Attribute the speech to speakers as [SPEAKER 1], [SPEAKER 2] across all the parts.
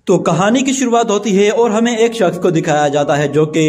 [SPEAKER 1] तो कहानी की शुरुआत होती है और हमें एक शख्स को दिखाया जाता है जो कि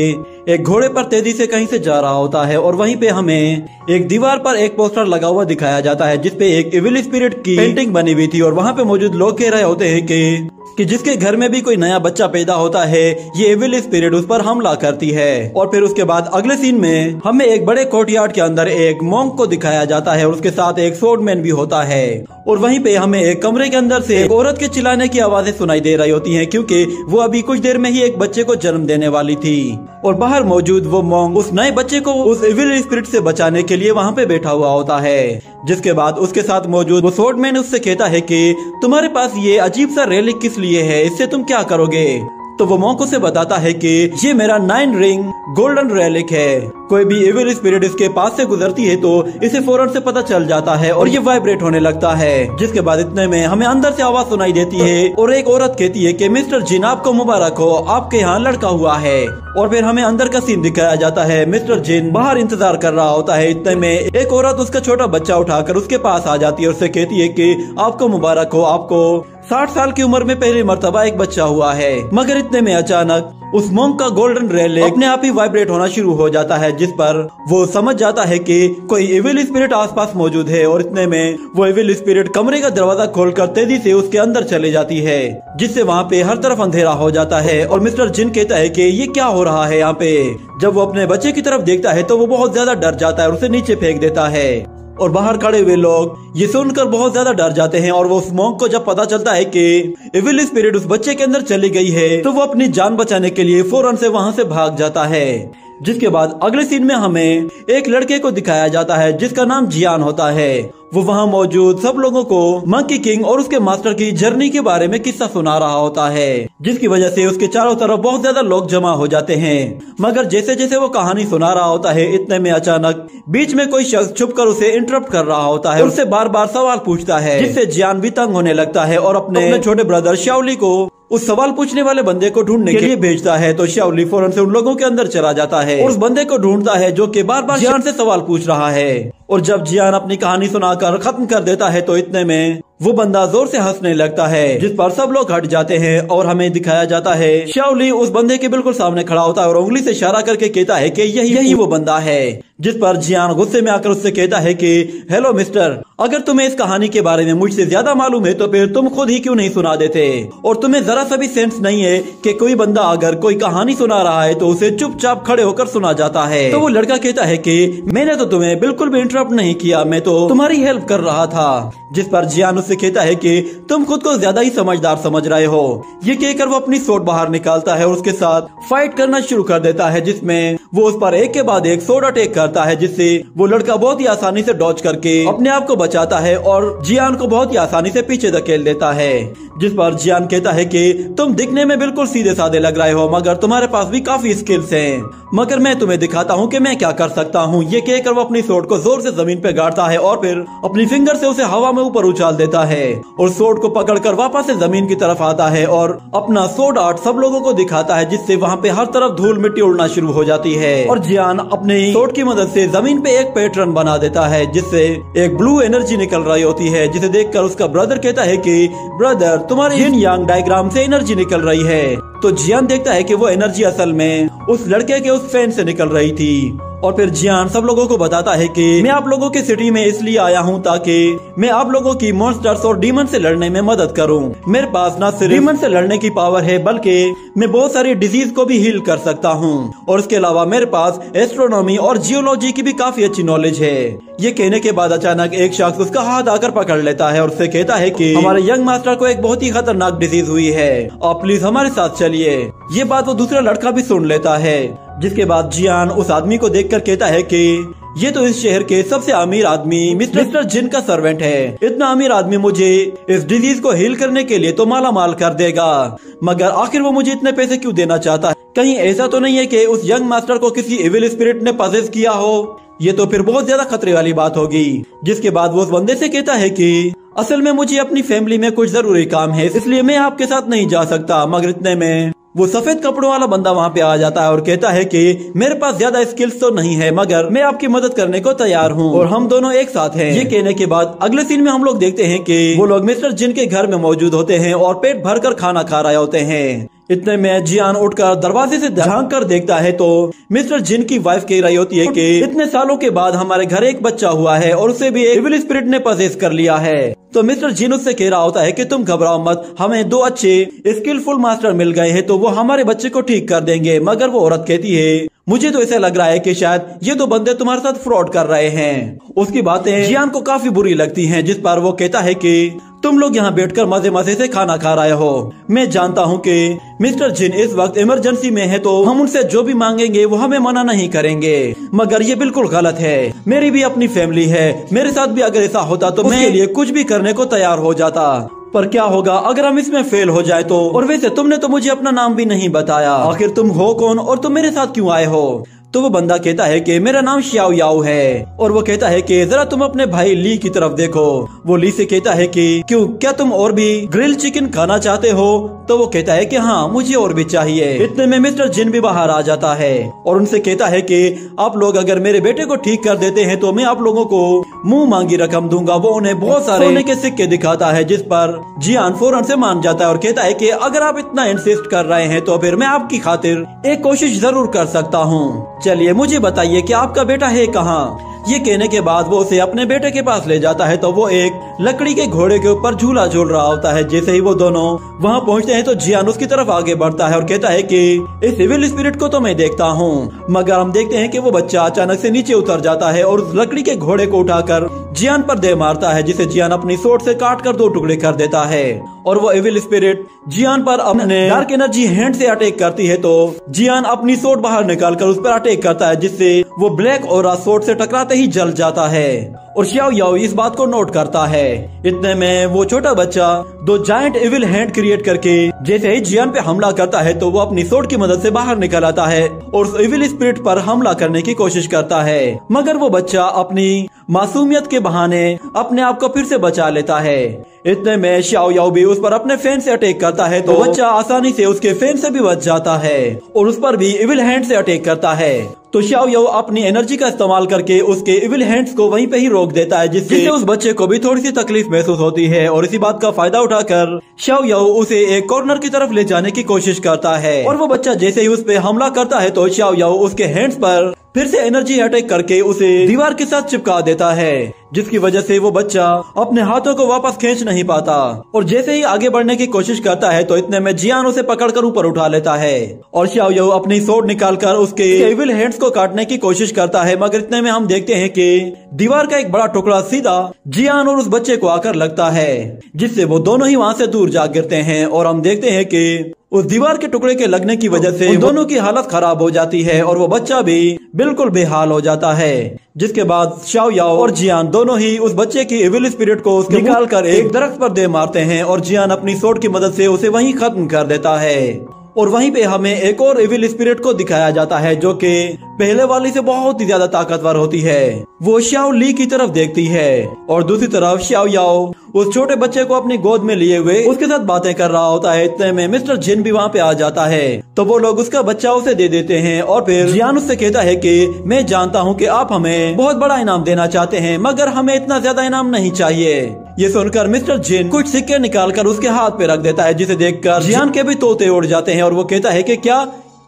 [SPEAKER 1] एक घोड़े पर तेजी से कहीं से जा रहा होता है और वहीं पे हमें एक दीवार पर एक पोस्टर लगा हुआ दिखाया जाता है जिसपे एक इविल स्पिरिट की पेंटिंग बनी हुई थी और वहाँ पे मौजूद लोग कह रहे होते हैं कि जिसके घर में भी कोई नया बच्चा पैदा होता है ये इविल स्पिरिट उस पर हमला करती है। और फिर उसके बाद अगले सीन में हमें एक बड़े कोर्टयार्ड के अंदर एक मॉन्क को दिखाया जाता है और उसके साथ एक स्वॉर्डमैन भी होता है और वहीं पे हमें एक कमरे के अंदर से एक औरत के चिल्लाने की आवाजें सुनाई दे रही होती हैं क्योंकि वो अभी कुछ देर में ही एक बच्चे को जन्म देने वाली थी और बाहर मौजूद वो मॉन्क उस नए बच्चे को उस इविल स्पिरिट से बचाने के लिए वहाँ पे बैठा हुआ होता है। जिसके बाद उसके साथ मौजूद वो स्वॉर्डमैन उससे कहता है कि तुम्हारे पास ये अजीब सा रेलिक किस लिए है, इससे तुम क्या करोगे। तो वो मॉन्क उसे बताता है कि ये मेरा 9 रिंग गोल्डन रेलिक है, कोई भी इविल स्पिरिट इसके पास से गुजरती है तो इसे फौरन से पता चल जाता है और ये वाइब्रेट होने लगता है। जिसके बाद इतने में हमें अंदर से आवाज सुनाई देती है और एक औरत कहती है कि मिस्टर जिन आपको मुबारक हो, आपके यहाँ लड़का हुआ है। और फिर हमें अंदर का सीन दिखाया जाता है। मिस्टर जिन बाहर इंतजार कर रहा होता है। इतने में एक औरत उसका छोटा बच्चा उठाकर उसके पास आ जाती है और उससे कहती है कि आपको मुबारक हो, आपको 60 साल की उम्र में पहली मर्तबा एक बच्चा हुआ है। मगर इतने में अचानक उस मॉन्क का गोल्डन रेलिक अपने आप ही वाइब्रेट होना शुरू हो जाता है जिस पर वो समझ जाता है कि कोई इविल स्पिरिट आसपास मौजूद है और इतने में वो इविल स्पिरिट कमरे का दरवाजा खोलकर तेजी से उसके अंदर चले जाती है जिससे वहाँ पे हर तरफ अंधेरा हो जाता है। और मिस्टर जिन कहता है कि ये क्या हो रहा है यहाँ पे। जब वो अपने बच्चे की तरफ देखता है तो वो बहुत ज्यादा डर जाता है और उसे नीचे फेंक देता है और बाहर खड़े हुए लोग ये सुनकर बहुत ज्यादा डर जाते हैं। और वो उस मॉन्क को जब पता चलता है कि इविल स्पिरिट उस बच्चे के अंदर चली गई है तो वो अपनी जान बचाने के लिए फौरन से वहां से भाग जाता है। जिसके बाद अगले सीन में हमें एक लड़के को दिखाया जाता है जिसका नाम जियान होता है। वो वहाँ मौजूद सब लोगों को मंकी किंग और उसके मास्टर की जर्नी के बारे में किस्सा सुना रहा होता है जिसकी वजह से उसके चारों तरफ बहुत ज्यादा लोग जमा हो जाते हैं। मगर जैसे जैसे वो कहानी सुना रहा होता है इतने में अचानक बीच में कोई शख्स छुपकर उसे इंटरप्ट कर रहा होता है, उससे बार बार सवाल पूछता है जिससे जियान भी तंग होने लगता है और अपने छोटे ब्रदर शाओली को उस सवाल पूछने वाले बंदे को ढूंढने के लिए भेजता है। तो शाओली फौरन से उन लोगों के अंदर चला जाता है और उस बंदे को ढूंढता है जो कि बार बार जियान से सवाल पूछ रहा है। और जब जियान अपनी कहानी सुनाकर खत्म कर देता है तो इतने में वो बंदा जोर से हंसने लगता है जिस पर सब लोग हट जाते हैं और हमें दिखाया जाता है शाओली उस बंदे के बिल्कुल सामने खड़ा होता है और उंगली से इशारा करके कहता है कि यही वो बंदा है। जिस पर जियान गुस्से में आकर उससे कहता है कि हेलो मिस्टर, अगर तुम्हें इस कहानी के बारे में मुझसे ज्यादा मालूम है तो फिर तुम खुद ही क्यों नहीं सुना देते। और तुम्हें जरा सा भी सेंस नहीं है कि कोई बंदा अगर कोई कहानी सुना रहा है तो उसे चुपचाप खड़े होकर सुना जाता है। तो वो लड़का कहता है कि मैंने तो तुम्हें बिल्कुल भी इंटरप्ट नहीं किया, मैं तो तुम्हारी हेल्प कर रहा था। जिस पर जियान उससे कहता है कि तुम खुद को ज्यादा ही समझदार समझ रहे हो। ये कहकर वो अपनी सोट बाहर निकालता है और उसके साथ फाइट करना शुरू कर देता है जिसमें वो उस पर एक के बाद एक सोट अटैक करता है जिससे वो लड़का बहुत ही आसानी से डॉज करके अपने आप को बचाता है और जियान को बहुत ही आसानी से पीछे धकेल देता है। जिस पर जियान कहता है कि तुम दिखने में बिल्कुल सीधे साधे लग रहे हो मगर तुम्हारे पास भी काफी स्किल्स हैं, मगर मैं तुम्हें दिखाता हूँ कि मैं क्या कर सकता हूँ। ये कहकर वो अपनी सोट को जोर से जमीन पे गाड़ता है और फिर अपनी फिंगर से उसे हवा में ऊपर उछाल देता है और सोट को पकड़कर वापस से जमीन की तरफ आता है और अपना सोट आर्ट सब लोगों को दिखाता है जिससे वहाँ पे हर तरफ धूल मिट्टी उड़ना शुरू हो जाती है। और जियान अपनी सोट की मदद से जमीन पे एक पैटर्न बना देता है जिससे एक ब्लू एनर्जी निकल रही होती है जिसे देखकर उसका ब्रदर कहता है कि ब्रदर तुम्हारे यिन यांग डायग्राम से एनर्जी निकल रही है। तो जियान देखता है कि वो एनर्जी असल में उस लड़के के उस फैन से निकल रही थी। और फिर जियान सब लोगों को बताता है कि मैं आप लोगों की सिटी में इसलिए आया हूँ ताकि मैं आप लोगों की मॉन्स्टर्स और डीमन से लड़ने में मदद करूँ। मेरे पास न सिर्फ डीमन से लड़ने की पावर है बल्कि मैं बहुत सारी डिजीज को भी हील कर सकता हूँ और इसके अलावा मेरे पास एस्ट्रोनॉमी और जियोलॉजी की भी काफी अच्छी नॉलेज है। ये कहने के बाद अचानक एक शख्स उसका हाथ आकर पकड़ लेता है और उससे कहता है कि हमारे यंग मास्टर को एक बहुत ही खतरनाक डिजीज हुई है, आप प्लीज हमारे साथ चलिए। ये बात वो दूसरा लड़का भी सुन लेता है। जिसके बाद जियान उस आदमी को देखकर कहता है कि ये तो इस शहर के सबसे अमीर आदमी मिस्टर जिन का सर्वेंट है। इतना अमीर आदमी मुझे इस डिजीज को हील करने के लिए तो माला माल कर देगा, मगर आखिर वो मुझे इतने पैसे क्यों देना चाहता है। कहीं ऐसा तो नहीं है कि उस यंग मास्टर को किसी इविल स्पिरिट ने पजेस किया हो। ये तो फिर बहुत ज्यादा खतरे वाली बात होगी। जिसके बाद वो उस बंदे से कहता है कि असल में मुझे अपनी फैमिली में कुछ जरूरी काम है इसलिए मैं आपके साथ नहीं जा सकता। मगर इतने में वो सफेद कपड़ों वाला बंदा वहाँ पे आ जाता है और कहता है कि मेरे पास ज्यादा स्किल्स तो नहीं है मगर मैं आपकी मदद करने को तैयार हूँ और हम दोनों एक साथ हैं। ये कहने के बाद अगले सीन में हम लोग देखते हैं कि वो लोग मिस्टर जिन के घर में मौजूद होते हैं और पेट भरकर खाना खा रहे होते हैं। इतने में जियान उठकर दरवाजे से झांक कर देखता है तो मिस्टर जिन की वाइफ कह रही होती है कि इतने सालों के बाद हमारे घर एक बच्चा हुआ है और उसे भी एविल स्पिरिट ने पजेस कर लिया है। तो मिस्टर जिन उससे कह रहा होता है कि तुम घबराओ मत, हमें 2 अच्छे स्किलफुल मास्टर मिल गए हैं तो वो हमारे बच्चे को ठीक कर देंगे। मगर वो औरत कहती है मुझे तो ऐसा लग रहा है कि शायद ये 2 बंदे तुम्हारे साथ फ्रॉड कर रहे हैं। उसकी बातें जियान को काफी बुरी लगती हैं, जिस पर वो कहता है कि तुम लोग यहाँ बैठकर मजे मजे से खाना खा रहे हो। मैं जानता हूँ कि मिस्टर जिन इस वक्त इमरजेंसी में है तो हम उनसे जो भी मांगेंगे वो हमें मना नहीं करेंगे, मगर ये बिल्कुल गलत है। मेरी भी अपनी फैमिली है, मेरे साथ भी अगर ऐसा होता तो मैं उसके लिए कुछ भी करने को तैयार हो जाता। पर क्या होगा अगर हम इसमें फेल हो जाए तो? और वैसे तुमने तो मुझे अपना नाम भी नहीं बताया, आखिर तुम हो कौन और तुम मेरे साथ क्यों आए हो? तो वो बंदा कहता है कि मेरा नाम श्याओ याओ है। और वो कहता है कि जरा तुम अपने भाई ली की तरफ देखो। वो ली से कहता है कि क्यों, क्या तुम और भी ग्रिल चिकन खाना चाहते हो? तो वो कहता है कि हाँ मुझे और भी चाहिए। इतने में मिस्टर जिन भी बाहर आ जाता है और उनसे कहता है कि आप लोग अगर मेरे बेटे को ठीक कर देते हैं तो मैं आप लोगों को मुंह मांगी रकम दूंगा। वो उन्हें बहुत सारे सोने के सिक्के दिखाता है, जिस पर जियान फौरन से मान जाता है और कहता है कि अगर आप इतना इंसिस्ट कर रहे हैं तो फिर मैं आपकी खातिर एक कोशिश जरूर कर सकता हूँ। चलिए मुझे बताइए कि आपका बेटा है कहाँ? ये कहने के बाद वो उसे अपने बेटे के पास ले जाता है तो वो एक लकड़ी के घोड़े के ऊपर झूला झूल रहा होता है। जैसे ही वो दोनों वहाँ पहुँचते हैं तो जियान उसकी तरफ आगे बढ़ता है और कहता है कि इस इविल स्पिरिट को तो मैं देखता हूँ। मगर हम देखते हैं कि वो बच्चा अचानक से नीचे उतर जाता है और उस लकड़ी के घोड़े को उठाकर जियान पर दे मारता है, जिसे जियान अपनी सोट से काट कर 2 टुकड़े कर देता है। और वो इविल स्पिरिट जियान पर अपने डार्क एनर्जी हैंड से अटैक करती है तो जियान अपनी सोट बाहर निकालकर उस पर अटैक करता है, जिससे वो ब्लैक और सोट से टकराते ही जल जाता है। और श्याओ याओ इस बात को नोट करता है। इतने में वो छोटा बच्चा 2 जायंट इविल हैंड क्रिएट करके जैसे ही जियान पे हमला करता है तो वो अपनी सोट की मदद से बाहर निकल आता है और उस इविल स्पिरिट पर हमला करने की कोशिश करता है। मगर वो बच्चा अपनी मासूमियत के बहाने अपने आप को फिर से बचा लेता है। इतने में श्याओ याओ भी उस पर अपने फैन से अटैक करता है तो बच्चा आसानी से उसके फैन से भी बच जाता है और उस पर भी इविल हैंड से अटैक करता है। तो श्याओ याओ अपनी एनर्जी का इस्तेमाल करके उसके इविल हैंड्स को वहीं पे ही रोक देता है, जिससे उस बच्चे को भी थोड़ी सी तकलीफ महसूस होती है। और इसी बात का फायदा उठाकर श्याओ याओ उसे एक कॉर्नर की तरफ ले जाने की कोशिश करता है। और वो बच्चा जैसे ही उस पे हमला करता है तो श्याओ याओ उसके हैंड्स पर फिर से एनर्जी अटैक करके उसे दीवार के साथ चिपका देता है, जिसकी वजह से वो बच्चा अपने हाथों को वापस खींच नहीं पाता। और जैसे ही आगे बढ़ने की कोशिश करता है तो इतने में जियान उसे पकड़कर ऊपर उठा लेता है और श्याओ याओ अपनी सोड निकालकर उसके इविल हैंड्स को काटने की कोशिश करता है। मगर इतने में हम देखते हैं कि दीवार का एक बड़ा टुकड़ा सीधा जियान और उस बच्चे को आकर लगता है, जिससे वो दोनों ही वहाँ से दूर जा गिरते हैं। और हम देखते हैं कि उस दीवार के टुकड़े के लगने की वजह से दोनों की हालत खराब हो जाती है और वो बच्चा भी बिल्कुल बेहाल हो जाता है। जिसके बाद श्याओ याओ और जियान दोनों ही उस बच्चे की इविल स्पिरिट को उसके निकाल कर एक दरख्त पर दे मारते हैं और जियान अपनी सोट की मदद से उसे वहीं खत्म कर देता है। और वहीं पे हमें एक और इविल स्पिरिट को दिखाया जाता है जो कि पहले वाली से बहुत ही ज्यादा ताकतवर होती है। वो श्याओ ली की तरफ देखती है और दूसरी तरफ श्याओ याओ उस छोटे बच्चे को अपनी गोद में लिए हुए उसके साथ बातें कर रहा होता है। इतने में मिस्टर जिन भी वहाँ पे आ जाता है तो वो लोग उसका बच्चा उसे दे देते हैं और फिर जियान उससे कहता है कि मैं जानता हूँ कि आप हमें बहुत बड़ा इनाम देना चाहते हैं, मगर हमें इतना ज्यादा इनाम नहीं चाहिए। ये सुनकर मिस्टर जिन कुछ सिक्के निकालकर उसके हाथ पे रख देता है, जिसे देखकर जियान के भी तोते उड़ जाते हैं और वो कहता है कि क्या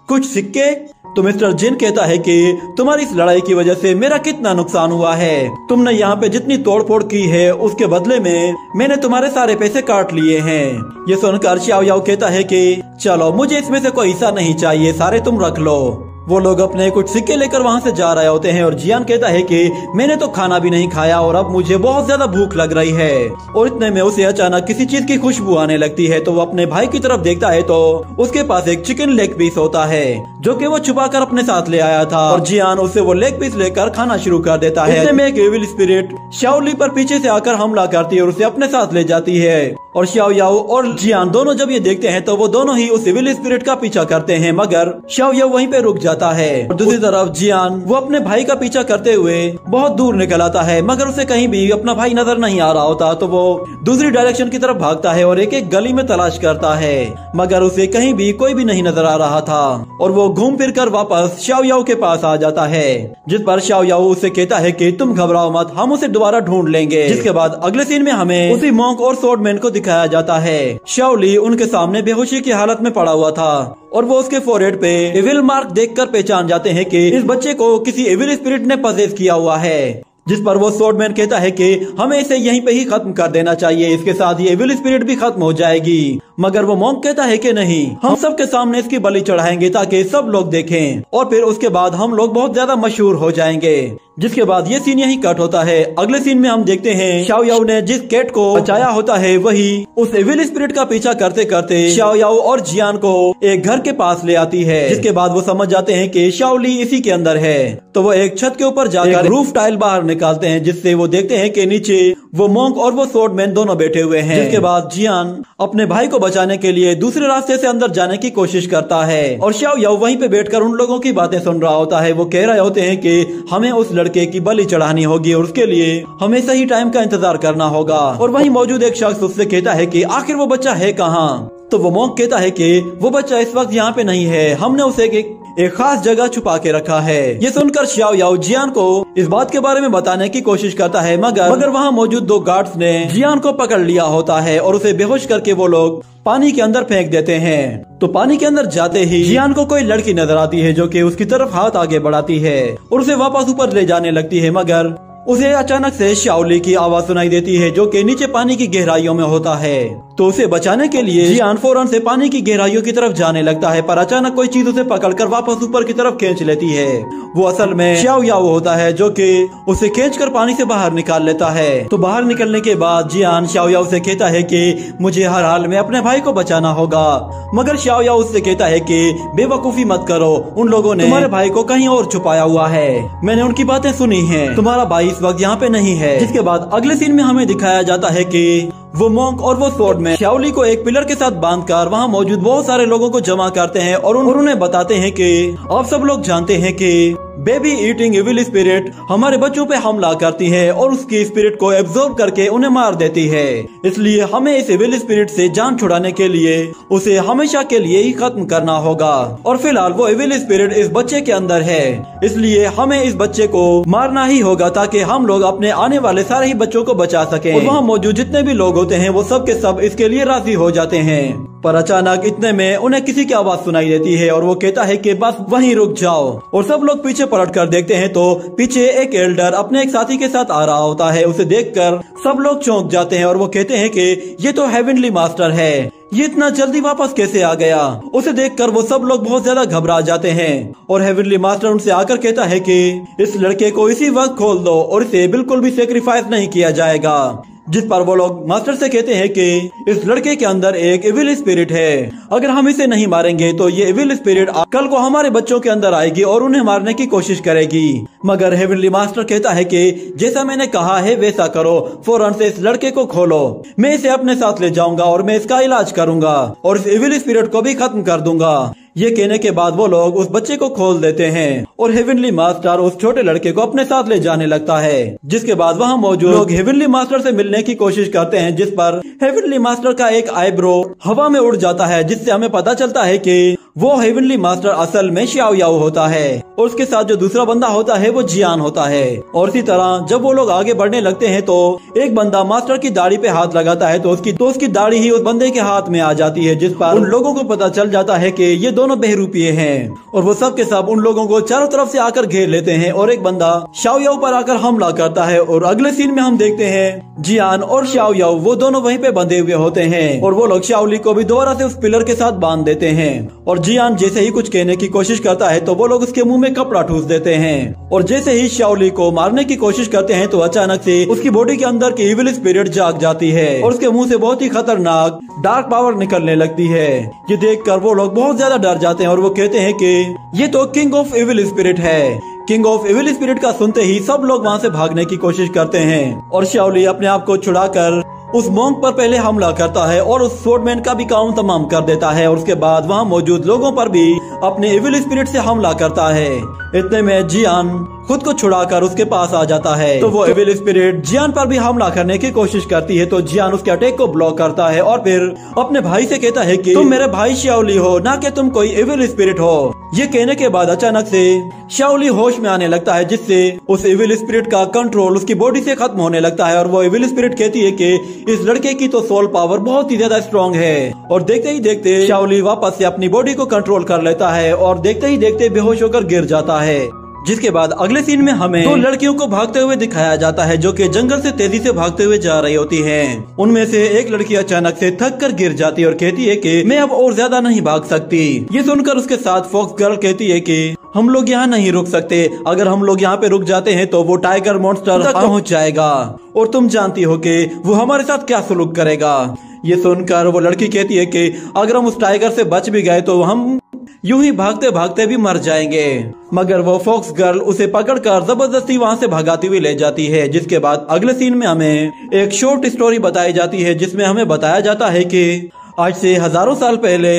[SPEAKER 1] कुछ सिक्के? तो मिस्टर जिन कहता है कि तुम्हारी इस लड़ाई की वजह से मेरा कितना नुकसान हुआ है। तुमने यहाँ पे जितनी तोड़फोड़ की है उसके बदले में मैंने तुम्हारे सारे पैसे काट लिए हैं। ये सुनकर श्याओ याओ कहता है कि चलो मुझे इसमें से कोई हिस्सा नहीं चाहिए, सारे तुम रख लो। वो लोग अपने कुछ सिक्के लेकर वहाँ से जा रहे होते हैं और जियान कहता है कि मैंने तो खाना भी नहीं खाया और अब मुझे बहुत ज्यादा भूख लग रही है। और इतने में उसे अचानक किसी चीज की खुशबू आने लगती है तो वो अपने भाई की तरफ देखता है तो उसके पास एक चिकन लेग पीस होता है जो कि वो छुपा कर अपने साथ ले आया था। और जियान उससे वो लेग पीस लेकर खाना शुरू कर देता है। इतने में एक एविल स्पिरिट श्याओ ली पर पीछे से आकर हमला करती है और उसे अपने साथ ले जाती है। और श्याओ याओ और जियान दोनों जब ये देखते हैं तो वो दोनों ही उस एविल स्पिरिट का पीछा करते हैं, मगर श्याओ याओ वहीं पे रुक जाता है। और दूसरी तरफ जियान वो अपने भाई का पीछा करते हुए बहुत दूर निकल आता है, मगर उसे कहीं भी अपना भाई नजर नहीं आ रहा होता। तो वो दूसरी डायरेक्शन की तरफ भागता है और एक एक गली में तलाश करता है, मगर उसे कहीं भी कोई भी नहीं नजर आ रहा था। और वो घूम फिर कर वापस शाओ याओ के पास आ जाता है, जिस पर शाओ याओ उसे कहता है कि तुम घबराओ मत, हम उसे दोबारा ढूंढ लेंगे। जिसके बाद अगले सीन में हमें उसी मॉन्क और स्वॉर्डमैन को दिखाया जाता है। शाओ ली उनके सामने बेहोशी की हालत में पड़ा हुआ था और वो उसके फोरहेड पे एविल मार्क देखकर पहचान जाते हैं कि इस बच्चे को किसी एविल स्पिरिट ने पजेस किया हुआ है। जिस पर वो स्वॉर्डमैन कहता है कि हमें इसे यहीं पे ही खत्म कर देना चाहिए, इसके साथ ये एविल स्पिरिट भी खत्म हो जाएगी। मगर वो मॉन्क कहता है कि नहीं, हम सबके सामने इसकी बलि चढ़ाएंगे ताकि सब लोग देखें और फिर उसके बाद हम लोग बहुत ज्यादा मशहूर हो जाएंगे। जिसके बाद ये सीन यहीं कट होता है। अगले सीन में हम देखते हैं शाओ याओ ने जिस कैट को बचाया होता है वही उस एविल स्पिरिट का पीछा करते करते शाओ याओ और जियान को एक घर के पास ले आती है। जिसके बाद वो समझ जाते हैं कि शाओ ली इसी के अंदर है। तो वो एक छत के ऊपर जाकर रूफ टाइल बाहर निकालते हैं, जिससे वो देखते हैं कि नीचे वो मॉन्क और वो स्वॉर्डमैन दोनों बैठे हुए हैं। जिसके बाद जियान अपने भाई को बचाने के लिए दूसरे रास्ते से अंदर जाने की कोशिश करता है और शाओ याओ वहीं पे बैठकर उन लोगों की बातें सुन रहा होता है। वो कह रहे होते हैं कि हमें उस लड़के की बलि चढ़ानी होगी और उसके लिए हमें सही टाइम का इंतजार करना होगा। और वहीं मौजूद एक शख्स उससे कहता है कि आखिर वो बच्चा है कहाँ। तो वो मॉन्क कहता है कि वो बच्चा इस वक्त यहाँ पे नहीं है, हमने उसे एक खास जगह छुपा के रखा है। ये सुनकर शाओ याओ जियान को इस बात के बारे में बताने की कोशिश करता है, मगर वहाँ मौजूद दो गार्ड्स ने जियान को पकड़ लिया होता है और उसे बेहोश करके वो लोग पानी के अंदर फेंक देते हैं। तो पानी के अंदर जाते ही जियान को कोई लड़की नजर आती है जो कि उसकी तरफ हाथ आगे बढ़ाती है और उसे वापस ऊपर ले जाने लगती है, मगर उसे अचानक से शाओ ली की आवाज सुनाई देती है जो कि नीचे पानी की गहराइयों में होता है। तो उसे बचाने के लिए जियान फौरन से पानी की गहराइयों की तरफ जाने लगता है, पर अचानक कोई चीज उसे पकड़कर वापस ऊपर की तरफ खींच लेती है। वो असल में शाओ याओ होता है जो कि उसे खींचकर पानी से बाहर निकाल लेता है। तो बाहर निकलने के बाद जियान शाओ याओ से कहता है कि मुझे हर हाल में अपने भाई को बचाना होगा, मगर शाओ याओ उससे कहता है कि बेवकूफी मत करो, उन लोगों ने तुम्हारे भाई को कहीं और छुपाया हुआ है, मैंने उनकी बातें सुनी है, तुम्हारा भाई इस वक्त यहाँ पे नहीं है। जिसके बाद अगले सीन में हमें दिखाया जाता है कि वो मॉन्क और वो स्वॉर्डमैन शाओ ली को एक पिलर के साथ बांधकर वहाँ मौजूद बहुत सारे लोगों को जमा करते हैं और उन्हें बताते हैं कि आप सब लोग जानते हैं कि बेबी ईटिंग एविल स्पिरिट हमारे बच्चों पे हमला करती है और उसकी स्पिरिट को एब्जॉर्ब करके उन्हें मार देती है, इसलिए हमें इस एविल स्पिरिट से जान छुड़ाने के लिए उसे हमेशा के लिए ही खत्म करना होगा। और फिलहाल वो एविल स्पिरिट इस बच्चे के अंदर है, इसलिए हमें इस बच्चे को मारना ही होगा ताकि हम लोग अपने आने वाले सारे ही बच्चों को बचा सकें। और वहाँ मौजूद जितने भी लोग होते हैं वो सब के सब इसके लिए राजी हो जाते हैं। पर अचानक इतने में उन्हें किसी की आवाज सुनाई देती है और वो कहता है कि बस वहीं रुक जाओ। और सब लोग पीछे पलट कर देखते हैं तो पीछे एक एल्डर अपने एक साथी के साथ आ रहा होता है। उसे देखकर सब लोग चौंक जाते हैं और वो कहते हैं कि ये तो हेवनली मास्टर है, ये इतना जल्दी वापस कैसे आ गया। उसे देखकर वो सब लोग बहुत ज्यादा घबरा जाते हैं और हेवनली मास्टर उनसे आकर कहता है कि इस लड़के को इसी वक्त खोल दो और इसे बिल्कुल भी सेक्रीफाइस नहीं किया जाएगा। जिस पर वो लोग मास्टर से कहते हैं कि इस लड़के के अंदर एक एविल स्पिरिट है, अगर हम इसे नहीं मारेंगे तो ये एविल स्पिरिट कल को हमारे बच्चों के अंदर आएगी और उन्हें मारने की कोशिश करेगी। मगर हेवनली मास्टर कहता है कि जैसा मैंने कहा है वैसा करो, फौरन से इस लड़के को खोलो, मैं इसे अपने साथ ले जाऊंगा और मैं इसका इलाज करूंगा और इस एविल स्पिरिट को भी खत्म कर दूंगा। ये कहने के बाद वो लोग उस बच्चे को खोल देते हैं और हेवनली मास्टर उस छोटे लड़के को अपने साथ ले जाने लगता है। जिसके बाद वहाँ मौजूद लोग हेवनली मास्टर से मिलने की कोशिश करते हैं, जिस पर हेवनली मास्टर का एक आईब्रो हवा में उड़ जाता है, जिससे हमें पता चलता है कि वो हेवनली मास्टर असल में शाओ याओ होता है और उसके साथ जो दूसरा बंदा होता है वो जियान होता है। और इसी तरह जब वो लोग आगे बढ़ने लगते हैं तो एक बंदा मास्टर की दाढ़ी पे हाथ लगाता है तो उसकी दाढ़ी ही उस बंदे के हाथ में आ जाती है, जिस पर उन लोगों को पता चल जाता है कि ये दोनों बहरूपिये हैं और वो सब के सब उन लोगों को चारों तरफ से आकर घेर लेते हैं और एक बंदा शाओ याओ पर आकर हमला करता है। और अगले सीन में हम देखते हैं जियान और शाओ याओ वो दोनों वहीं पे बंधे हुए होते हैं और वो लोग शाओ ली को भी दोबारा से उस पिलर के साथ बांध देते हैं। और जियान जैसे ही कुछ कहने की कोशिश करता है तो वो लोग उसके मुंह में कपड़ा ठूस देते हैं और जैसे ही शाओ ली को मारने की कोशिश करते हैं तो अचानक से उसकी बॉडी के अंदर की इविल स्पिरिट जाग जाती है और उसके मुंह से बहुत ही खतरनाक डार्क पावर निकलने लगती है। ये देखकर वो लोग बहुत ज्यादा डर जाते हैं और वो कहते हैं कि ये तो किंग ऑफ इविल स्पिरिट है, किंग ऑफ इविल स्पिरिट का सुनते ही सब लोग वहाँ से भागने की कोशिश करते हैं और शाओली अपने आप को छुड़ाकर उस मॉन्क पर पहले हमला करता है और उस स्वॉर्डमैन का भी काम तमाम कर देता है और उसके बाद वहाँ मौजूद लोगों पर भी अपने इविल स्पिरिट से हमला करता है। इतने में जियान खुद को छुड़ाकर उसके पास आ जाता है तो वो इविल स्पिरिट जियान पर भी हमला करने की कोशिश करती है। तो जियान उसके अटैक को ब्लॉक करता है और फिर अपने भाई से कहता है कि तुम मेरे भाई शाओली हो, ना कि तुम कोई इविल स्पिरिट हो। ये कहने के बाद अचानक से शाओली होश में आने लगता है, जिससे उस इविल स्पिरिट का कंट्रोल उसकी बॉडी से खत्म होने लगता है और वो इविल स्पिरिट कहती है कि इस लड़के की तो सोल पावर बहुत ही ज्यादा स्ट्रॉन्ग है। और देखते ही देखते शाओली वापस से अपनी बॉडी को कंट्रोल कर लेता है और देखते ही देखते बेहोश होकर गिर जाता है। जिसके बाद अगले सीन में हमें दो लड़कियों को भागते हुए दिखाया जाता है जो कि जंगल से तेजी से भागते हुए जा रही होती हैं। उनमें से एक लड़की अचानक से थक कर गिर जाती है और कहती है कि मैं अब और ज्यादा नहीं भाग सकती। ये सुनकर उसके साथ फॉक्स गर्ल कहती है कि हम लोग यहाँ नहीं रुक सकते, अगर हम लोग यहाँ पे रुक जाते हैं तो वो टाइगर मॉन्स्टर तक पहुँच जाएगा और तुम जानती हो कि वो हमारे साथ क्या सलूक करेगा। ये सुनकर वो लड़की कहती है कि अगर हम उस टाइगर से बच भी गए तो हम यूं ही भागते भागते भी मर जाएंगे। मगर वो फॉक्स गर्ल उसे पकड़कर जबरदस्ती वहाँ से भगाती हुई ले जाती है। जिसके बाद अगले सीन में हमें एक शॉर्ट स्टोरी बताई जाती है जिसमें हमें बताया जाता है कि आज से हजारों साल पहले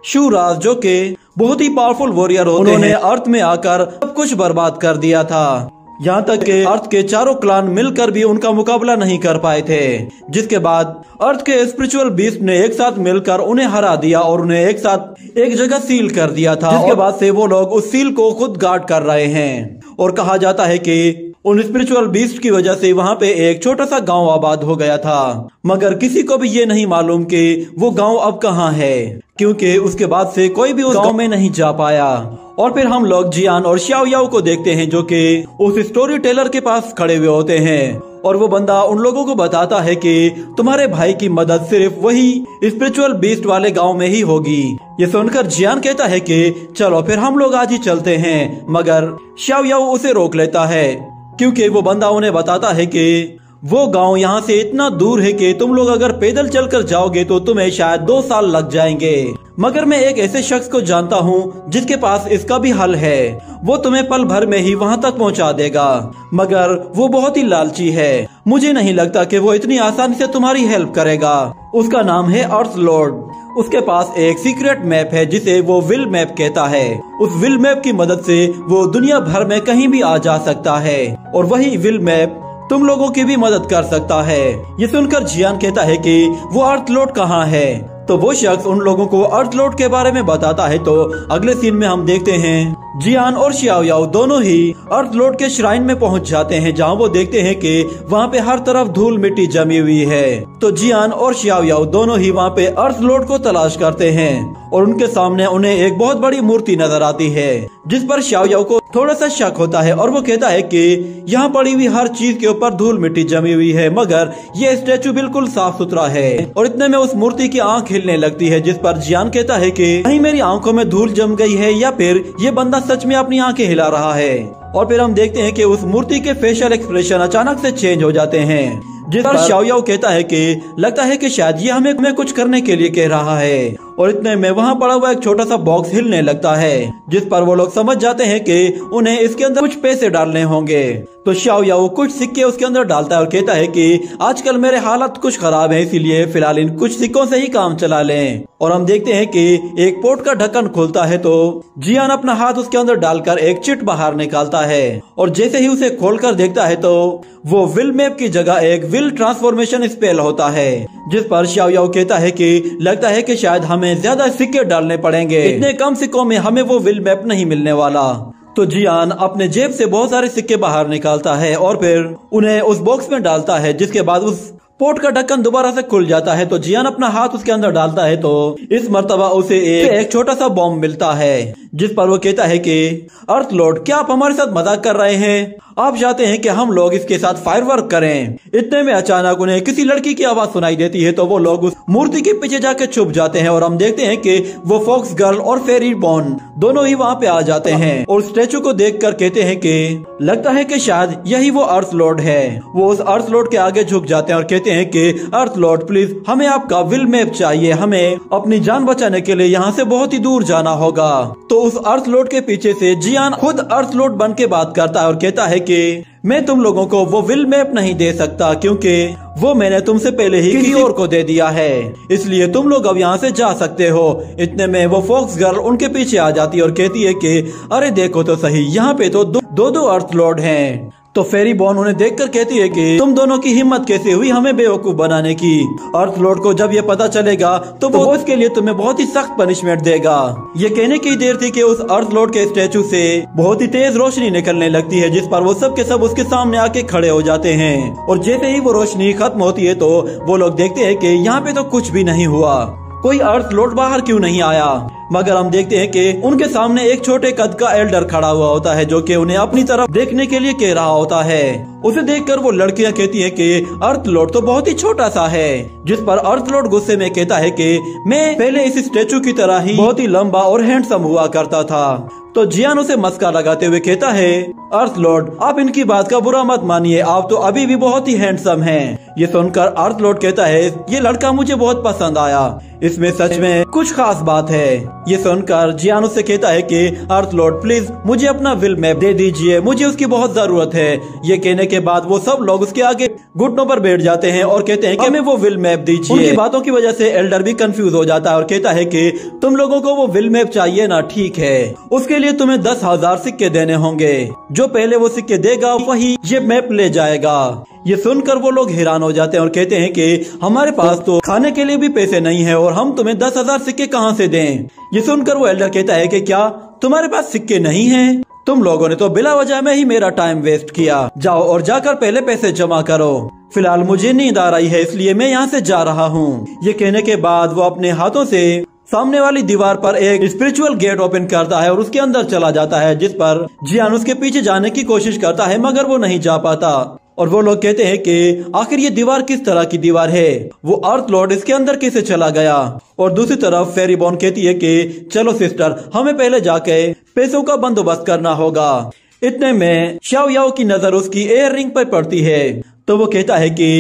[SPEAKER 1] शूराज, जो कि बहुत ही पावरफुल वॉरियर होते हैं, उन्होंने अर्थ में आकर सब कुछ बर्बाद कर दिया था। यहाँ तक कि अर्थ के चारों क्लान मिलकर भी उनका मुकाबला नहीं कर पाए थे। जिसके बाद अर्थ के स्पिरिचुअल बीस्ट ने एक साथ मिलकर उन्हें हरा दिया और उन्हें एक साथ एक जगह सील कर दिया था। जिसके बाद से वो लोग उस सील को खुद गार्ड कर रहे हैं और कहा जाता है कि उन स्पिरिचुअल बीस्ट की वजह से वहाँ पे एक छोटा सा गांव आबाद हो गया था। मगर किसी को भी ये नहीं मालूम कि वो गांव अब कहाँ है, क्योंकि उसके बाद से कोई भी उस गांव में नहीं जा पाया। और फिर हम लोग जियान और शाओ याओ को देखते हैं जो कि उस स्टोरी टेलर के पास खड़े हुए होते हैं और वो बंदा उन लोगों को बताता है कि तुम्हारे भाई की मदद सिर्फ वही स्पिरिचुअल बीस्ट वाले गांव में ही होगी। ये सुनकर जियान कहता है कि चलो फिर हम लोग आज ही चलते हैं, मगर शाओ याओ उसे रोक लेता है क्योंकि वो बंदा उन्हें बताता है कि वो गांव यहाँ से इतना दूर है कि तुम लोग अगर पैदल चलकर जाओगे तो तुम्हें शायद 2 साल लग जाएंगे। मगर मैं एक ऐसे शख्स को जानता हूँ जिसके पास इसका भी हल है, वो तुम्हें पल भर में ही वहाँ तक पहुँचा देगा। मगर वो बहुत ही लालची है, मुझे नहीं लगता कि वो इतनी आसानी से तुम्हारी हेल्प करेगा। उसका नाम है अर्थ लॉर्ड। उसके पास एक सीक्रेट मैप है जिसे वो विल मैप कहता है। उस विल मैप की मदद से वो दुनिया भर में कहीं भी आ जा सकता है और वही विल मैप तुम लोगों की भी मदद कर सकता है। ये सुनकर जियान कहता है कि वो अर्थ लॉर्ड कहाँ है, तो वो शख्स उन लोगों को अर्थ लॉर्ड के बारे में बताता है। तो अगले सीन में हम देखते हैं जियान और शाओ याओ दोनों ही अर्थ लॉर्ड के श्राइन में पहुंच जाते हैं, जहां वो देखते हैं कि वहां पे हर तरफ धूल मिट्टी जमी हुई है। तो जियान और शाओ याओ दोनों ही वहां पे अर्थ लॉर्ड को तलाश करते हैं और उनके सामने उन्हें एक बहुत बड़ी मूर्ति नजर आती है, जिस पर शाओ याओ को थोड़ा सा शक होता है और वो कहता है कि यहाँ पड़ी हुई हर चीज के ऊपर धूल मिट्टी जमी हुई है, मगर ये स्टेचू बिल्कुल साफ सुथरा है। और इतने में उस मूर्ति की आंख हिलने लगती है, जिस पर जियान कहता है कि कहीं मेरी आंखों में धूल जम गई है या फिर ये बंदा सच में अपनी आंखें हिला रहा है। और फिर हम देखते हैं कि उस मूर्ति के फेशियल एक्सप्रेशन अचानक से चेंज हो जाते हैं, जिस पर शाओ याओ कहता है कि लगता है कि शायद ये हमें कुछ करने के लिए कह रहा है। और इतने में वहाँ पड़ा हुआ एक छोटा सा बॉक्स हिलने लगता है, जिस पर वो लोग समझ जाते हैं कि उन्हें इसके अंदर कुछ पैसे डालने होंगे। तो शाओ याओ कुछ सिक्के उसके अंदर डालता है और कहता है कि आजकल मेरे हालत कुछ खराब है, इसीलिए फिलहाल इन कुछ सिक्कों से ही काम चला लें। और हम देखते हैं कि एक पोट का ढक्कन खुलता है तो जियान अपना हाथ उसके अंदर डालकर एक चिट बाहर निकालता है और जैसे ही उसे खोलकर देखता है तो वो विल मैप की जगह एक विल ट्रांसफॉर्मेशन स्पेल होता है, जिस पर शाओ याओ कहता है कि लगता है कि शायद हमें ज्यादा सिक्के डालने पड़ेंगे, इतने कम सिक्कों में हमें वो विल मैप नहीं मिलने वाला। तो जियान अपने जेब से बहुत सारे सिक्के बाहर निकालता है और फिर उन्हें उस बॉक्स में डालता है, जिसके बाद उस पोट का ढक्कन दोबारा से खुल जाता है। तो जियान अपना हाथ उसके अंदर डालता है तो इस मर्तबा उसे एक छोटा सा बॉम्ब मिलता है, जिस पर वो कहता है कि अर्थ लॉर्ड, क्या आप हमारे साथ मजाक कर रहे हैं? आप चाहते हैं कि हम लोग इसके साथ फायरवर्क करें? इतने में अचानक उन्हें किसी लड़की की आवाज सुनाई देती है, तो वो लोग उस मूर्ति के पीछे जाके छुप जाते हैं और हम देखते हैं कि वो फॉक्स गर्ल और फेरी बॉन दोनों ही वहाँ पे आ जाते हैं और स्टेचू को देखकर कहते हैं कि लगता है कि शायद यही वो अर्थ लॉर्ड है। वो उस अर्थ लॉर्ड के आगे झुक जाते हैं और कहते हैं कि अर्थ लॉर्ड, प्लीज हमें आपका विल मैप चाहिए, हमें अपनी जान बचाने के लिए यहाँ से बहुत ही दूर जाना होगा। तो उस अर्थ लॉर्ड के पीछे से जियान खुद अर्थ लॉर्ड बन के बात करता है और कहता है कि मैं तुम लोगों को वो विल मैप नहीं दे सकता क्योंकि वो मैंने तुमसे पहले ही किसी और को दे दिया है, इसलिए तुम लोग अब यहाँ से जा सकते हो। इतने में वो फॉक्स गर्ल उनके पीछे आ जाती है और कहती है कि अरे देखो तो सही, यहाँ पे तो दो अर्थ लॉर्ड हैं। तो फेरी बॉर्न उन्हें देखकर कहती है कि तुम दोनों की हिम्मत कैसे हुई हमें बेवकूफ बनाने की। अर्थ लॉर्ड को जब ये पता चलेगा तो वो इसके लिए तुम्हें बहुत ही सख्त पनिशमेंट देगा। ये कहने की देर थी कि उस अर्थ लॉर्ड के स्टैचू से बहुत ही तेज रोशनी निकलने लगती है, जिस पर वो सब के सब उसके सामने आके खड़े हो जाते हैं। और जैसे ही वो रोशनी खत्म होती है तो वो लोग देखते हैं कि यहाँ पे तो कुछ भी नहीं हुआ, कोई अर्थ लॉर्ड बाहर क्यों नहीं आया। मगर हम देखते हैं कि उनके सामने एक छोटे कद का एल्डर खड़ा हुआ होता है जो कि उन्हें अपनी तरफ देखने के लिए कह रहा होता है। उसे देखकर वो लड़कियां कहती हैं कि अर्थ लॉर्ड तो बहुत ही छोटा सा है, जिस पर अर्थ लॉर्ड गुस्से में कहता है कि मैं पहले इस स्टैचू की तरह ही बहुत ही लंबा और हैंडसम हुआ करता था। तो जियान उसे मस्का लगाते हुए कहता है अर्थ लॉर्ड आप इनकी बात का बुरा मत मानिए, आप तो अभी भी बहुत ही हैंडसम हैं। ये सुनकर अर्थ लॉर्ड कहता है ये लड़का मुझे बहुत पसंद आया, इसमें सच में कुछ खास बात है। ये सुनकर जियान उससे कहता है कि अर्थ लॉर्ड प्लीज मुझे अपना विल मैप दे दीजिए, मुझे उसकी बहुत जरूरत है। ये कहने के बाद वो सब लोग उसके आगे घुटनों पर बैठ जाते हैं और कहते हैं कि हमें वो विल मैप दीजिए। उनकी बातों की वजह से एल्डर भी कंफ्यूज हो जाता है और कहता है कि तुम लोगों को वो विल मैप चाहिए ना, ठीक है, उसके लिए तुम्हें 10,000 सिक्के देने होंगे, जो पहले वो सिक्के देगा वही ये मैप ले जाएगा। ये सुनकर वो लोग हैरान हो जाते हैं और कहते हैं कि हमारे पास तो खाने के लिए भी पैसे नहीं है और हम तुम्हें 10,000 सिक्के कहाँ से दें। ये सुनकर वो एल्डर कहता है कि क्या तुम्हारे पास सिक्के नहीं हैं? तुम लोगों ने तो बिला वजह में ही मेरा टाइम वेस्ट किया, जाओ और जाकर पहले पैसे जमा करो। फिलहाल मुझे नींद आ रही है इसलिए मैं यहाँ से जा रहा हूँ। ये कहने के बाद वो अपने हाथों से सामने वाली दीवार पर एक स्पिरिचुअल गेट ओपन करता है और उसके अंदर चला जाता है, जिस पर जियान उसके पीछे जाने की कोशिश करता है मगर वो नहीं जा पाता। और वो लोग कहते हैं कि आखिर ये दीवार किस तरह की दीवार है, वो अर्थ लॉर्ड इसके अंदर कैसे चला गया। और दूसरी तरफ फेरी बॉर्न कहती है कि चलो सिस्टर हमें पहले जाके पैसों का बंदोबस्त करना होगा। इतने में शाओ याओ की नजर उसकी एयर रिंग पर पड़ती है तो वो कहता है कि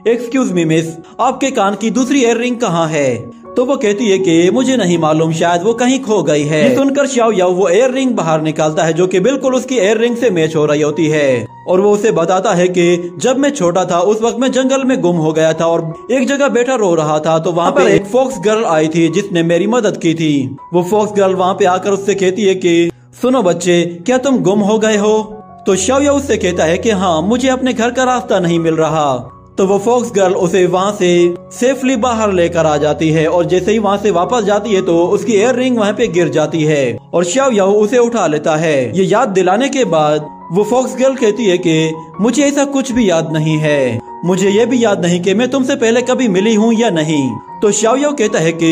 [SPEAKER 1] एक्सक्यूज मी मिस, आपके कान की दूसरी एयर रिंग कहाँ है? तो वो कहती है कि मुझे नहीं मालूम, शायद वो कहीं खो गई है। ये सुनकर शाओ याओ वो एयर रिंग बाहर निकालता है जो कि बिल्कुल उसकी एयर रिंग से मैच हो रही होती है। और वो उसे बताता है कि जब मैं छोटा था उस वक्त मैं जंगल में गुम हो गया था और एक जगह बैठा रो रहा था, तो वहाँ पर एक फॉक्स गर्ल आई थी जिसने मेरी मदद की थी। वो फॉक्स गर्ल वहाँ पे आकर उससे कहती है कि सुनो बच्चे, क्या तुम गुम हो गए हो? तो शाओ याओ उससे कहता है कि हाँ, मुझे अपने घर का रास्ता नहीं मिल रहा। तो वो फॉक्स गर्ल उसे वहाँ से सेफली बाहर लेकर आ जाती है और जैसे ही वहाँ से वापस जाती है तो उसकी एयर रिंग वहाँ पे गिर जाती है और शाओ याओ उसे उठा लेता है। ये याद दिलाने के बाद वो फॉक्स गर्ल कहती है कि मुझे ऐसा कुछ भी याद नहीं है, मुझे ये भी याद नहीं कि मैं तुमसे पहले कभी मिली हूँ या नहीं। तो शाओ याओ कहता है कि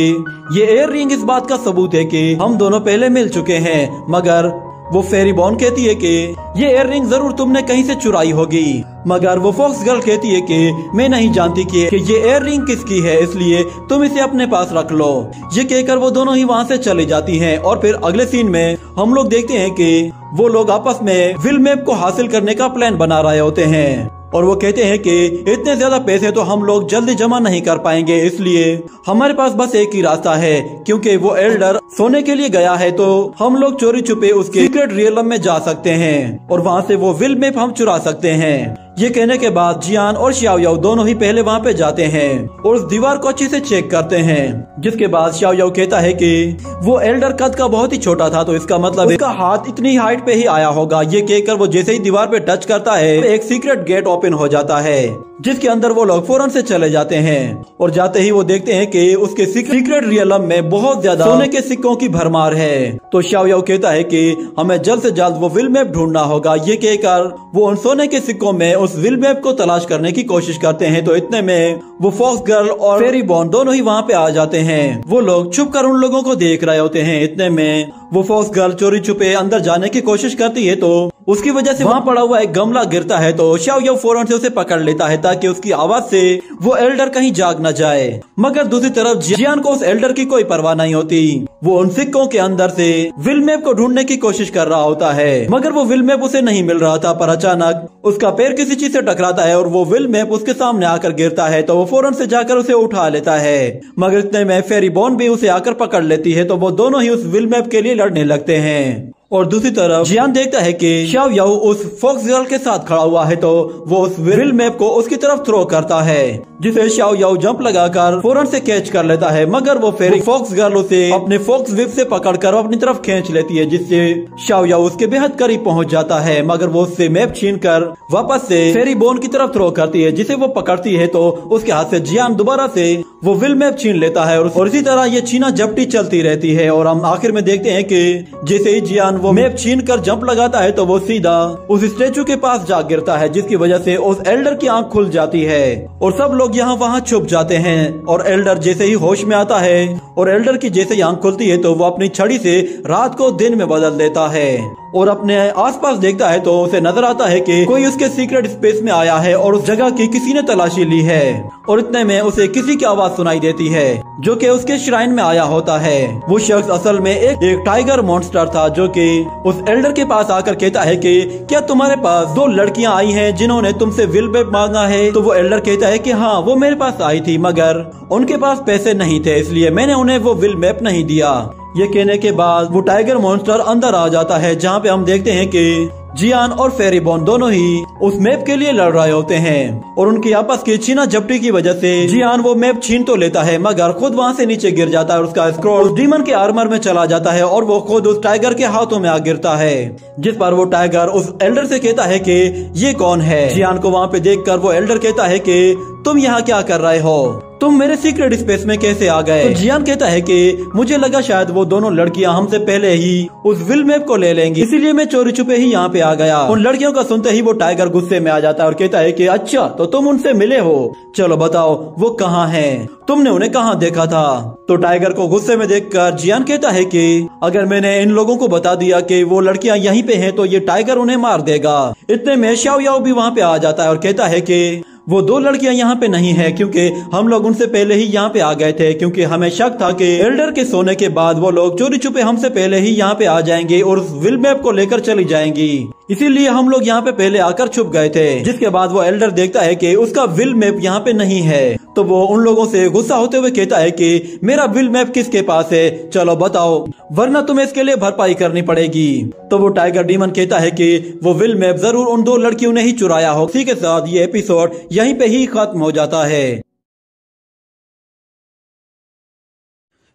[SPEAKER 1] ये एयर रिंग इस बात का सबूत है कि हम दोनों पहले मिल चुके हैं। मगर वो फेरी बॉर्न कहती है कि ये एयर रिंग जरूर तुमने कहीं से चुराई होगी। मगर वो फॉक्स गर्ल कहती है कि मैं नहीं जानती कि ये एयर रिंग किसकी है, इसलिए तुम इसे अपने पास रख लो। ये कहकर वो दोनों ही वहाँ से चली जाती हैं। और फिर अगले सीन में हम लोग देखते हैं कि वो लोग आपस में विल मैप को हासिल करने का प्लान बना रहे होते हैं और वो कहते हैं कि इतने ज्यादा पैसे तो हम लोग जल्दी जमा नहीं कर पाएंगे, इसलिए हमारे पास बस एक ही रास्ता है, क्योंकि वो एल्डर सोने के लिए गया है तो हम लोग चोरी छुपे उसके सीक्रेट रियलम में जा सकते हैं और वहाँ से वो विल मैप हम चुरा सकते हैं। ये कहने के बाद जियान और शाओ याओ दोनों ही पहले वहाँ पे जाते हैं और उस दीवार को अच्छे से चेक करते हैं, जिसके बाद शाओ याओ कहता है कि वो एल्डर कद का बहुत ही छोटा था तो इसका मतलब उसका हाथ इतनी हाइट पे ही आया होगा। ये कहकर वो जैसे ही दीवार पे टच करता है एक सीक्रेट गेट ओपन हो जाता है जिसके अंदर वो लोग फौरन से चले जाते हैं और जाते ही वो देखते हैं कि उसके सीक्रेट रियलम में बहुत ज्यादा सोने के सिक्कों की भरमार है। तो शाओ याओ कहता है कि हमें जल्द से जल्द वो विल मैप ढूंढना होगा। ये कहकर वो उन सोने के सिक्कों में उस विल मैप को तलाश करने की कोशिश करते हैं। तो इतने में वो फॉक्स गर्ल और फेरी बॉर्न दोनों ही वहाँ पे आ जाते हैं। वो लोग छुप कर उन लोगों को देख रहे होते हैं। इतने में वो फॉक्स गर्ल चोरी छुपे अंदर जाने की कोशिश करती है तो उसकी वजह से वहाँ पड़ा हुआ एक गमला गिरता है तो शाओ याओ फौरन से उसे पकड़ लेता है ताकि उसकी आवाज से वो एल्डर कहीं जाग न जाए। मगर दूसरी तरफ जियान को उस एल्डर की कोई परवाह नहीं होती। वो उन सिक्कों के अंदर से विल मैप को ढूंढने की कोशिश कर रहा होता है मगर वो विल मैप उसे नहीं मिल रहा था। पर अचानक उसका पैर किसी चीज से टकराता है और वो विल मैप उसके सामने आकर गिरता है तो वो फौरन से जाकर उसे उठा लेता है। मगर इतने में फेरी बॉर्न भी उसे आकर पकड़ लेती है तो वो दोनों ही उस विल मैप के लिए लड़ने लगते हैं। और दूसरी तरफ जियान देखता है कि शाओ याओ उस फॉक्स गर्ल के साथ खड़ा हुआ है, तो वो उस विल मैप को उसकी तरफ थ्रो करता है, जिसे शाओ याओ जंप लगाकर फौरन से कैच कर लेता है। मगर वो फेरी फॉक्स गर्ल उसे अपने फॉक्स विप से पकड़कर अपनी तरफ खींच लेती है, जिससे शाओ याओ उसके बेहद करीब पहुंच जाता है। मगर वो उससे मैप छीनकर वापस से फेरी बोन की तरफ थ्रो करती है, जिसे वो पकड़ती है तो उसके हाथ से जियान दोबारा से वो विल मैप छीन लेता है। और इसी तरह ये छीना झपटी चलती रहती है और हम आखिर में देखते हैं कि जैसे ही जियान वो मैप छीन कर जंप लगाता है तो वो सीधा उस स्टेचू के पास जा गिरता है, जिसकी वजह से उस एल्डर की आंख खुल जाती है और सब लोग यहाँ वहाँ छुप जाते हैं। और एल्डर जैसे ही होश में आता है और एल्डर की जैसे ही आंख खुलती है तो वो अपनी छड़ी से रात को दिन में बदल देता है और अपने आसपास देखता है तो उसे नजर आता है कि कोई उसके सीक्रेट स्पेस में आया है और उस जगह की किसी ने तलाशी ली है। और इतने में उसे किसी की आवाज सुनाई देती है जो कि उसके श्राइन में आया होता है। वो शख्स असल में एक टाइगर मॉन्स्टर था, जो कि उस एल्डर के पास आकर कहता है कि क्या तुम्हारे पास 2 लड़कियां आई हैं जिन्होंने तुमसे विल मैप मांगा है? तो वो एल्डर कहता है कि हाँ, वो मेरे पास आई थी, मगर उनके पास पैसे नहीं थे, इसलिए मैंने उन्हें वो विल मैप नहीं दिया। ये कहने के बाद वो टाइगर मॉन्स्टर अंदर आ जाता है, जहाँ पे हम देखते हैं कि जियान और फेरी बोन दोनों ही उस मैप के लिए लड़ रहे होते हैं और उनकी आपस की छीना झपटी की वजह से जियान वो मैप छीन तो लेता है, मगर खुद वहाँ से नीचे गिर जाता है और उसका स्क्रॉल उस डीमन के आर्मर में चला जाता है और वो खुद उस टाइगर के हाथों में आ गिरता है, जिस पर वो टाइगर उस एल्डर से कहता है कि ये कौन है। जियान को वहाँ पे देखकर वो एल्डर कहता है कि तुम यहाँ क्या कर रहे हो, तुम मेरे सीक्रेट स्पेस में कैसे आ गए? तो जियान कहता है कि मुझे लगा शायद वो दोनों लड़कियां हमसे पहले ही उस विल मैप को ले लेंगी, इसीलिए मैं चोरी छुपे ही यहाँ पे आ गया। उन लड़कियों का सुनते ही वो टाइगर गुस्से में आ जाता है और कहता है कि अच्छा, तो तुम उनसे मिले हो, चलो बताओ वो कहाँ हैं, तुमने उन्हें कहाँ देखा था? तो टाइगर को गुस्से में देखकर जियान कहता है कि अगर मैंने इन लोगों को बता दिया कि वो लड़कियां यहीं पे हैं तो ये टाइगर उन्हें मार देगा। इतने में शाओ याओ भी वहाँ पे आ जाता है और कहता है कि वो 2 लड़कियां यहाँ पे नहीं है, क्योंकि हम लोग उनसे पहले ही यहाँ पे आ गए थे, क्योंकि हमें शक था कि एल्डर के सोने के बाद वो लोग चोरी छुपे हमसे पहले ही यहाँ पे आ जाएंगे और उस विल मैप को लेकर चली जाएंगी, इसीलिए हम लोग यहाँ पे पहले आकर छुप गए थे। जिसके बाद वो एल्डर देखता है कि उसका विल मैप यहाँ पे नहीं है, तो वो उन लोगों से गुस्सा होते हुए कहता है कि मेरा विल मैप किसके पास है, चलो बताओ, वरना तुम्हें इसके लिए भरपाई करनी पड़ेगी। तो वो टाइगर डीमन कहता है कि वो विल मैप जरूर उन 2 लड़कियों ने ही चुराया हो। इसी के साथ ये एपिसोड यहीं पे ही खत्म हो जाता है।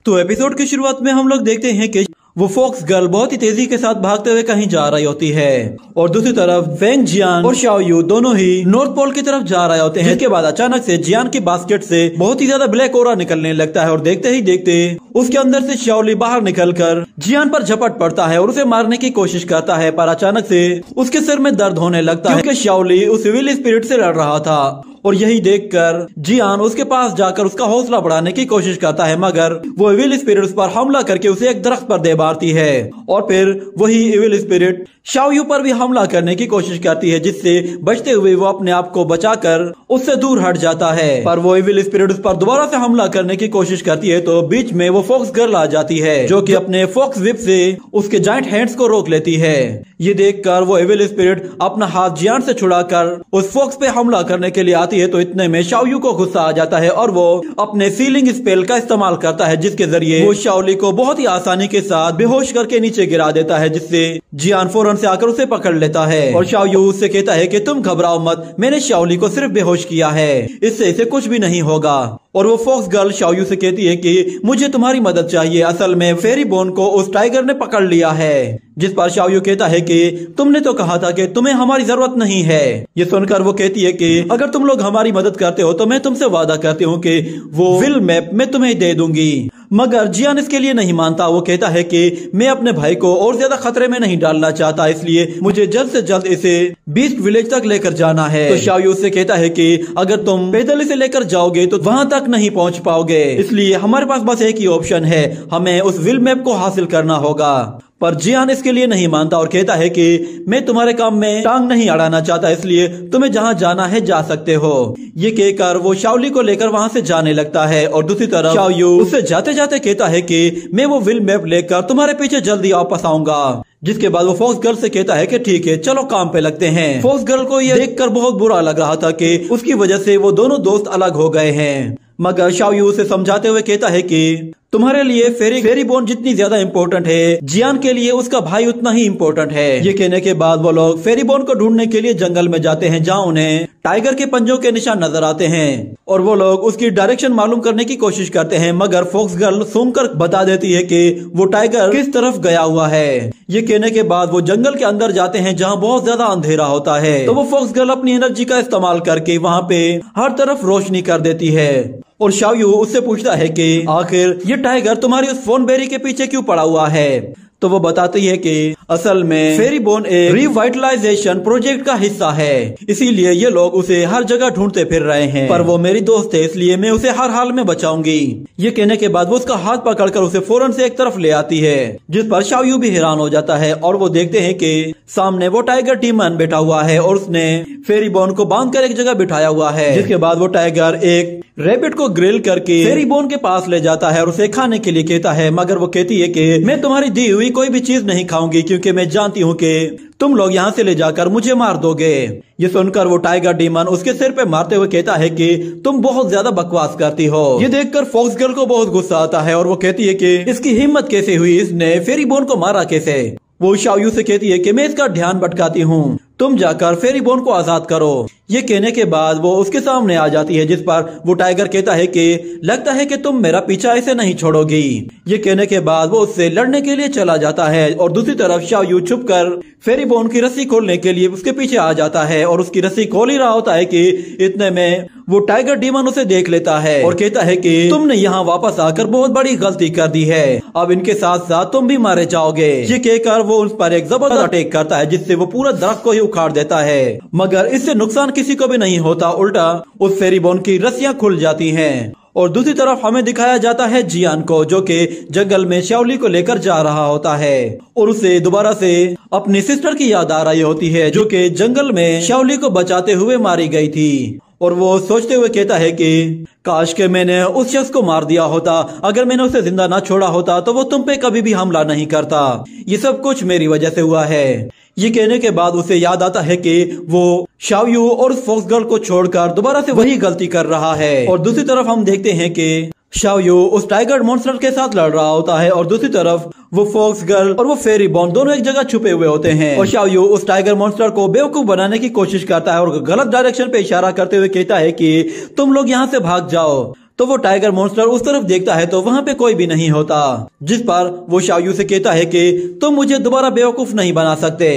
[SPEAKER 1] तो एपिसोड की शुरुआत में हम लोग देखते हैं कि वो फॉक्स गर्ल बहुत ही तेजी के साथ भागते हुए कहीं जा रही होती है और दूसरी तरफ वेंग जियान और शाओ यू दोनों ही नॉर्थ पोल की तरफ जा रहे होते हैं। जिसके बाद अचानक से जियान की बास्केट से बहुत ही ज्यादा ब्लैक ओरा निकलने लगता है और देखते ही देखते उसके अंदर से शाओली बाहर निकलकर जियान पर झपट पड़ता है और उसे मारने की कोशिश करता है, पर अचानक से उसके सिर में दर्द होने लगता है क्योंकि शाओली उस विल स्पिरिट से लड़ रहा था। और यही देखकर जियान उसके पास जाकर उसका हौसला बढ़ाने की कोशिश करता है, मगर वो विल स्पिरिट उस पर हमला करके उसे एक दरख्त पर दे मारती है और फिर वही इविल स्पिरिट शाओ यू पर भी हमला करने की कोशिश करती है, जिससे बचते हुए वो अपने आप को बचाकर उससे दूर हट जाता है। पर वो इविल स्पिरिट उस पर दोबारा से हमला करने की कोशिश करती है, तो बीच में वो फॉक्स गर्ल आ जाती है जो कि अपने फॉक्स विप से उसके जाइंट हैंड्स को रोक लेती है। ये देखकर वो इविल स्पिरिट अपना हाथ जियान से छुड़ाकर उस फॉक्स पे हमला करने के लिए आती है, तो इतने में शाओ यू को गुस्सा आ जाता है और वो अपने सीलिंग स्पेल का इस्तेमाल करता है, जिसके जरिए वो शाओली को बहुत ही आसानी के साथ बेहोश करके नीचे गिरा देता है, जिससे जियान फौरन से आकर उसे पकड़ लेता है। और शाओ यू उससे कहता है कि तुम घबराओ मत, मैंने शाओली को सिर्फ बेहोश किया है, इससे इसे कुछ भी नहीं होगा। और वो फॉक्स गर्ल शाओ यू से कहती है कि मुझे तुम्हारी मदद चाहिए, असल में फेरी बोन को उस टाइगर ने पकड़ लिया है। जिस पर शाओ यू कहता है कि तुमने तो कहा था कि तुम्हें हमारी जरूरत नहीं है। ये सुनकर वो कहती है कि अगर तुम लोग हमारी मदद करते हो तो मैं तुमसे वादा करती हूँ कि वो विल मैप मैं तुम्हें दे दूंगी। मगर जियान इसके लिए नहीं मानता। वो कहता है कि मैं अपने भाई को और ज्यादा खतरे में नहीं डालना चाहता, इसलिए मुझे जल्द से जल्द इसे बीस्ट विलेज तक लेकर जाना है। तो शाओ यू उससे कहता है कि अगर तुम पैदल इसे लेकर जाओगे तो वहां तक नहीं पहुंच पाओगे, इसलिए हमारे पास बस एक ही ऑप्शन है, हमें उस विल मैप को हासिल करना होगा। पर जियान इसके लिए नहीं मानता और कहता है कि मैं तुम्हारे काम में टांग नहीं अड़ाना चाहता, इसलिए तुम्हें जहाँ जाना है जा सकते हो। ये कहकर वो शाओली को लेकर वहाँ से जाने लगता है और दूसरी तरफ शाओ यू उससे जाते जाते कहता है कि मैं वो विल मैप लेकर तुम्हारे पीछे जल्दी वापस आऊंगा। जिसके बाद वो फॉक्स गर्ल से कहता है कि ठीक है चलो काम पे लगते हैं। फॉक्स गर्ल को ये देखकर बहुत बुरा लग रहा था कि उसकी वजह से वो दोनों दोस्त अलग हो गए हैं, मगर शाओ यू उसे समझाते हुए कहता है कि तुम्हारे लिए फेरी बोन जितनी ज्यादा इम्पोर्टेंट है, जियान के लिए उसका भाई उतना ही इम्पोर्टेंट है। ये कहने के बाद वो लोग फेरी बोन को ढूंढने के लिए जंगल में जाते हैं, जहाँ उन्हें टाइगर के पंजों के निशान नजर आते हैं और वो लोग उसकी डायरेक्शन मालूम करने की कोशिश करते हैं, मगर फॉक्स गर्ल सुनकर बता देती है कि वो टाइगर किस तरफ गया हुआ है। ये कहने के बाद वो जंगल के अंदर जाते हैं, जहाँ बहुत ज्यादा अंधेरा होता है। तो वो फॉक्स गर्ल अपनी एनर्जी का इस्तेमाल करके वहाँ पे हर तरफ रोशनी कर देती है और शाओयू उससे पूछता है कि आखिर ये टाइगर तुम्हारी उस फोन बेरी के पीछे क्यों पड़ा हुआ है। तो वो बताती है कि असल में फेरी बोन एक रिवाइटलाइजेशन प्रोजेक्ट का हिस्सा है, इसीलिए ये लोग उसे हर जगह ढूंढते फिर रहे हैं, पर वो मेरी दोस्त है इसलिए मैं उसे हर हाल में बचाऊंगी। ये कहने के बाद वो उसका हाथ पकड़कर उसे फौरन से एक तरफ ले आती है, जिस पर शाओयू भी हैरान हो जाता है और वो देखते हैं कि सामने वो टाइगर डीमन बैठा हुआ है और उसने फेरी बोन को बांधकर एक जगह बिठाया हुआ है। जिसके बाद वो टाइगर एक रैबिट को ग्रिल करके फेरी बोन के पास ले जाता है और उसे खाने के लिए कहता है, मगर वो कहती है कि मैं तुम्हारी दी हुई कोई भी चीज नहीं खाऊंगी क्योंकि मैं जानती हूँ कि तुम लोग यहाँ से ले जाकर मुझे मार दोगे। ये सुनकर वो टाइगर डीमन उसके सिर पे मारते हुए कहता है कि तुम बहुत ज्यादा बकवास करती हो। ये देखकर फॉक्स गर्ल को बहुत गुस्सा आता है और वो कहती है कि इसकी हिम्मत कैसे हुई, इसने फेरी बोन को मारा कैसे। वो शाओयू से कहती है कि मैं इसका ध्यान भटकाती हूँ, तुम जाकर फेरी बोन को आजाद करो। ये कहने के बाद वो उसके सामने आ जाती है, जिस पर वो टाइगर कहता है कि लगता है कि तुम मेरा पीछा ऐसे नहीं छोड़ोगी। ये कहने के बाद वो उससे लड़ने के लिए चला जाता है और दूसरी तरफ शाओयू छुपकर फेरी बोन की रस्सी खोलने के लिए उसके पीछे आ जाता है और उसकी रस्सी खोल ही रहा होता है कि इतने में वो टाइगर डीमन उसे देख लेता है और कहता है कि तुमने यहाँ वापस आकर बहुत बड़ी गलती कर दी है, अब इनके साथ साथ तुम भी मारे जाओगे। ये कहकर वो उस पर एक जबरदस्त अटैक करता है, जिससे वो पूरा दरख्त को ही उखाड़ देता है, मगर इससे नुकसान किसी को भी नहीं होता, उल्टा उस फेरी बोन की रस्सियां खुल जाती हैं। और दूसरी तरफ हमें दिखाया जाता है जियान को, जो कि जंगल में शाओली को लेकर जा रहा होता है और उसे दोबारा से अपनी सिस्टर की याद आ रही होती है, जो कि जंगल में शाओली को बचाते हुए मारी गई थी। और वो सोचते हुए कहता है कि काश के मैंने उस शख्स को मार दिया होता, अगर मैंने उसे जिंदा ना छोड़ा होता तो वो तुम पे कभी भी हमला नहीं करता, ये सब कुछ मेरी वजह से हुआ है। ये कहने के बाद उसे याद आता है कि वो शाओयू और फॉक्स गर्ल को छोड़कर दोबारा से वही गलती कर रहा है। और दूसरी तरफ हम देखते हैं कि शाओयू उस टाइगर मॉन्स्टर के साथ लड़ रहा होता है और दूसरी तरफ वो फॉक्स गर्ल और वो फेरी बोन दोनों एक जगह छुपे हुए होते हैं। और शाओयू उस टाइगर मॉन्स्टर को बेवकूफ बनाने की कोशिश करता है और गलत डायरेक्शन पे इशारा करते हुए कहता है कि तुम लोग यहाँ से भाग जाओ। तो वो टाइगर मॉन्स्टर उस तरफ देखता है तो वहाँ पे कोई भी नहीं होता, जिस पर वो शाओयू से कहता है कि तुम मुझे दोबारा बेवकूफ नहीं बना सकते।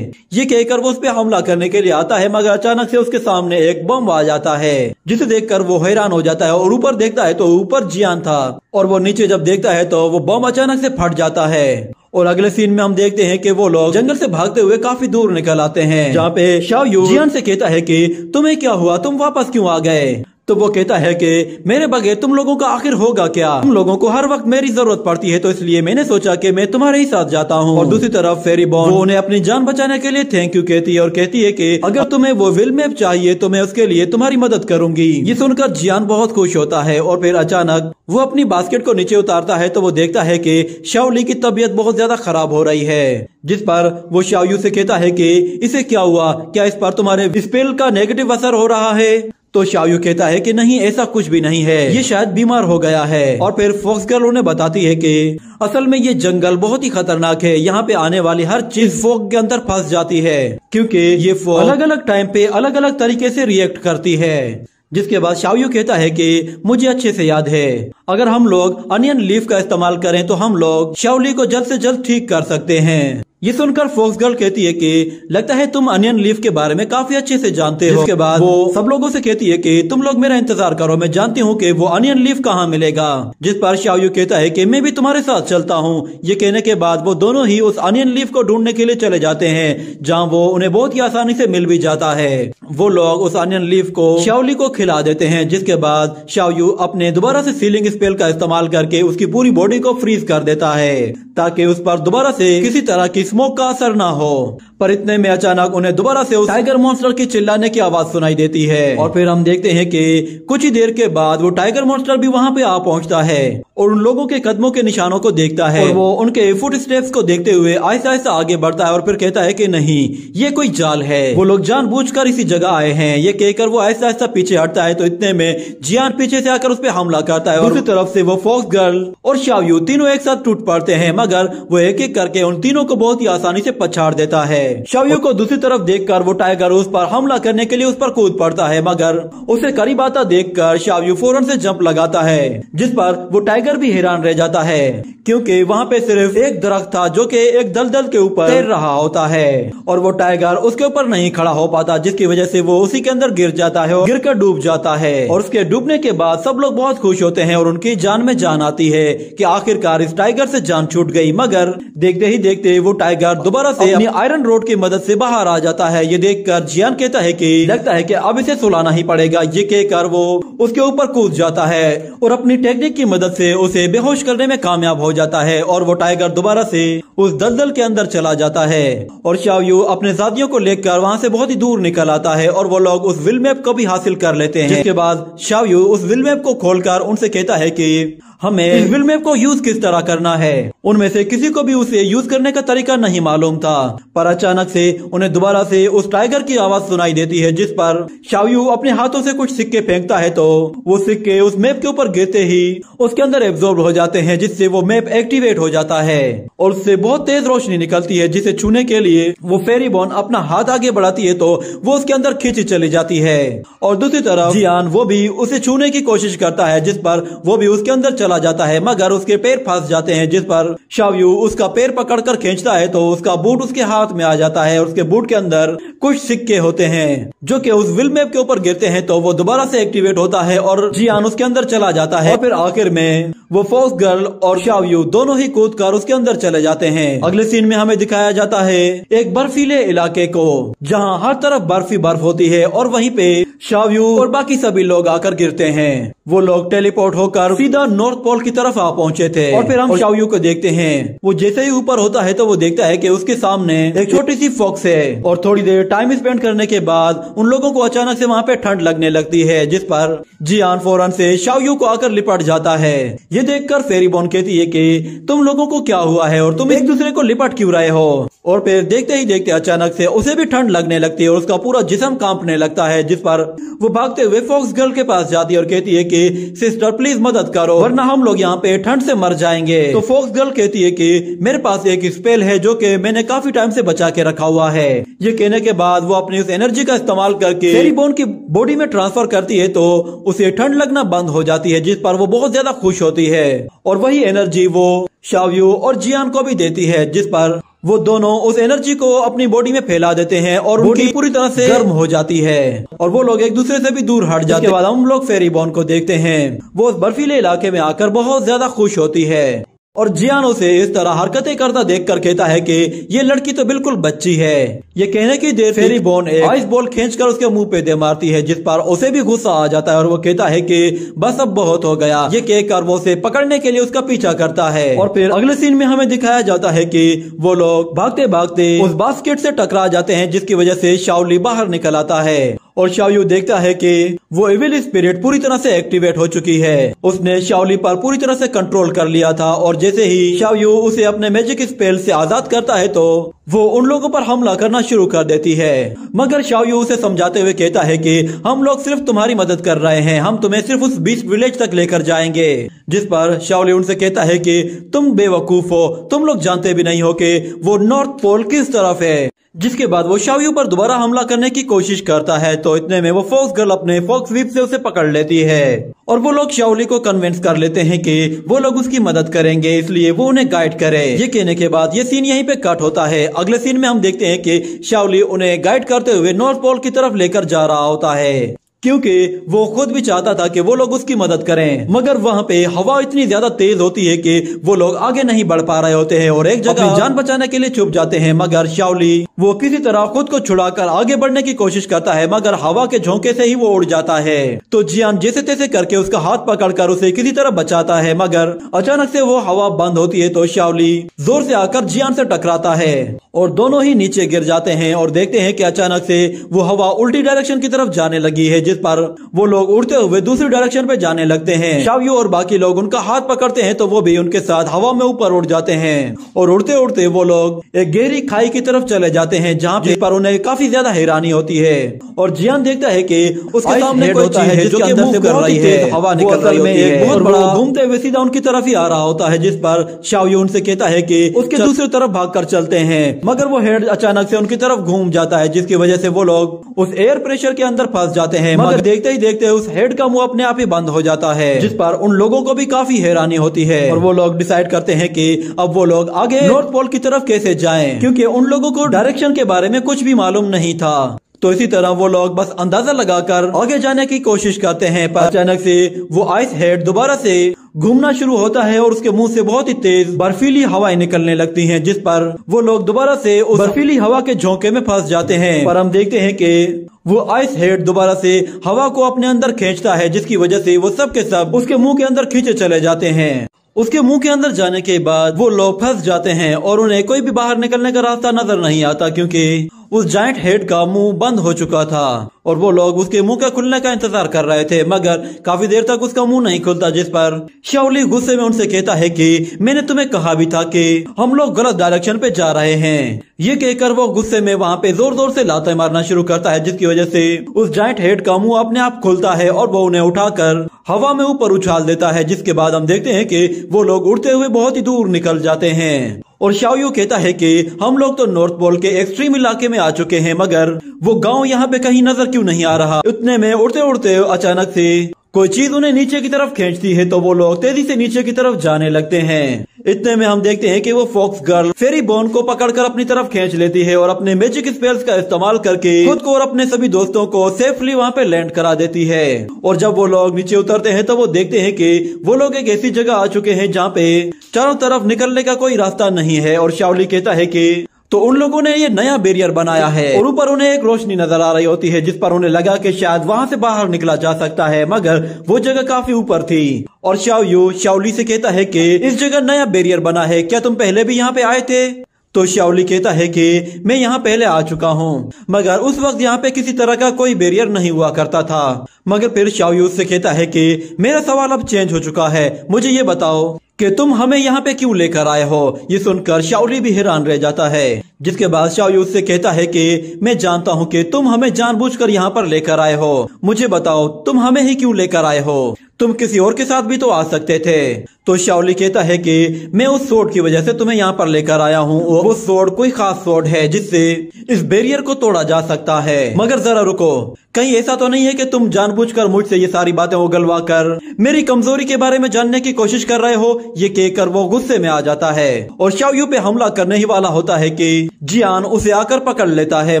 [SPEAKER 1] ये कहकर वो उस पे हमला करने के लिए आता है, मगर अचानक से उसके सामने एक बम आ जाता है, जिसे देखकर वो हैरान हो जाता है और ऊपर देखता है तो ऊपर जियान था और वो नीचे जब देखता है तो वो बम अचानक से फट जाता है। और अगले सीन में हम देखते हैं कि वो लोग जंगल से भागते हुए काफी दूर निकल आते हैं, जहाँ पे शाओयू जियान से कहता है कि तुम्हें क्या हुआ, तुम वापस क्यों आ गए। तो वो कहता है कि मेरे बगैर तुम लोगों का आखिर होगा क्या, तुम लोगों को हर वक्त मेरी जरूरत पड़ती है, तो इसलिए मैंने सोचा कि मैं तुम्हारे ही साथ जाता हूँ। और दूसरी तरफ फेरी बोन वो उन्हें अपनी जान बचाने के लिए थैंक यू कहती है और कहती है कि अगर तुम्हें वो विल मैप चाहिए तो मैं उसके लिए तुम्हारी मदद करूंगी। ये सुनकर जियान बहुत खुश होता है और फिर अचानक वो अपनी बास्केट को नीचे उतारता है तो वो देखता है कि शाओली की तबीयत बहुत ज्यादा खराब हो रही है, जिस पर वो शाओयू से कहता है कि इसे क्या हुआ, क्या इस पर तुम्हारे स्पेल का नेगेटिव असर हो रहा है। तो शाओयू कहता है कि नहीं, ऐसा कुछ भी नहीं है, ये शायद बीमार हो गया है। और फिर फॉक्स गर्ल उन्हें बताती है कि असल में ये जंगल बहुत ही खतरनाक है, यहाँ पे आने वाली हर चीज फॉग के अंदर फंस जाती है, क्योंकि ये फॉग अलग अलग टाइम पे अलग अलग तरीके से रिएक्ट करती है। जिसके बाद शाओयू कहता है कि मुझे अच्छे से याद है, अगर हम लोग अनियन लीफ का इस्तेमाल करें तो हम लोग शाओली को जल्द से जल्द ठीक कर सकते हैं। ये सुनकर फॉक्स गर्ल कहती है कि लगता है तुम अनियन लीफ के बारे में काफी अच्छे से जानते हो। जिसके बाद वो सब लोगों से कहती है कि तुम लोग मेरा इंतजार करो, मैं जानती हूँ कि वो अनियन लीफ कहाँ मिलेगा। जिस पर शाओयू कहता है कि मैं भी तुम्हारे साथ चलता हूँ। ये कहने के बाद वो दोनों ही उस अनियन लीफ को ढूंढने के लिए चले जाते हैं, जहाँ वो उन्हें बहुत ही आसानी से मिल भी जाता है। वो लोग उस अनियन लीफ को शाओली को खिला देते हैं, जिसके बाद शाओयू अपने दोबारा से सीलिंग स्पेल का इस्तेमाल करके उसकी पूरी बॉडी को फ्रीज कर देता है, ताकि उस पर दोबारा से किसी तरह की स्मोक का असर ना हो। पर इतने में अचानक उन्हें दोबारा से उस टाइगर मॉन्स्टर की चिल्लाने की आवाज सुनाई देती है और फिर हम देखते हैं कि कुछ ही देर के बाद वो टाइगर मॉन्स्टर भी वहाँ पे आ पहुँचता है और उन लोगों के कदमों के निशानों को देखता है और वो उनके फुट स्टेप्स को देखते हुए आहिस्ता आहिस्ता आगे बढ़ता है और फिर कहता है कि नहीं, ये कोई जाल है, वो लोग जानबूझकर इसी जगह आए हैं। ये कहकर वो आहिस्ता आहिस्ता पीछे हटता है तो इतने में जियान पीछे से आकर उस पर हमला करता है और दूसरी तरफ से वो फॉक्स गर्ल और शाओयू तीनों एक साथ टूट पड़ते हैं, मगर वो एक एक करके उन तीनों को बहुत ही आसानी से पछाड़ देता है। शाओयू को दूसरी तरफ देखकर वो टाइगर उस पर हमला करने के लिए उस पर कूद पड़ता है, मगर उसे करीब आता देखकर शाओयू फौरन से जंप लगाता है, जिस पर वो टाइगर भी हैरान रह जाता है क्योंकि वहाँ पे सिर्फ एक दरख्त था जो कि एक दलदल के ऊपर तैर रहा होता है और वो टाइगर उसके ऊपर नहीं खड़ा हो पाता, जिसकी वजह से वो उसी के अंदर गिर जाता है और गिरकर डूब जाता है। और उसके डूबने के बाद सब लोग बहुत खुश होते हैं और उनकी जान में जान आती है कि आखिरकार इस टाइगर से जान छूट गई। मगर देखते ही देखते वो टाइगर दोबारा से अपनी आयरन रोड की मदद से बाहर आ जाता है। ये देखकर जियान कहता है कि लगता है कि अब इसे सुलाना ही पड़ेगा। ये कहकर वो उसके ऊपर कूद जाता है और अपनी टेक्निक की मदद से उसे बेहोश करने में कामयाब हो जाता है और वो टाइगर दोबारा से उस दलदल के अंदर चला जाता है और शाओयू अपने साथियों को लेकर वहाँ से बहुत ही दूर निकल आता है और वो लोग उस विल मैप को भी हासिल कर लेते हैं। जिसके बाद शाओयू उस विल मैप को खोलकर उनसे कहता है कि हमें इस विल मैप को यूज किस तरह करना है। उनमें से किसी को भी उसे यूज करने का तरीका नहीं मालूम था, पर अचानक से उन्हें दोबारा से उस टाइगर की आवाज सुनाई देती है, जिस पर शाओयू अपने हाथों से कुछ सिक्के फेंकता है तो वो सिक्के उस मैप के ऊपर गिरते ही उसके अंदर एब्जॉर्ब हो जाते हैं, जिससे वो मैप एक्टिवेट हो जाता है और उससे बहुत तेज रोशनी निकलती है, जिसे छूने के लिए वो फेरीबोन अपना हाथ आगे बढ़ाती है तो वो उसके अंदर खींची चली जाती है। और दूसरी तरफ जियान वो भी उसे छूने की कोशिश करता है, जिस पर वो भी उसके अंदर चला जाता है, मगर उसके पैर फंस जाते हैं, जिस पर शाओयू उसका पैर पकड़कर खींचता है तो उसका बूट उसके हाथ में आ जाता है और उसके बूट के अंदर कुछ सिक्के होते हैं जो कि उस विल मैप के ऊपर गिरते हैं तो वो दोबारा से एक्टिवेट होता है और जियान उसके अंदर चला जाता है। और फिर आखिर में वो फॉक्स गर्ल और शाओयू दोनों ही कूदकर उसके अंदर चले जाते हैं। अगले सीन में हमें दिखाया जाता है एक बर्फीले इलाके को जहाँ हर तरफ बर्फ ही बर्फ होती है और वहीं पे शाओयू और बाकी सभी लोग आकर गिरते हैं। वो लोग टेलीपोर्ट होकर सीधा नॉर्थ पोल की तरफ आ पहुंचे थे और फिर हम शाओयू को देखते हैं। वो जैसे ही ऊपर होता है तो वो देखता है कि उसके सामने एक छोटी सी फॉक्स है और थोड़ी देर टाइम स्पेंड करने के बाद उन लोगों को अचानक से वहाँ पे ठंड लगने लगती है, जिस पर जियान फौरन से शाओयू को आकर लिपट जाता है। ये देखकर फेरीबोन कहती है कि तुम लोगों को क्या हुआ है और तुम एक दूसरे को लिपट क्यों रहे हो। और फिर देखते ही देखते अचानक से उसे भी ठंड लगने लगती है और उसका पूरा जिस्म कांपने लगता है, जिस पर वो भागते हुए फॉक्स गर्ल के पास जाती है और कहती है कि सिस्टर प्लीज मदद करो वरना हम लोग यहाँ पे ठंड से मर जाएंगे। तो फॉक्स गर्ल कहती है कि मेरे पास एक स्पेल है जो कि मैंने काफी टाइम से बचा के रखा हुआ है। ये कहने के बाद वो अपनी उस एनर्जी का इस्तेमाल करके फेरीबोन की बॉडी में ट्रांसफर करती है तो उसे ठंड लगना बंद हो जाती है, जिस पर वो बहुत ज्यादा खुश होती है और वही एनर्जी वो शाओयू और जियान को भी देती है, जिस पर वो दोनों उस एनर्जी को अपनी बॉडी में फैला देते हैं और बॉडी पूरी तरह से गर्म हो जाती है और वो लोग एक दूसरे से भी दूर हट जाते हैं। उसके बाद हम लोग फेरीबोन को देखते हैं, वो उस बर्फीले इलाके में आकर बहुत ज्यादा खुश होती है और जियान उसे इस तरह हरकतें करता देखकर कहता है कि ये लड़की तो बिल्कुल बच्ची है। ये कहने की देर फेरीबोन एक आइस बॉल खींचकर उसके मुंह पे दे मारती है, जिस पर उसे भी गुस्सा आ जाता है और वो कहता है कि बस अब बहुत हो गया। ये कहकर वो उसे पकड़ने के लिए उसका पीछा करता है और फिर अगले सीन में हमें दिखाया जाता है कि वो लोग भागते भागते उस बास्केट से टकरा जाते हैं, जिसकी वजह से शाओली बाहर निकल आता है और शाओयू देखता है कि वो इविल स्पिरिट पूरी तरह से एक्टिवेट हो चुकी है। उसने शाओली पर पूरी तरह से कंट्रोल कर लिया था और जैसे ही शाओयू उसे अपने मैजिक स्पेल से आजाद करता है तो वो उन लोगों पर हमला करना शुरू कर देती है, मगर शाओयू उसे समझाते हुए कहता है कि हम लोग सिर्फ तुम्हारी मदद कर रहे हैं, हम तुम्हें सिर्फ उस बीस्ट विलेज तक लेकर जाएंगे। जिस पर शाओली उनसे कहता है कि तुम बेवकूफ हो, तुम लोग जानते भी नहीं हो कि वो नॉर्थ पोल किस तरफ है। जिसके बाद वो शाओयू पर दोबारा हमला करने की कोशिश करता है तो इतने में वो फॉक्स गर्ल अपने फॉक्स व्हिप से उसे पकड़ लेती है और वो लोग शाओली को कन्विंस कर लेते हैं कि वो लोग उसकी मदद करेंगे, इसलिए वो उन्हें गाइड करे। ये कहने के बाद ये सीन यहीं पे कट होता है। अगले सीन में हम देखते हैं कि शाओली उन्हें गाइड करते हुए नॉर्थ पोल की तरफ लेकर जा रहा होता है, क्योंकि वो खुद भी चाहता था कि वो लोग उसकी मदद करें, मगर वहाँ पे हवा इतनी ज्यादा तेज होती है कि वो लोग आगे नहीं बढ़ पा रहे होते हैं और एक जगह जान बचाने के लिए छुप जाते हैं। मगर शाओली वो किसी तरह खुद को छुड़ाकर आगे बढ़ने की कोशिश करता है, मगर हवा के झोंके से ही वो उड़ जाता है। तो जियान जैसे तैसे करके उसका हाथ पकड़कर उसे किसी तरह बचाता है, मगर अचानक से वो हवा बंद होती है तो शाओली जोर से आकर जियान से टकराता है और दोनों ही नीचे गिर जाते हैं और देखते हैं कि अचानक से वो हवा उल्टी डायरेक्शन की तरफ जाने लगी है, जिस पर वो लोग उड़ते हुए दूसरी डायरेक्शन पे जाने लगते हैं। शाओयू और बाकी लोग उनका हाथ पकड़ते हैं तो वो भी उनके साथ हवा में ऊपर उड़ जाते हैं और उड़ते उड़ते वो लोग एक गहरी खाई की तरफ चले जाते हैं जहाँ पर उन्हें काफी ज्यादा हैरानी होती है। और जियान देखता है कि उसके सामने कोई चीज है जो अंदर से कर रही है, हवा निकल रही होती है, एक बहुत बड़ा घूमते हुए सीधा उनकी तरफ ही आ रहा होता है, जिस पर शाओयू उनसे कहता है कि उसके दूसरी तरफ भागकर चलते हैं। मगर वो हेड अचानक से उनकी तरफ घूम जाता है, जिसकी वजह से वो लोग उस एयर प्रेशर के अंदर फंस जाते हैं। मगर देखते ही देखते उस हेड का मुंह अपने आप ही बंद हो जाता है, जिस पर उन लोगों को भी काफी हैरानी होती है और वो लोग डिसाइड करते हैं कि अब वो लोग आगे नॉर्थ पोल की तरफ कैसे जाएं, क्योंकि उन लोगों को डायरेक्शन के बारे में कुछ भी मालूम नहीं था। तो इसी तरह वो लोग बस अंदाजा लगाकर आगे जाने की कोशिश करते हैं, पर अचानक से वो आइस हेड दोबारा से घूमना शुरू होता है और उसके मुंह से बहुत ही तेज बर्फीली हवाएं निकलने लगती हैं, जिस पर वो लोग दोबारा से उस बर्फीली हवा के झोंके में फंस जाते हैं। पर हम देखते हैं कि वो आइस हेड दोबारा से हवा को अपने अंदर खींचता है, जिसकी वजह से वो सब के सब उसके मुंह के अंदर खींचे चले जाते हैं। उसके मुंह के अंदर जाने के बाद वो लोग फंस जाते हैं और उन्हें कोई भी बाहर निकलने का रास्ता नजर नहीं आता, क्योंकि उस जायंट हेड का मुंह बंद हो चुका था और वो लोग उसके मुंह के खुलने का इंतजार कर रहे थे, मगर काफी देर तक उसका मुंह नहीं खुलता, जिस पर शाओली गुस्से में उनसे कहता है कि मैंने तुम्हें कहा भी था कि हम लोग गलत डायरेक्शन पे जा रहे हैं। ये कहकर वो गुस्से में वहाँ पे जोर जोर से लातें मारना शुरू करता है, जिसकी वजह से उस जायंट हेड का मुंह अपने आप खुलता है और वो उन्हें उठाकर हवा में ऊपर उछाल देता है। जिसके बाद हम देखते हैं कि वो लोग उड़ते हुए बहुत ही दूर निकल जाते हैं और शाओयू कहता है कि हम लोग तो नॉर्थ पोल के एक्सट्रीम इलाके में आ चुके हैं, मगर वो गांव यहाँ पे कहीं नजर क्यों नहीं आ रहा। उतने में उड़ते उड़ते अचानक से कोई चीज उन्हें नीचे की तरफ खींचती है, तो वो लोग तेजी से नीचे की तरफ जाने लगते हैं। इतने में हम देखते हैं कि वो फॉक्स गर्ल फेरी बोन को पकड़कर अपनी तरफ खींच लेती है और अपने मैजिक स्पेल्स का इस्तेमाल करके खुद को और अपने सभी दोस्तों को सेफली वहाँ पे लैंड करा देती है। और जब वो लोग नीचे उतरते हैं तो वो देखते हैं कि वो लोग एक ऐसी जगह आ चुके हैं जहाँ पे चारों तरफ निकलने का कोई रास्ता नहीं है। और शाओली कहता है कि तो उन लोगों ने ये नया बैरियर बनाया है और ऊपर उन्हें एक रोशनी नजर आ रही होती है, जिस पर उन्हें लगा कि शायद वहां से बाहर निकला जा सकता है, मगर वो जगह काफी ऊपर थी। और शाओयू शाओली से कहता है कि इस जगह नया बैरियर बना है, क्या तुम पहले भी यहाँ पे आए थे? तो शाओली कहता है कि मैं यहाँ पहले आ चुका हूँ, मगर उस वक्त यहाँ पे किसी तरह का कोई बैरियर नहीं हुआ करता था। मगर फिर शाओयू उससे कहता है कि मेरा सवाल अब चेंज हो चुका है, मुझे ये बताओ कि तुम हमें यहाँ पे क्यों लेकर आए हो। ये सुनकर शाओली भी हैरान रह जाता है, जिसके बाद शाओयू उससे कहता है कि मैं जानता हूँ कि तुम हमें जानबूझकर यहाँ पर लेकर आए हो, मुझे बताओ तुम हमें ही क्यों लेकर आए हो, तुम किसी और के साथ भी तो आ सकते थे। तो शाओली कहता है कि मैं उस सोर्ड की वजह से तुम्हें यहाँ पर लेकर आया हूँ और वो सोर्ड कोई खास सोर्ड है जिससे इस बैरियर को तोड़ा जा सकता है। मगर जरा रुको, कहीं ऐसा तो नहीं है कि तुम जानबूझकर मुझसे ये सारी बातें उगलवा कर मेरी कमजोरी के बारे में जानने की कोशिश कर रहे हो। ये कहकर वो गुस्से में आ जाता है और शाओयू पे हमला करने ही वाला होता है कि जियान उसे आकर पकड़ लेता है,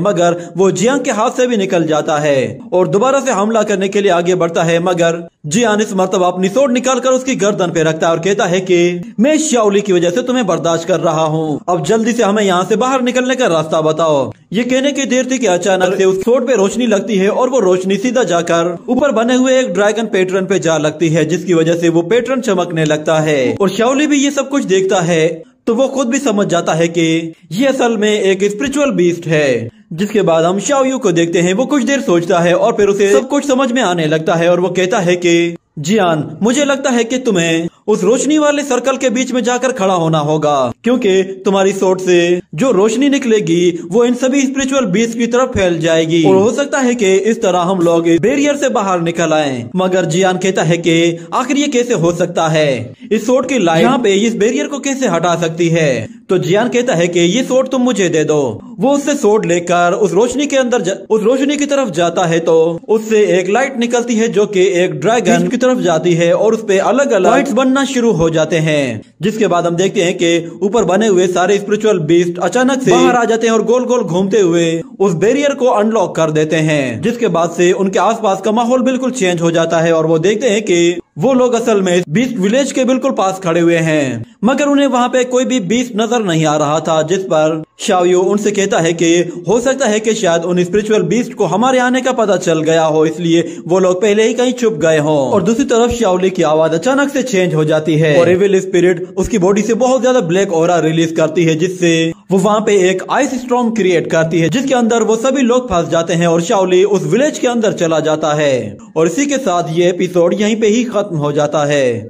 [SPEAKER 1] मगर वो जियान के हाथ से भी निकल जाता है और दोबारा से हमला करने के लिए आगे बढ़ता है। मगर जियान इस मर्तबा अपनी सोर्ड निकालकर उसकी गर्दन पे रखता है और कहता है कि मैं शाओली की वजह से तुम्हें बर्दाश्त कर रहा हूँ, अब जल्दी से हमें यहाँ से बाहर निकलने का रास्ता बताओ। ये कहने की देर थी कि अचानक से उस सोर्ड पे रोशनी लगती है और वो रोशनी सीधा जाकर ऊपर बने हुए एक ड्रैगन पैटर्न पे जा लगती है, जिसकी वजह से वो पैटर्न चमकने लगता है। और शाओली भी ये सब कुछ देखता है तो वो खुद भी समझ जाता है कि ये असल में एक स्पिरिचुअल बीस्ट है। जिसके बाद हम शाओयू को देखते हैं, वो कुछ देर सोचता है और फिर उसे सब कुछ समझ में आने लगता है और वो कहता है कि जियान, मुझे लगता है कि तुम्हें उस रोशनी वाले सर्कल के बीच में जाकर खड़ा होना होगा, क्योंकि तुम्हारी सोर्ड से जो रोशनी निकलेगी वो इन सभी स्पिरिचुअल बीस्ट की तरफ फैल जाएगी और हो सकता है कि इस तरह हम लोग इस बैरियर से बाहर निकल आएं। मगर जियान कहता है कि आखिर ये कैसे हो सकता है, इस सोर्ड की लाइट यहाँ पे इस बैरियर को कैसे हटा सकती है। तो जियान कहता है कि ये सोर्ड तुम मुझे दे दो। वो उससे सोर्ड लेकर उस रोशनी के अंदर उस रोशनी की तरफ जाता है तो उससे एक लाइट निकलती है जो कि एक ड्रैगन की तरफ जाती है और उस पे अलग अलग लाइट्स बनना शुरू हो जाते हैं। जिसके बाद हम देखते हैं कि ऊपर बने हुए सारे स्पिरिचुअल बीस्ट अचानक से बाहर आ जाते हैं और गोल गोल घूमते हुए उस बैरियर को अनलॉक कर देते हैं। जिसके बाद से उनके आसपास का माहौल बिल्कुल चेंज हो जाता है और वो देखते हैं कि वो लोग असल में बीस्ट विलेज के बिल्कुल पास खड़े हुए हैं, मगर उन्हें वहाँ पे कोई भी बीस्ट नजर नहीं आ रहा था। जिस पर शाओयू उनसे कहता है कि हो सकता है कि शायद उन स्पिरिचुअल बीस्ट को हमारे आने का पता चल गया हो, इसलिए वो लोग पहले ही कहीं छुप गए हों। और दूसरी तरफ शाओली की आवाज अचानक से चेंज हो जाती है और एविल स्पिरिट उसकी बॉडी से बहुत ज्यादा ब्लैक ऑरा रिलीज करती है, जिससे वो वहाँ पे एक आइस स्टॉर्म क्रिएट करती है जिसके अंदर वो सभी लोग फंस जाते हैं और शाओली उस विलेज के अंदर चला जाता है। और इसी के साथ ये एपिसोड यहीं पे ही खत्म हो जाता है।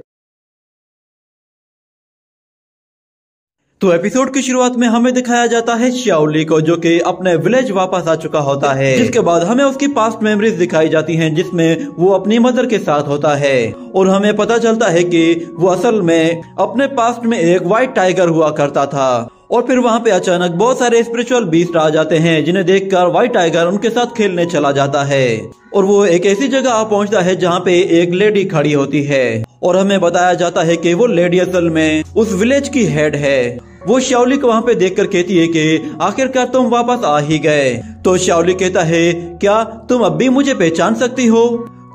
[SPEAKER 1] तो एपिसोड की शुरुआत में हमें दिखाया जाता है शाओली को जो कि अपने विलेज वापस आ चुका होता है, जिसके बाद हमें उसकी पास्ट मेमोरीज दिखाई जाती हैं जिसमें वो अपनी मदर के साथ होता है और हमें पता चलता है कि वो असल में अपने पास्ट में एक व्हाइट टाइगर हुआ करता था। और फिर वहाँ पे अचानक बहुत सारे स्पिरिचुअल बीस्ट आ जाते हैं जिन्हें देखकर व्हाइट टाइगर उनके साथ खेलने चला जाता है और वो एक ऐसी जगह आ पहुँचता है जहाँ पे एक लेडी खड़ी होती है और हमें बताया जाता है कि वो लेडी असल में उस विलेज की हेड है। वो शाओली को वहाँ पे देखकर कहती है कि आखिरकार तुम वापस आ ही गए। तो शाओली कहता है क्या तुम अब भी मुझे पहचान सकती हो?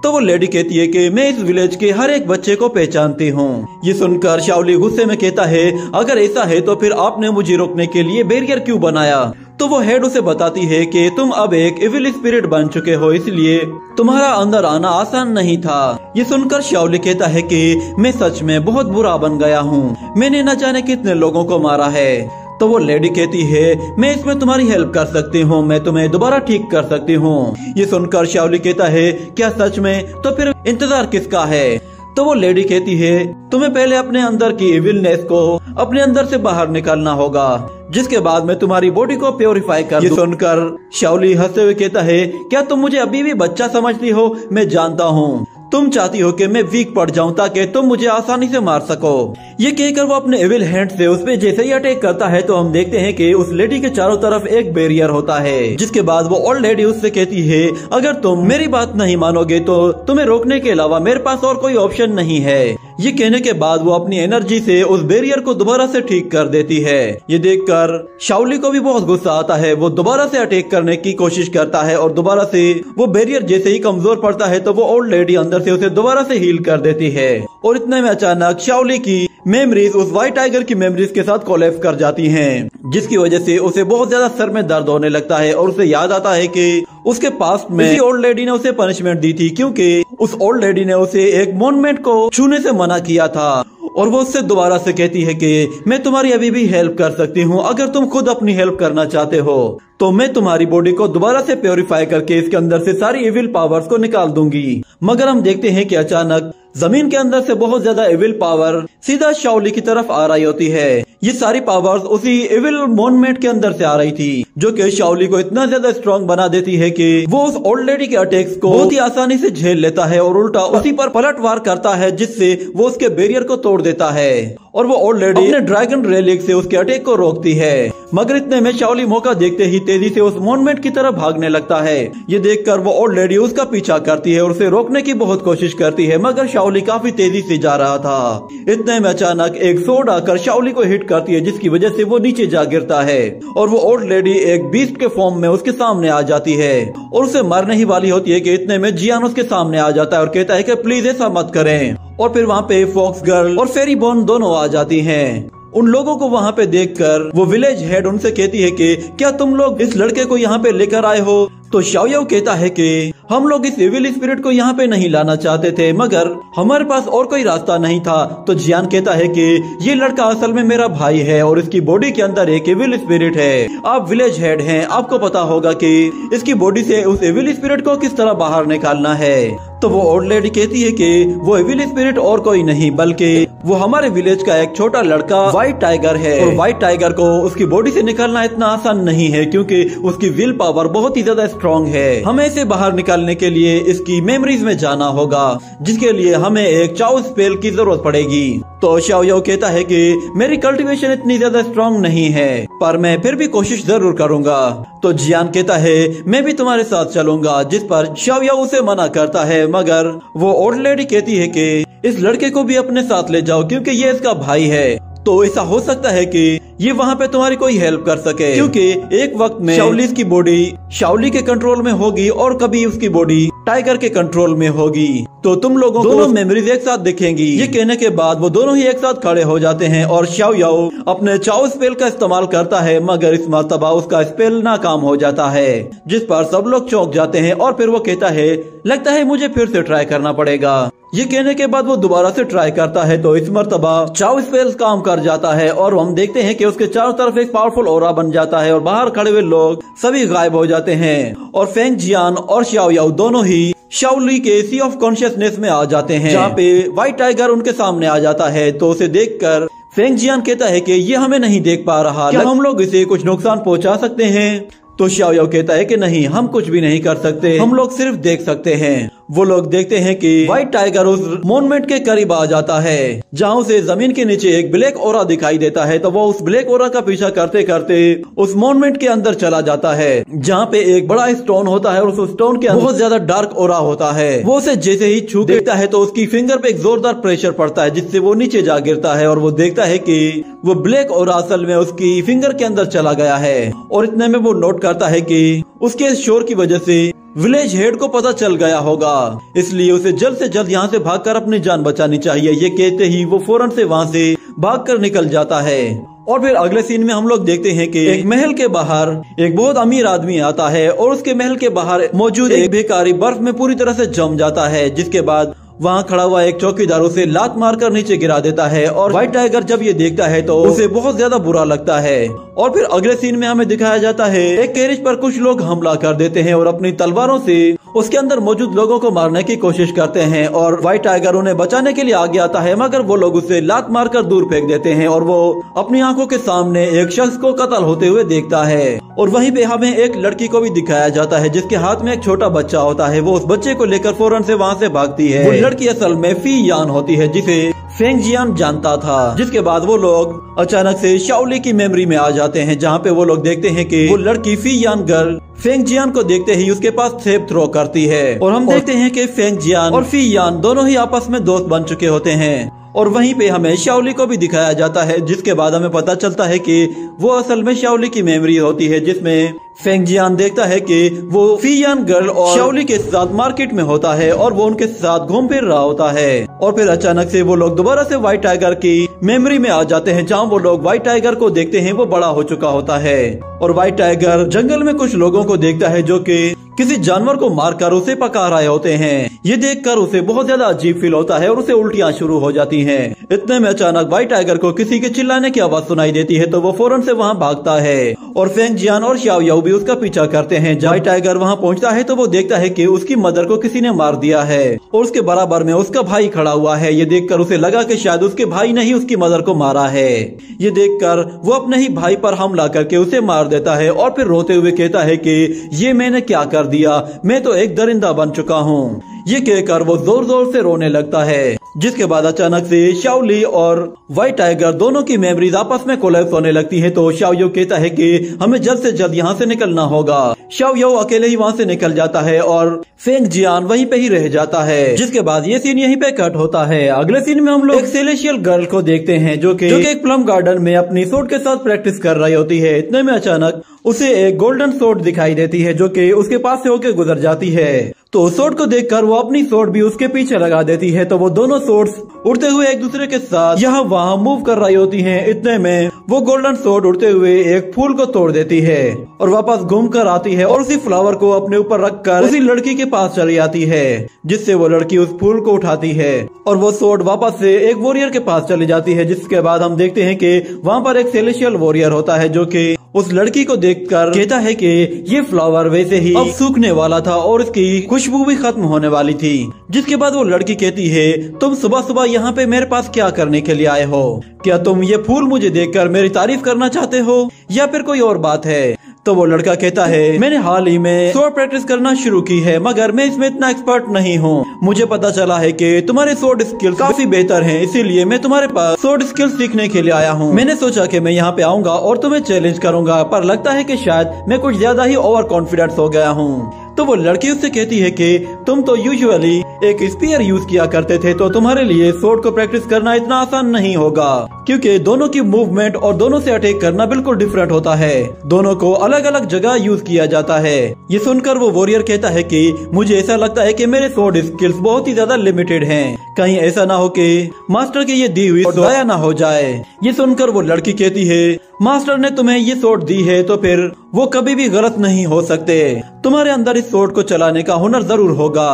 [SPEAKER 1] तो वो लेडी कहती है कि मैं इस विलेज के हर एक बच्चे को पहचानती हूँ। ये सुनकर शाओली गुस्से में कहता है अगर ऐसा है तो फिर आपने मुझे रोकने के लिए बैरियर क्यों बनाया? तो वो हेड उसे बताती है कि तुम अब एक इविल स्पिरिट बन चुके हो इसलिए तुम्हारा अंदर आना आसान नहीं था। ये सुनकर शाओली कहता है कि मैं सच में बहुत बुरा बन गया हूँ, मैंने न जाने कितने लोगों को मारा है। तो वो लेडी कहती है मैं इसमें तुम्हारी हेल्प कर सकती हूँ, मैं तुम्हें दोबारा ठीक कर सकती हूँ। ये सुनकर शाओली कहता है क्या सच में? तो फिर इंतजार किसका है? तो वो लेडी कहती है तुम्हें पहले अपने अंदर की इविलनेस को अपने अंदर से बाहर निकालना होगा जिसके बाद मैं तुम्हारी बॉडी को प्योरीफाई कर दूं। ये सुनकर शाओली हंसते हुए कहता है क्या तुम मुझे अभी भी बच्चा समझती हो? मैं जानता हूँ तुम चाहती हो कि मैं वीक पड़ जाऊं ताकि तुम मुझे आसानी से मार सको। ये कहकर वो अपने एविल हैंड से उस पे जैसे ही अटैक करता है तो हम देखते हैं कि उस लेडी के चारों तरफ एक बैरियर होता है। जिसके बाद वो ओल्ड लेडी उससे कहती है अगर तुम मेरी बात नहीं मानोगे तो तुम्हें रोकने के अलावा मेरे पास और कोई ऑप्शन नहीं है। ये कहने के बाद वो अपनी एनर्जी से उस बैरियर को दोबारा से ठीक कर देती है। ये देखकर शाओली को भी बहुत गुस्सा आता है, वो दोबारा से अटैक करने की कोशिश करता है और दोबारा से वो बैरियर जैसे ही कमजोर पड़ता है तो वो ओल्ड लेडी अंदर से उसे दोबारा से हील कर देती है। और इतने में अचानक शाओली की मेमोरीज उस व्हाइट टाइगर की मेमोरीज के साथ कोलैप्स कर जाती हैं, जिसकी वजह से उसे बहुत ज्यादा सर में दर्द होने लगता है और उसे याद आता है कि उसके पास्ट में किसी ओल्ड लेडी ने उसे पनिशमेंट दी थी क्योंकि उस ओल्ड लेडी ने उसे एक मॉन्यूमेंट को छूने से मना किया था। और वो उससे दोबारा से कहती है कि मैं तुम्हारी अभी भी हेल्प कर सकती हूँ, अगर तुम खुद अपनी हेल्प करना चाहते हो तो मैं तुम्हारी बॉडी को दोबारा से प्योरीफाई करके इसके अंदर से सारी इविल पावर्स को निकाल दूंगी। मगर हम देखते हैं कि अचानक जमीन के अंदर से बहुत ज्यादा इविल पावर सीधा शाओली की तरफ आ रही होती है। ये सारी पावर्स उसी इविल मॉन्यूमेंट के अंदर से आ रही थी जो कि शाओली को इतना ज्यादा स्ट्रांग बना देती है कि वो उस ओल्ड लेडी के अटैक्स को बहुत ही आसानी से झेल लेता है और उल्टा उसी पर पलटवार करता है जिससे वो उसके बैरियर को तोड़ देता है और वो ओल्ड लेडी अपने ड्रैगन रेलिक से उसके अटैक को रोकती है। मगर इतने में शाओली मौका देखते ही तेजी से उस मॉन्यूमेंट की तरफ भागने लगता है। ये देखकर वो ओल्ड लेडी उसका पीछा करती है और उसे रोकने की बहुत कोशिश करती है मगर शाओली काफी तेजी से जा रहा था। इतने में अचानक एक सोड आकर शाओली को हिट करती है जिसकी वजह से वो नीचे जा गिरता है और वो ओल्ड लेडी एक बीस्ट के फॉर्म में उसके सामने आ जाती है और उसे मारने ही वाली होती है कि इतने में जियान उसके सामने आ जाता है और कहता है कि प्लीज ऐसा मत करें। और फिर वहाँ पे फॉक्स गर्ल और फेरी बोन दोनों आ जाती हैं। उन लोगों को वहाँ पे देखकर वो विलेज हेड उनसे कहती है कि क्या तुम लोग इस लड़के को यहाँ पे लेकर आए हो? तो शाओयाओ कहता है कि हम लोग इस इविल स्पिरिट को यहाँ पे नहीं लाना चाहते थे मगर हमारे पास और कोई रास्ता नहीं था। तो जियान कहता है कि ये लड़का असल में मेरा भाई है और इसकी बॉडी के अंदर एक इविल स्पिरिट है। आप विलेज हेड हैं, आपको पता होगा कि इसकी बॉडी से उस इविल स्पिरिट को किस तरह बाहर निकालना है। तो वो ओल्ड लेडी कहती है कि वो इविल स्पिरिट और कोई नहीं बल्कि वो हमारे विलेज का एक छोटा लड़का व्हाइट टाइगर है और व्हाइट टाइगर को उसकी बॉडी से निकालना इतना आसान नहीं है क्योंकि उसकी विल पावर बहुत ही ज्यादा स्ट्रॉन्ग है। हमें इसे बाहर निकालने के लिए इसकी मेमोरीज में जाना होगा जिसके लिए हमें एक चाओ स्पेल की जरूरत पड़ेगी। तो शाओयाओ कहता है कि मेरी कल्टीवेशन इतनी ज्यादा स्ट्रॉन्ग नहीं है पर मैं फिर भी कोशिश जरूर करूंगा। तो जियान कहता है मैं भी तुम्हारे साथ चलूंगा, जिस पर शाओयाओ उसे मना करता है मगर वो ओल्ड लेडी कहती है कि इस लड़के को भी अपने साथ ले जाओ क्योंकि ये इसका भाई है। तो ऐसा हो सकता है कि ये वहाँ पे तुम्हारी कोई हेल्प कर सके क्योंकि एक वक्त में शाओली की बॉडी शाओली के कंट्रोल में होगी और कभी उसकी बॉडी टाइगर के कंट्रोल में होगी तो तुम लोगों को दोनों मेमोरीज एक साथ दिखेंगी। ये कहने के बाद वो दोनों ही एक साथ खड़े हो जाते हैं और शाओ याओ अपने चाओ स्पेल का इस्तेमाल करता है, मगर इस मर्तबा उसका स्पेल नाकाम हो जाता है, जिस पर सब लोग चौंक जाते हैं। और फिर वो कहता है लगता है मुझे फिर से ट्राई करना पड़ेगा। ये कहने के बाद वो दोबारा से ट्राई करता है तो इस मर्तबा चाओ स्पेल काम कर जाता है और हम देखते हैं कि उसके चारों तरफ एक पावरफुल ऑरा बन जाता है और बाहर खड़े हुए लोग सभी गायब हो जाते हैं और फेंग जियान और शाओ याओ दोनों ही शाओली के सी ऑफ कॉन्शियसनेस में आ जाते हैं, जहाँ पे व्हाइट टाइगर उनके सामने आ जाता है। तो उसे देखकर फेंग जियान कहता है कि ये हमें नहीं देख पा रहा, क्या हम लोग इसे कुछ नुकसान पहुंचा सकते हैं? तो शाओ याओ कहता है कि नहीं, हम कुछ भी नहीं कर सकते, हम लोग सिर्फ देख सकते हैं। वो लोग देखते हैं कि व्हाइट टाइगर उस मोन्यूमेंट के करीब आ जाता है जहाँ उसे जमीन के नीचे एक ब्लैक ओरा दिखाई देता है। तो वो उस ब्लैक ओरा का पीछा करते करते उस मोन्यूमेंट के अंदर चला जाता है जहाँ पे एक बड़ा स्टोन होता है और उस स्टोन के अंदर बहुत ज्यादा डार्क ओरा होता है। वो उसे जैसे ही छू देखता है तो उसकी फिंगर पे एक जोरदार प्रेशर पड़ता है जिससे वो नीचे जा गिरता है और वो देखता है कि वो ब्लैक ओरा असल में उसकी फिंगर के अंदर चला गया है। और इतने में वो नोट करता है कि उसके शोर की वजह से विलेज हेड को पता चल गया होगा, इसलिए उसे जल्द से जल्द यहाँ से भागकर अपनी जान बचानी चाहिए। ये कहते ही वो फौरन से वहाँ से भागकर निकल जाता है। और फिर अगले सीन में हम लोग देखते हैं कि एक महल के बाहर एक बहुत अमीर आदमी आता है और उसके महल के बाहर मौजूद एक भिखारी बर्फ में पूरी तरह से जम जाता है, जिसके बाद वहाँ खड़ा हुआ एक चौकीदार उसे लात मारकर नीचे गिरा देता है। और व्हाइट टाइगर जब ये देखता है तो उसे बहुत ज्यादा बुरा लगता है। और फिर अगले सीन में हमें दिखाया जाता है एक कैरेज पर कुछ लोग हमला कर देते हैं और अपनी तलवारों से उसके अंदर मौजूद लोगों को मारने की कोशिश करते हैं और व्हाइट टाइगर उन्हें बचाने के लिए आगे आता है, मगर वो लोग उसे लात मारकर दूर फेंक देते हैं और वो अपनी आंखों के सामने एक शख्स को कत्ल होते हुए देखता है। और वहीं पे हमें एक लड़की को भी दिखाया जाता है जिसके हाथ में एक छोटा बच्चा होता है। वो उस बच्चे को लेकर फौरन से वहाँ से भागती है। वो लड़की असल में फी यान होती है जिसे फेंग जियान जानता था। जिसके बाद वो लोग अचानक से शाओली की मेमोरी में आ जाते हैं जहाँ पे वो लोग देखते हैं कि वो लड़की फी यान गर्ल फेंग जियान को देखते ही उसके पास सेब थ्रो करती है और हम देखते हैं कि फेंग जियान और फी यान दोनों ही आपस में दोस्त बन चुके होते हैं। और वहीं पे हमें शाओली को भी दिखाया जाता है, जिसके बाद हमें पता चलता है कि वो असल में शाओली की मेमोरी होती है, जिसमें फेंग जियान देखता है कि वो फी यान गर्ल और शाओली के साथ मार्केट में होता है और वो उनके साथ घूम फिर रहा होता है। और फिर अचानक से वो लोग दोबारा से व्हाइट टाइगर की मेमोरी में आ जाते हैं जहाँ वो लोग व्हाइट टाइगर को देखते हैं, वो बड़ा हो चुका होता है। और व्हाइट टाइगर जंगल में कुछ लोगों को देखता है जो कि किसी जानवर को मारकर उसे पका रहे होते हैं। ये देखकर उसे बहुत ज्यादा अजीब फील होता है और उसे उल्टियां शुरू हो जाती हैं। इतने में अचानक व्हाइट टाइगर को किसी के चिल्लाने की आवाज सुनाई देती है तो वो फौरन से वहाँ भागता है और फेंग जियान और शाओ याओ भी उसका पीछा करते हैं। जब व्हाइट टाइगर वहाँ पहुँचता है तो वो देखता है कि उसकी मदर को किसी ने मार दिया है और उसके बराबर में उसका भाई खड़ा हुआ है। ये देखकर उसे लगा कि शायद उसके भाई ने ही उसकी मदर को मारा है। ये देखकर वो अपने ही भाई पर हमला करके उसे मार देता है और फिर रोते हुए कहता है कि ये मैंने क्या कर दिया, मैं तो एक दरिंदा बन चुका हूँ। ये कहकर वो जोर जोर से रोने लगता है। जिसके बाद अचानक से शाओली और व्हाइट टाइगर दोनों की मेमोरीज आपस में कोलैप्स होने लगती है। तो शाओ याओ कहता है कि हमें जल्द से जल्द यहाँ से निकलना होगा। शाओ याओ अकेले ही वहाँ से निकल जाता है और फेंग जियान वहीं पे ही रह जाता है। जिसके बाद ये सीन यहीं पे कट होता है। अगले सीन में हम लोग एक सेलेशियल गर्ल को देखते हैं जो कि एक प्लम गार्डन में अपनी सोर्ड के साथ प्रैक्टिस कर रही होती है। इतने में अचानक उसे एक गोल्डन सोर्ड दिखाई देती है जो कि उसके पास से होकर गुजर जाती है। तो सोर्ड को देखकर वो अपनी सोर्ड भी उसके पीछे लगा देती है। तो वो दोनों सोर्ड्स उड़ते हुए एक दूसरे के साथ यहाँ वहाँ मूव कर रही होती हैं। इतने में वो गोल्डन सोर्ड उड़ते हुए एक फूल को तोड़ देती है और वापस घूम कर आती है और उसी फ्लावर को अपने ऊपर रखकर उसी लड़की के पास चली आती है, जिससे वो लड़की उस फूल को उठाती है और वो सोर्ड वापस से एक वॉरियर के पास चली जाती है। जिसके बाद हम देखते हैं कि वहाँ पर एक सेलेशियल वॉरियर होता है जो कि उस लड़की को देखकर कहता है कि ये फ्लावर वैसे ही अब सूखने वाला था और इसकी खुशबू भी खत्म होने वाली थी। जिसके बाद वो लड़की कहती है तुम सुबह सुबह यहाँ पे मेरे पास क्या करने के लिए आए हो? क्या तुम ये फूल मुझे देखकर मेरी तारीफ करना चाहते हो या फिर कोई और बात है? तो वो लड़का कहता है मैंने हाल ही में स्वॉर्ड प्रैक्टिस करना शुरू की है, मगर मैं इसमें इतना एक्सपर्ट नहीं हूँ। मुझे पता चला है कि तुम्हारे स्वॉर्ड स्किल्स काफी बेहतर हैं, इसीलिए मैं तुम्हारे पास स्वॉर्ड स्किल्स सीखने के लिए आया हूँ। मैंने सोचा कि मैं यहाँ पे आऊंगा और तुम्हें चैलेंज करूंगा, पर लगता है कि शायद मैं कुछ ज्यादा ही ओवर कॉन्फिडेंस हो गया हूँ। तो वो लड़की उससे कहती है कि तुम तो यूजुअली एक स्पीयर यूज किया करते थे तो तुम्हारे लिए स्वॉर्ड को प्रैक्टिस करना इतना आसान नहीं होगा, क्योंकि दोनों की मूवमेंट और दोनों से अटैक करना बिल्कुल डिफरेंट होता है। दोनों को अलग अलग जगह यूज किया जाता है। ये सुनकर वो वॉरियर कहता है कि मुझे ऐसा लगता है कि मेरे स्वॉर्ड स्किल्स बहुत ही ज्यादा लिमिटेड हैं। कहीं ऐसा ना हो कि मास्टर की ये दी हुई दया ना हो जाए। ये सुनकर वो लड़की कहती है मास्टर ने तुम्हें ये स्वॉर्ड दी है तो फिर वो कभी भी गलत नहीं हो सकते। तुम्हारे अंदर इस स्वॉर्ड को चलाने का हुनर जरूर होगा।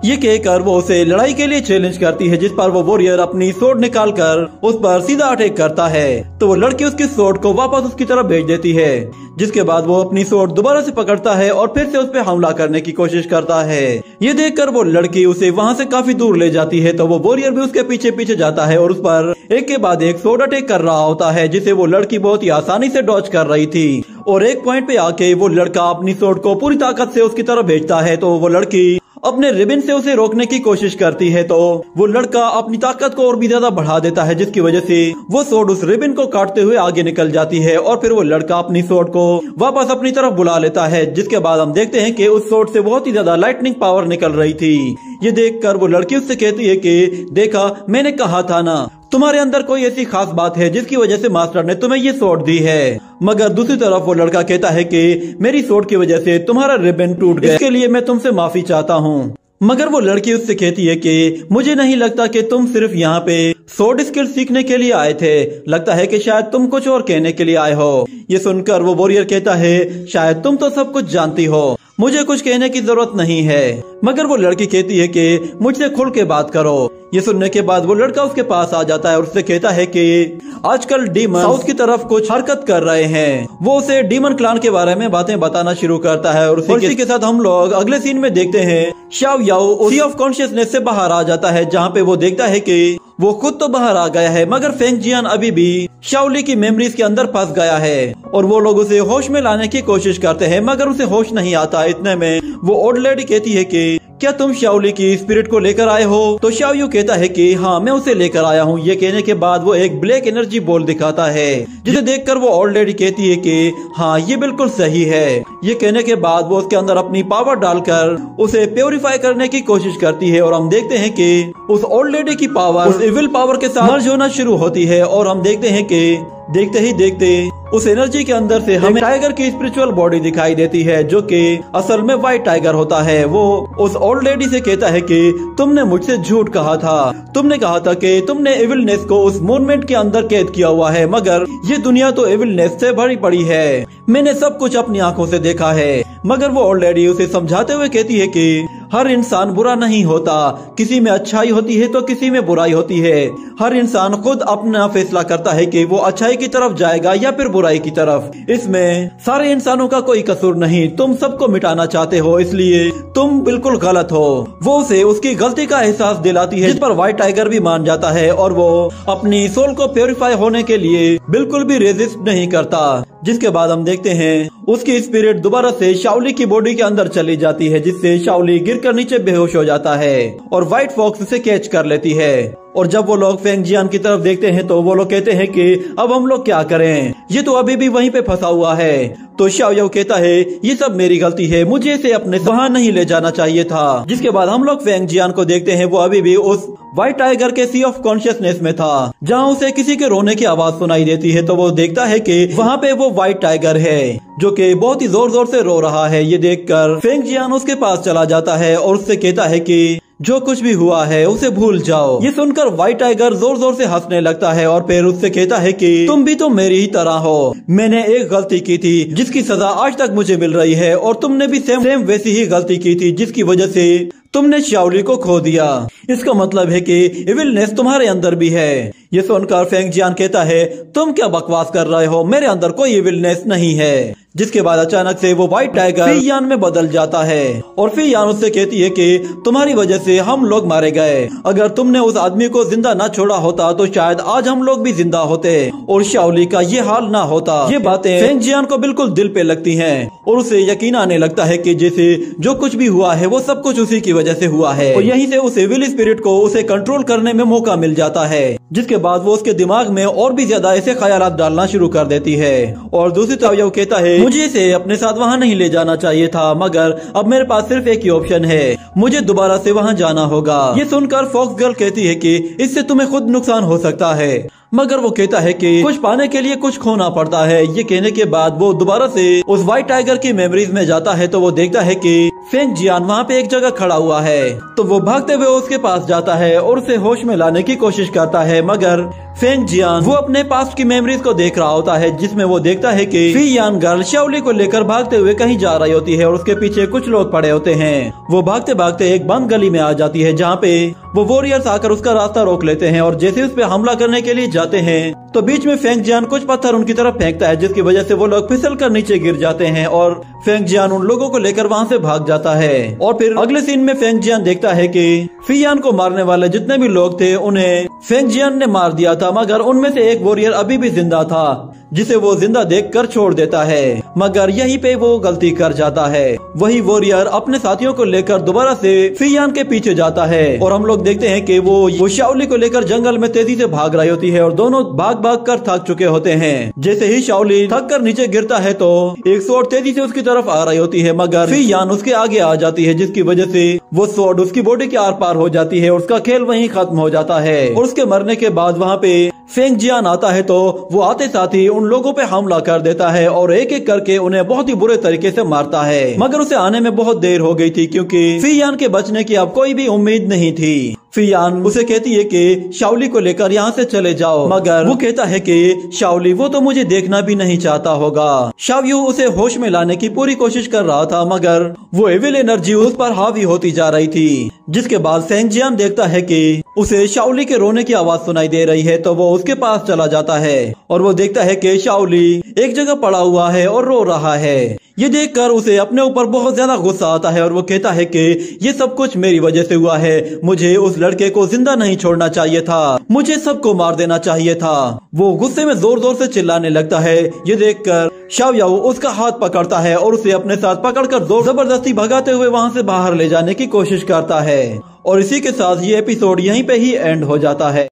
[SPEAKER 1] ये कहकर वो उसे लड़ाई के लिए चैलेंज करती है, जिस पर वो वॉरियर अपनी स्वॉर्ड निकालकर उस पर सीधा अटैक करता है। तो वो लड़की उसकी स्वॉर्ड को वापस उसकी तरफ भेज देती है, जिसके बाद वो अपनी स्वॉर्ड दोबारा से पकड़ता है और फिर से उस पर हमला करने की कोशिश करता है। ये देखकर वो लड़की उसे वहाँ से काफी दूर ले जाती है, तो वो वॉरियर भी उसके पीछे पीछे जाता है और उस पर एक के बाद एक स्वॉर्ड अटैक कर रहा होता है, जिसे वो लड़की बहुत ही आसानी से डॉज कर रही थी। और एक पॉइंट पे आके वो लड़का अपनी स्वॉर्ड को पूरी ताकत से उसकी तरफ भेजता है, तो वो लड़की अपने रिबन से उसे रोकने की कोशिश करती है, तो वो लड़का अपनी ताकत को और भी ज्यादा बढ़ा देता है, जिसकी वजह से वो स्वॉर्ड उस रिबन को काटते हुए आगे निकल जाती है। और फिर वो लड़का अपनी स्वॉर्ड को वापस अपनी तरफ बुला लेता है, जिसके बाद हम देखते हैं कि उस स्वॉर्ड से बहुत ही ज्यादा लाइटनिंग पावर निकल रही थी। ये देखकर वो लड़की उससे कहती है कि देखा, मैंने कहा था ना, तुम्हारे अंदर कोई ऐसी खास बात है जिसकी वजह से मास्टर ने तुम्हें ये स्वॉर्ड दी है। मगर दूसरी तरफ वो लड़का कहता है कि मेरी स्वॉर्ड की वजह से तुम्हारा रिबन टूट गया, इसके लिए मैं तुमसे माफी चाहता हूँ। मगर वो लड़की उससे कहती है कि मुझे नहीं लगता कि तुम सिर्फ यहाँ पे स्वॉर्ड स्किल सीखने के लिए आए थे, लगता है कि शायद तुम कुछ और कहने के लिए आए हो। ये सुनकर वो वॉरियर कहता है शायद तुम तो सब कुछ जानती हो, मुझे कुछ कहने की जरूरत नहीं है। मगर वो लड़की कहती है कि मुझसे खुल के बात करो। ये सुनने के बाद वो लड़का उसके पास आ जाता है और उससे कहता है कि आजकल डीमन साउथ की तरफ कुछ हरकत कर रहे हैं। वो उसे डीमन क्लान के बारे में बातें बताना शुरू करता है और उसी के साथ हम लोग अगले सीन में देखते हैं शाओ याओ सी ऑफ कॉन्शियसनेस से बाहर आ जाता है, जहाँ पे वो देखता है कि वो खुद तो बाहर आ गया है मगर फेंग जियान अभी भी शाओली की मेमोरीज के अंदर फंस गया है। और वो लोग उसे होश में लाने की कोशिश करते हैं मगर उसे होश नहीं आता। इतने में वो ओल्ड लेडी कहती है कि क्या तुम शाओली की स्पिरिट को लेकर आए हो? तो शाओ यू कहता है कि हाँ, मैं उसे लेकर आया हूँ। ये कहने के बाद वो एक ब्लैक एनर्जी बॉल दिखाता है, जिसे देखकर वो ओल्ड लेडी कहती है कि हाँ, ये बिल्कुल सही है। ये कहने के बाद वो उसके अंदर अपनी पावर डालकर उसे प्योरीफाई करने की कोशिश करती है और हम देखते हैं कि उस ओल्ड लेडी की पावर उस इविल पावर के साथ मर्ज होना शुरू होती है। और हम देखते हैं कि देखते ही देखते उस एनर्जी के अंदर से हमें टाइगर की स्पिरिचुअल बॉडी दिखाई देती है, जो कि असल में व्हाइट टाइगर होता है। वो उस ओल्ड लेडी से कहता है कि तुमने मुझसे झूठ कहा था, तुमने कहा था कि तुमने एविलनेस को उस मूवमेंट के अंदर कैद किया हुआ है, मगर ये दुनिया तो एविलनेस से भरी पड़ी है, मैंने सब कुछ अपनी आंखों से देखा है। मगर वो ओल्ड लेडी उसे समझाते हुए कहती है कि हर इंसान बुरा नहीं होता, किसी में अच्छाई होती है तो किसी में बुराई होती है। हर इंसान खुद अपना फैसला करता है कि वो अच्छाई की तरफ जाएगा या फिर बुराई की तरफ। इसमें सारे इंसानों का कोई कसूर नहीं, तुम सबको मिटाना चाहते हो, इसलिए तुम बिल्कुल गलत हो। वो उसे उसकी गलती का एहसास दिलाती है, जिस पर व्हाइट टाइगर भी मान जाता है और वो अपनी सोल को प्योरीफाई होने के लिए बिल्कुल भी रेजिस्ट नहीं करता। जिसके बाद हम देखते हैं उसकी स्पिरिट दोबारा से शाओली की बॉडी के अंदर चली जाती है, जिससे शाओली गिरकर नीचे बेहोश हो जाता है और व्हाइट फॉक्स उसे कैच कर लेती है। और जब वो लोग फेंग जियान की तरफ देखते हैं तो वो लोग कहते हैं कि अब हम लोग क्या करें, ये तो अभी भी वहीं पे फंसा हुआ है। तो शाओ याओ कहता है ये सब मेरी गलती है, मुझे इसे अपने वहां नहीं ले जाना चाहिए था। जिसके बाद हम लोग फेंग जियान को देखते हैं, वो अभी भी उस व्हाइट टाइगर के सी ऑफ कॉन्शियसनेस में था, जहाँ उसे किसी के रोने की आवाज सुनाई देती है। तो वो देखता है कि वहाँ पे वो व्हाइट टाइगर है जो कि बहुत ही जोर जोर से रो रहा है। ये देखकर फेंग जियान उसके पास चला जाता है और उससे कहता है कि जो कुछ भी हुआ है उसे भूल जाओ। ये सुनकर व्हाइट टाइगर जोर जोर से हंसने लगता है और फिर उससे कहता है कि तुम भी तो मेरी ही तरह हो, मैंने एक गलती की थी जिसकी सजा आज तक मुझे मिल रही है, और तुमने भी सेम वैसी ही गलती की थी जिसकी वजह से तुमने शाओली को खो दिया। इसका मतलब है कि इविलनेस तुम्हारे अंदर भी है। ये सुनकर फेंग जियान कहता है तुम क्या बकवास कर रहे हो, मेरे अंदर कोई इविलनेस नहीं है। जिसके बाद अचानक से वो व्हाइट टाइगर फी यान में बदल जाता है और फी यान उससे कहती है कि तुम्हारी वजह से हम लोग मारे गए, अगर तुमने उस आदमी को जिंदा ना छोड़ा होता तो शायद आज हम लोग भी जिंदा होते और शाओली का ये हाल ना होता। ये बातें फेंग जियान को बिल्कुल दिल पे लगती हैं और उसे यकीन आने लगता है कि जैसे जो कुछ भी हुआ है वो सब कुछ उसी की वजह से हुआ है और यहीं से उस एविल स्पिरिट को उसे कंट्रोल करने में मौका मिल जाता है। जिसके बाद वो उसके दिमाग में और भी ज्यादा ऐसे ख्यालात डालना शुरू कर देती है। और दूसरी तरफ वो कहता है मुझे इसे अपने साथ वहाँ नहीं ले जाना चाहिए था, मगर अब मेरे पास सिर्फ एक ही ऑप्शन है, मुझे दोबारा से वहाँ जाना होगा। ये सुनकर फॉक्स गर्ल कहती है कि इससे तुम्हें खुद नुकसान हो सकता है, मगर वो कहता है कि कुछ पाने के लिए कुछ खोना पड़ता है। ये कहने के बाद वो दोबारा से उस व्हाइट टाइगर की मेमोरीज में जाता है तो वो देखता है कि फेंग जियान वहाँ पे एक जगह खड़ा हुआ है। तो वो भागते हुए उसके पास जाता है और उसे होश में लाने की कोशिश करता है, मगर फेंग जियान वो अपने पास्ट की मेमोरीज को देख रहा होता है, जिसमें वो देखता है कि फी यान गर्ल शाओली को लेकर भागते हुए कहीं जा रही होती है और उसके पीछे कुछ लोग पड़े होते हैं। वो भागते भागते एक बंद गली में आ जाती है जहाँ पे वो वॉरियर्स आकर उसका रास्ता रोक लेते हैं और जैसे उस पे हमला करने के लिए जाते हैं तो बीच में फेंग जियान कुछ पत्थर उनकी तरफ फेंकता है, जिसकी वजह से वो लोग फिसल कर नीचे गिर जाते हैं और फेंग जियान उन लोगों को लेकर वहाँ से भाग जाता है। और फिर अगले सीन में फेंग जियान देखता है कि फी यान को मारने वाले जितने भी लोग थे उन्हें फेंग जियान ने मार दिया था, मगर उनमें से एक वॉरियर अभी भी जिंदा था, जिसे वो जिंदा देखकर छोड़ देता है। मगर यहीं पे वो गलती कर जाता है। वही वॉरियर अपने साथियों को लेकर दोबारा से फी यान के पीछे जाता है और हम लोग देखते हैं कि वो शाओली को लेकर जंगल में तेजी से भाग रही होती है और दोनों भाग भाग कर थक चुके होते हैं। जैसे ही शाओली थक कर नीचे गिरता है तो एक स्वॉर्ड तेजी से उसकी तरफ आ रही होती है, मगर फी यान उसके आगे आ जाती है, जिसकी वजह से वो स्वॉर्ड उसकी बॉडी के आर पार हो जाती है और उसका खेल वहीं खत्म हो जाता है। और उसके मरने के बाद वहाँ पे फेंग जियान आता है तो वो आते साथ ही उन लोगों पे हमला कर देता है और एक एक करके उन्हें बहुत ही बुरे तरीके से मारता है, मगर उसे आने में बहुत देर हो गई थी क्योंकि फी यान के बचने की अब कोई भी उम्मीद नहीं थी। फी यान उसे कहती है कि शाओली को लेकर यहाँ से चले जाओ, मगर वो कहता है कि शाओली वो तो मुझे देखना भी नहीं चाहता होगा। शाओयू उसे होश में लाने की पूरी कोशिश कर रहा था, मगर वो एविल एनर्जी उस पर हावी होती जा रही थी। जिसके बाद फेंग जियान देखता है कि उसे शाओली के रोने की आवाज सुनाई दे रही है तो वो उसके पास चला जाता है और वो देखता है कि शाओली एक जगह पड़ा हुआ है और रो रहा है। ये देखकर उसे अपने ऊपर बहुत ज्यादा गुस्सा आता है और वो कहता है कि ये सब कुछ मेरी वजह से हुआ है, मुझे उस लड़के को जिंदा नहीं छोड़ना चाहिए था, मुझे सबको मार देना चाहिए था। वो गुस्से में जोर जोर से चिल्लाने लगता है। ये देखकर शाओयाओ उसका हाथ पकड़ता है और उसे अपने साथ पकड़कर जबरदस्ती भगाते हुए वहाँ से बाहर ले जाने की कोशिश करता है। और इसी के साथ ये एपिसोड यहीं पे ही एंड हो जाता है।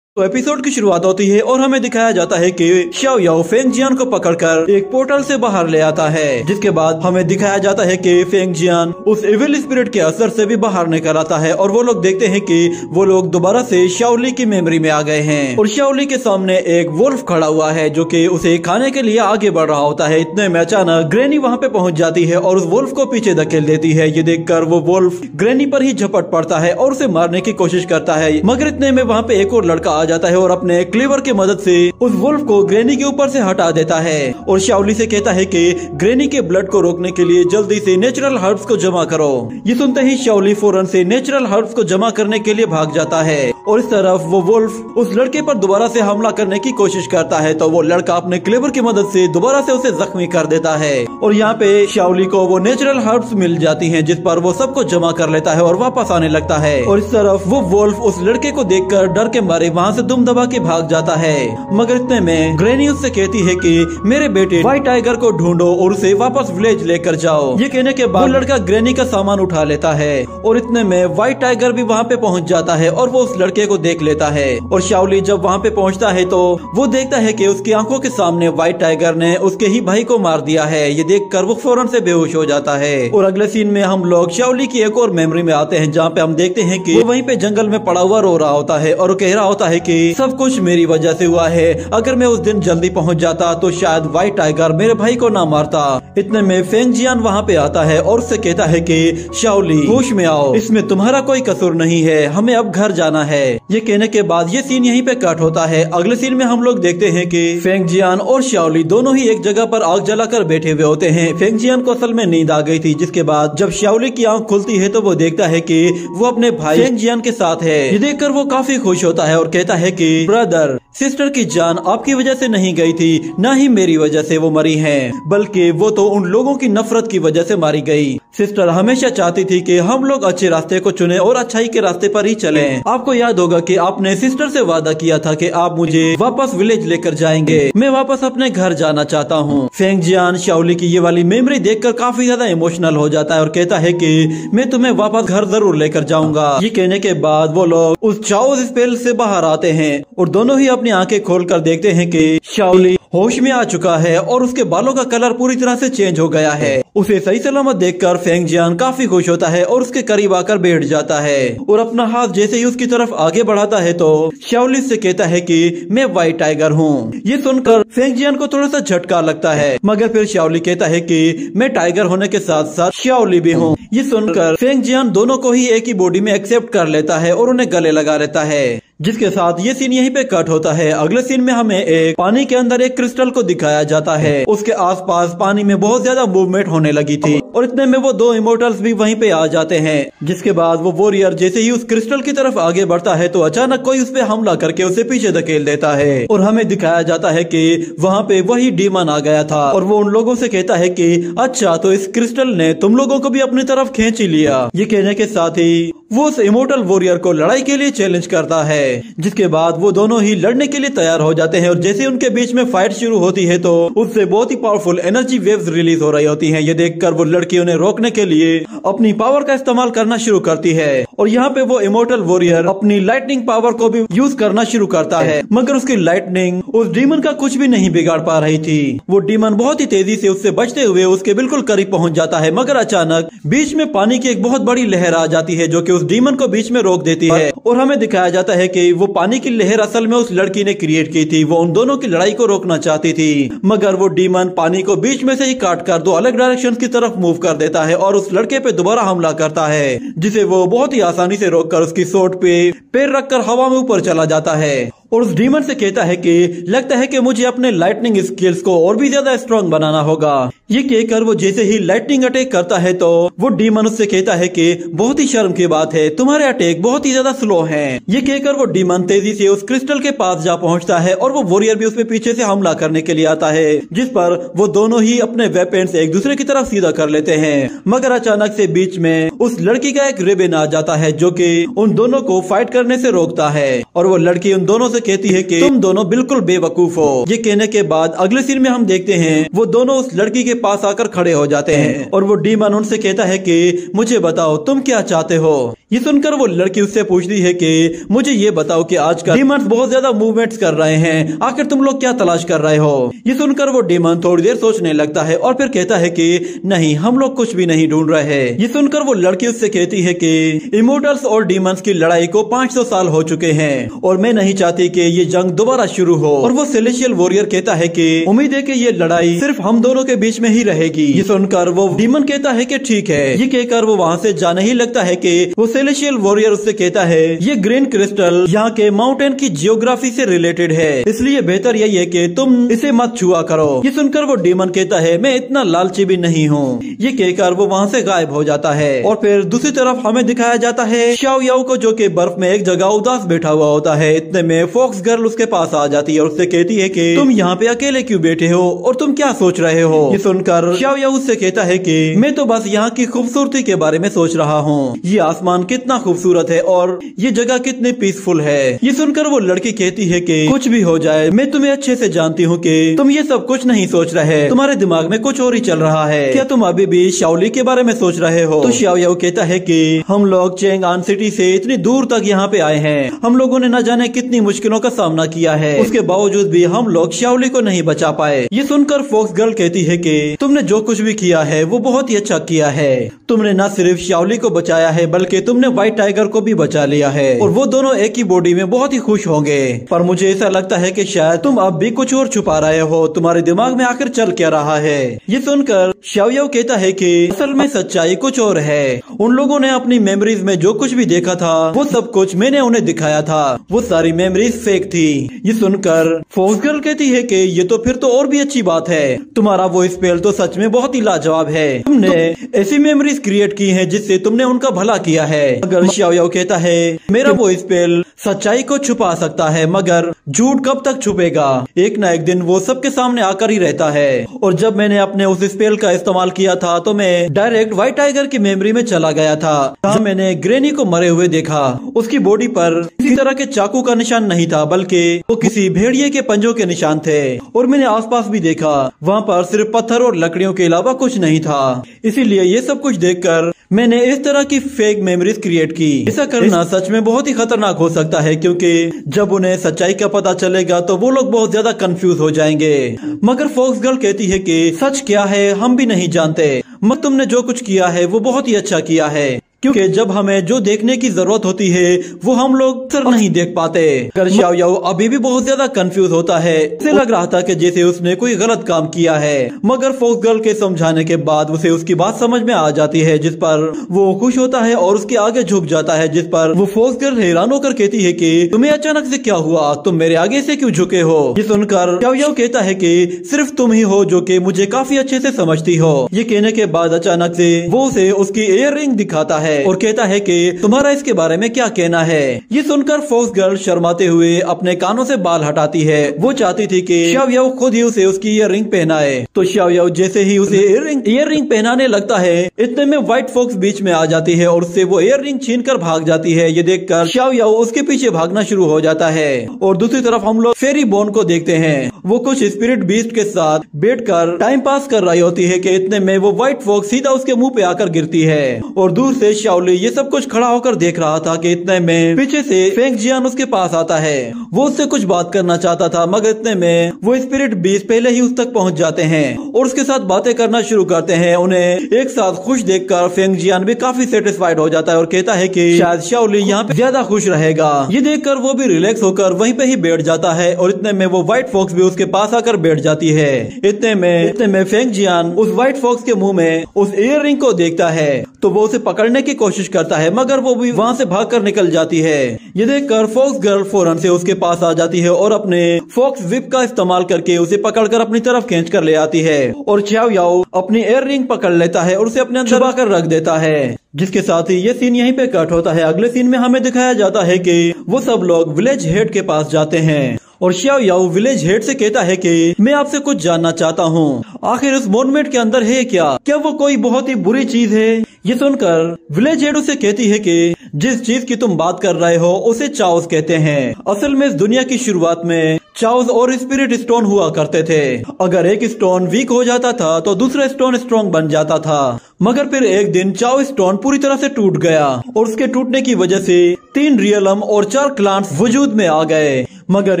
[SPEAKER 1] तो एपिसोड की शुरुआत होती है और हमें दिखाया जाता है कि शाओयाओ फेंग जियान को पकड़कर एक पोर्टल से बाहर ले आता है, जिसके बाद हमें दिखाया जाता है कि फेंग जियान उस एविल स्पिरिट के असर से भी बाहर निकल आता है और वो लोग देखते हैं कि वो लोग दोबारा से शाओली की मेमोरी में आ गए हैं और शाओली के सामने एक वुल्फ खड़ा हुआ है जो कि उसे खाने के लिए आगे बढ़ रहा होता है। इतने में अचानक ग्रैनी वहाँ पे पहुँच जाती है और उस वुल्फ को पीछे धकेल देती है। ये देखकर वो वुल्फ ग्रैनी पर ही झपट पड़ता है और उसे मारने की कोशिश करता है, मगर इतने में वहाँ पे एक और लड़का आ जाता है और अपने क्लीवर की मदद से उस वुल्फ को ग्रैनी के ऊपर से हटा देता है और शाओली से कहता है कि ग्रैनी के ब्लड को रोकने के लिए जल्दी से नेचुरल हर्ब्स को जमा करो। ये सुनते ही शाओली फौरन से नेचुरल हर्ब्स को जमा करने के लिए भाग जाता है और इस तरफ वो वुल्फ उस लड़के पर दोबारा से हमला करने की कोशिश करता है तो वो लड़का अपने क्लीवर की मदद से दोबारा से उसे जख्मी कर देता है और यहाँ पे शाओली को वो नेचुरल हर्ब्स मिल जाती हैं, जिस पर वो सबको जमा कर लेता है और वापस आने लगता है। और इस तरफ वो वुल्फ उस लड़के को देखकर डर के मारे वहाँ से दुम दबा के भाग जाता है, मगर इतने में ग्रैनी उससे कहती है कि मेरे बेटे व्हाइट टाइगर को ढूंढो और उसे वापस विलेज लेकर जाओ। ये कहने के बाद लड़का ग्रैनी का सामान उठा लेता है और इतने में व्हाइट टाइगर भी वहाँ पे पहुँच जाता है और वो उस लड़के को देख लेता है। और शाओली जब वहाँ पे पहुँचता है तो वो देखता है कि उसकी आंखों के सामने व्हाइट टाइगर ने उसके ही भाई को मार दिया है। ये देखकर वो फौरन से बेहोश हो जाता है और अगले सीन में हम लोग शाओली की एक और मेमोरी में आते हैं जहाँ पे हम देखते हैं कि वो वहीं पे जंगल में पड़ा हुआ रो रहा होता है और कह रहा होता है कि सब कुछ मेरी वजह से हुआ है, अगर मैं उस दिन जल्दी पहुंच जाता तो शायद व्हाइट टाइगर मेरे भाई को ना मारता। इतने में फेंग जियान वहाँ पे आता है और उससे कहता है कि शाओली होश में आओ, इसमें तुम्हारा कोई कसूर नहीं है, हमें अब घर जाना है। ये कहने के बाद ये सीन यहीं पे कट होता है। अगले सीन में हम लोग देखते हैं कि फेंग जियान और शाओली दोनों ही एक जगह पर आग जलाकर बैठे हुए होते हैं। फेंग जियान को असल में नींद आ गई थी, जिसके बाद जब शाओली की आंख खुलती है तो वो देखता है कि वो अपने भाई फेंग जियान के साथ है। ये देखकर वो काफी खुश होता है और कहता है कि ब्रदर, सिस्टर की जान आपकी वजह से नहीं गई थी, न ही मेरी वजह से वो मरी हैं, बल्कि वो तो उन लोगों की नफरत की वजह से मारी गई। सिस्टर हमेशा चाहती थी कि हम लोग अच्छे रास्ते को चुने और अच्छाई के रास्ते पर ही चलें। आपको याद होगा कि आपने सिस्टर से वादा किया था कि आप मुझे वापस विलेज लेकर जाएंगे। मैं वापस अपने घर जाना चाहता हूँ। फेंग जियान शाओली की ये वाली मेमोरी देखकर काफी ज्यादा इमोशनल हो जाता है और कहता है कि मैं तुम्हें वापस घर जरूर लेकर जाऊंगा। ये कहने के बाद वो लोग उस चाओज स्पेल से बाहर आते हैं और दोनों ही अपनी आंखें खोलकर देखते हैं कि शाओली होश में आ चुका है और उसके बालों का कलर पूरी तरह से चेंज हो गया है। उसे सही सलामत देखकर फेंग जियान काफी खुश होता है और उसके करीब आकर बैठ जाता है और अपना हाथ जैसे ही उसकी तरफ आगे बढ़ाता है तो शाओली से कहता है कि मैं व्हाइट टाइगर हूँ। ये सुनकर फेंग जियान को थोड़ा सा झटका लगता है, मगर फिर शाओली कहता है कि मैं टाइगर होने के साथ साथ शाओली भी हूँ। ये सुनकर फेंग जियान दोनों को ही एक ही बॉडी में एक्सेप्ट कर लेता है और उन्हें गले लगा लेता है। जिसके साथ ये सीन यहीं पे कट होता है। अगले सीन में हमें एक पानी के अंदर एक क्रिस्टल को दिखाया जाता है। उसके आसपास पानी में बहुत ज्यादा मूवमेंट होने लगी थी और इतने में वो दो इमोर्टल्स भी वहीं पे आ जाते हैं। जिसके बाद वो वॉरियर जैसे ही उस क्रिस्टल की तरफ आगे बढ़ता है तो अचानक कोई उस पे हमला करके उसे पीछे धकेल देता है और हमें दिखाया जाता है कि वहाँ पे वही डीमन आ गया था और वो उन लोगों से कहता है कि अच्छा तो इस क्रिस्टल ने तुम लोगों को भी अपनी तरफ खींच ही लिया। ये कहने के साथ ही वो उस इमोर्टल वॉरियर को लड़ाई के लिए चैलेंज करता है। जिसके बाद वो दोनों ही लड़ने के लिए तैयार हो जाते हैं और जैसे उनके बीच में फाइट शुरू होती है तो उससे बहुत ही पावरफुल एनर्जी वेव्स रिलीज हो रही होती हैं। ये देखकर वो लड़की उन्हें रोकने के लिए अपनी पावर का इस्तेमाल करना शुरू करती है और यहाँ पे वो इमोर्टल वॉरियर अपनी लाइटनिंग पावर को भी यूज करना शुरू करता है, मगर उसकी लाइटनिंग उस डीमन का कुछ भी नहीं बिगाड़ पा रही थी। वो डीमन बहुत ही तेजी से उससे बचते हुए उसके बिल्कुल करीब पहुंच जाता है, मगर अचानक बीच में पानी की एक बहुत बड़ी लहर आ जाती है जो कि उस डीमन को बीच में रोक देती है और हमें दिखाया जाता है कि वो पानी की लहर असल में उस लड़की ने क्रिएट की थी। वो उन दोनों की लड़ाई को रोकना चाहती थी, मगर वो डीमन पानी को बीच में से ही काट कर दो अलग डायरेक्शन की तरफ मूव कर देता है और उस लड़के पे दोबारा हमला करता है, जिसे वो बहुत ही आसानी से रोककर उसकी सोट पे पैर रखकर हवा में ऊपर चला जाता है और उस डीमन से कहता है कि लगता है कि मुझे अपने लाइटनिंग स्किल्स को और भी ज्यादा स्ट्रॉन्ग बनाना होगा। ये कहकर वो जैसे ही लाइटनिंग अटैक करता है तो वो डीमन उससे कहता है कि बहुत ही शर्म की बात है, तुम्हारे अटैक बहुत ही ज्यादा स्लो हैं। ये कहकर वो डीमन तेजी से उस क्रिस्टल के पास जा पहुंचता है और वो वॉरियर भी उसमें पीछे से हमला करने के लिए आता है, जिस पर वो दोनों ही अपने वेपन्स एक दूसरे की तरफ सीधा कर लेते हैं। मगर अचानक से बीच में उस लड़की का एक रिबन आ जाता है जो कि उन दोनों को फाइट करने से रोकता है और वो लड़की उन दोनों कहती है कि तुम दोनों बिल्कुल बेवकूफ हो। ये कहने के बाद अगले सीन में हम देखते हैं वो दोनों उस लड़की के पास आकर खड़े हो जाते हैं और वो डीमन उनसे कहता है कि मुझे बताओ तुम क्या चाहते हो। ये सुनकर वो लड़की उससे पूछती है कि मुझे ये बताओ कि आजकल डीमंस बहुत ज्यादा मूवमेंट्स कर रहे हैं, आखिर तुम लोग क्या तलाश कर रहे हो। ये सुनकर वो डीमन थोड़ी देर सोचने लगता है और फिर कहता है कि नहीं, हम लोग कुछ भी नहीं ढूंढ रहे हैं। ये सुनकर वो लड़की उससे कहती है कि इमोर्टल्स और डीमंस की लड़ाई को 500 साल हो चुके हैं और मैं नहीं चाहती कि ये जंग दोबारा शुरू हो। और वो सेलेशियल वॉरियर कहता है कि उम्मीद है कि ये लड़ाई सिर्फ हम दोनों के बीच में ही रहेगी। ये सुनकर वो डीमन कहता है कि ठीक है। ये कहकर वो वहाँ से जाने ही लगता है कि वो सेलेशियल वॉरियर उससे कहता है ये ग्रीन क्रिस्टल यहाँ के माउंटेन की जियोग्राफी से रिलेटेड है, इसलिए बेहतर यही है कि तुम इसे मत छुआ करो। ये सुनकर वो डीमन कहता है मैं इतना लालची भी नहीं हूँ। ये कहकर वो वहाँ से गायब हो जाता है और फिर दूसरी तरफ हमें दिखाया जाता है शाओ याओ को, जो कि बर्फ में एक जगह उदास बैठा हुआ होता है। इतने में फॉक्स गर्ल उसके पास आ जाती है और उससे कहती है कि तुम यहाँ पे अकेले क्यों बैठे हो और तुम क्या सोच रहे हो। ये सुनकर शाओ याओ उससे कहता है कि मैं तो बस यहाँ की खूबसूरती के बारे में सोच रहा हूँ, ये आसमान कितना खूबसूरत है और ये जगह कितनी पीसफुल है। ये सुनकर वो लड़की कहती है कि कुछ भी हो जाए मैं तुम्हें अच्छे से जानती हूँ कि तुम ये सब कुछ नहीं सोच रहे, तुम्हारे दिमाग में कुछ और ही चल रहा है। क्या तुम अभी भी शाओली के बारे में सोच रहे हो। तो शाओ याओ कहता है कि हम लोग चेंगआन सिटी से इतनी दूर तक यहाँ पे आए हैं, हम लोगों ने न जाने कितनी मुश्किलों का सामना किया है, उसके बावजूद भी हम लोग शाओली को नहीं बचा पाए। ये सुनकर फॉक्स गर्ल कहती है कि तुमने जो कुछ भी किया है वो बहुत ही अच्छा किया है, तुमने न सिर्फ शाओली को बचाया है बल्कि तुमने व्हाइट टाइगर को भी बचा लिया है और वो दोनों एक ही बॉडी में बहुत ही खुश होंगे। पर मुझे ऐसा लगता है कि शायद तुम अब भी कुछ और छुपा रहे हो, तुम्हारे दिमाग में आखिर चल क्या रहा है। ये सुनकर शाओ याओ कहता है कि असल में सच्चाई कुछ और है, उन लोगों ने अपनी मेमोरीज में जो कुछ भी देखा था वो सब कुछ मैंने उन्हें दिखाया था, वो सारी मेमोरीज फेक थी। ये सुनकर फॉक्स गर्ल कहती है कि ये तो फिर तो और भी अच्छी बात है, तुम्हारा वो स्पेल तो सच में बहुत ही लाजवाब है, तुमने ऐसी मेमोरीज क्रिएट की हैं जिससे तुमने उनका भला किया है। अगर xiao yao कहता है मेरा वो स्पेल सच्चाई को छुपा सकता है मगर झूठ कब तक छुपेगा, एक ना एक दिन वो सबके सामने आकर ही रहता है। और जब मैंने अपने उस स्पेल का इस्तेमाल किया था तो मैं डायरेक्ट व्हाइट टाइगर की मेमोरी में चला गया था, जहाँ मैंने ग्रेनी को मरे हुए देखा। उसकी बॉडी पर किसी तरह के चाकू का निशान नहीं था बल्कि वो किसी भेड़िए के पंजों के निशान थे। और मैंने आसपास भी देखा, वहाँ पर सिर्फ पत्थर और लकड़ियों के अलावा कुछ नहीं था। इसीलिए ये सब कुछ देखकर मैंने इस तरह की फेक मेमोरीज क्रिएट की। ऐसा करना सच में बहुत ही खतरनाक हो सकता है क्योंकि जब उन्हें सच्चाई का पता चलेगा तो वो लोग बहुत ज्यादा कंफ्यूज हो जाएंगे। मगर फॉक्स गर्ल कहती है कि सच क्या है हम भी नहीं जानते, मगर तुमने जो कुछ किया है वो बहुत ही अच्छा किया है, क्योंकि जब हमें जो देखने की जरूरत होती है वो हम लोग अक्सर नहीं देख पाते। अगर xiao yao अभी भी बहुत ज्यादा कंफ्यूज होता है, उसे लग रहा था कि जैसे उसने कोई गलत काम किया है, मगर फॉक्स गर्ल के समझाने के बाद उसे उसकी बात समझ में आ जाती है, जिस पर वो खुश होता है और उसके आगे झुक जाता है। जिस पर वो फॉक्स गर्ल हैरान होकर कहती है कि तुम्हें अचानक से क्या हुआ, तुम मेरे आगे से क्यों झुके हो। ये सुनकर xiao yao कहता है कि सिर्फ तुम ही हो जो कि मुझे काफी अच्छे से समझती हो। ये कहने के बाद अचानक से वो उसे उसकी इयर रिंग दिखाता है और कहता है कि तुम्हारा इसके बारे में क्या कहना है। ये सुनकर फॉक्स गर्ल शर्माते हुए अपने कानों से बाल हटाती है। वो चाहती थी कि xiao yao खुद ही उसे उसकी ईयर रिंग पहनाए। तो xiao yao जैसे ही उसे ईयर रिंग पहनाने लगता है, इतने में व्हाइट फॉक्स बीच में आ जाती है और उससे वो ईयर रिंग छीन कर भाग जाती है। ये देखकर xiao yao उसके पीछे भागना शुरू हो जाता है। और दूसरी तरफ हम लोग फेरी बोन को देखते हैं, वो कुछ स्पिरिट बीस्ट के साथ बैठकर टाइम पास कर रही होती है कि इतने में वो व्हाइट फॉक्स सीधा उसके मुंह पे आकर गिरती है। और दूर से शाओली ये सब कुछ खड़ा होकर देख रहा था कि इतने में पीछे से फेंग जियान उसके पास आता है। वो उससे कुछ बात करना चाहता था मगर इतने में वो स्पिरिट बीस्ट पहले ही उस तक पहुंच जाते हैं और उसके साथ बातें करना शुरू करते हैं। उन्हें एक साथ खुश देखकर फेंग जियान भी काफी सेटिस्फाइड हो जाता है और कहता है कि शायद शाओली यहाँ पे ज्यादा खुश रहेगा। ये देखकर वो भी रिलैक्स होकर वहीं पे ही बैठ जाता है और इतने में वो व्हाइट फॉक्स भी उसके पास आकर बैठ जाती है। इतने में फेंग जियान उस व्हाइट फॉक्स के मुंह में उस ईयर रिंग को देखता है तो वो उसे पकड़ने की कोशिश करता है मगर वो भी वहाँ से भागकर निकल जाती है। ये देखकर फॉक्स गर्ल फौरन से उसके पास आ जाती है और अपने फॉक्स विप का इस्तेमाल करके उसे पकड़कर अपनी तरफ खींच कर ले आती है और xiao yao अपनी ईयर रिंग पकड़ लेता है और उसे अपने अंदर छुपा कर रख देता है। जिसके साथ ही ये सीन यहीं पे कट होता है। अगले सीन में हमें दिखाया जाता है कि वो सब लोग विलेज हेड के पास जाते हैं और xiao yao विलेज हेड से कहता है कि मैं आपसे कुछ जानना चाहता हूँ, आखिर उस मोनुमेंट के अंदर है क्या वो कोई बहुत ही बुरी चीज है। ये सुनकर विलेज हेड उसे कहती है कि जिस चीज की तुम बात कर रहे हो उसे चाओस कहते हैं। असल में इस दुनिया की शुरुआत में चाओस और स्पिरिट स्टोन हुआ करते थे। अगर एक स्टोन वीक हो जाता था तो दूसरा स्टोन स्ट्रॉन्ग बन जाता था, मगर फिर एक दिन चाओ स्टोन पूरी तरह से टूट गया और उसके टूटने की वजह से 3 रियलम और 4 क्लांट्स वजूद में आ गए। मगर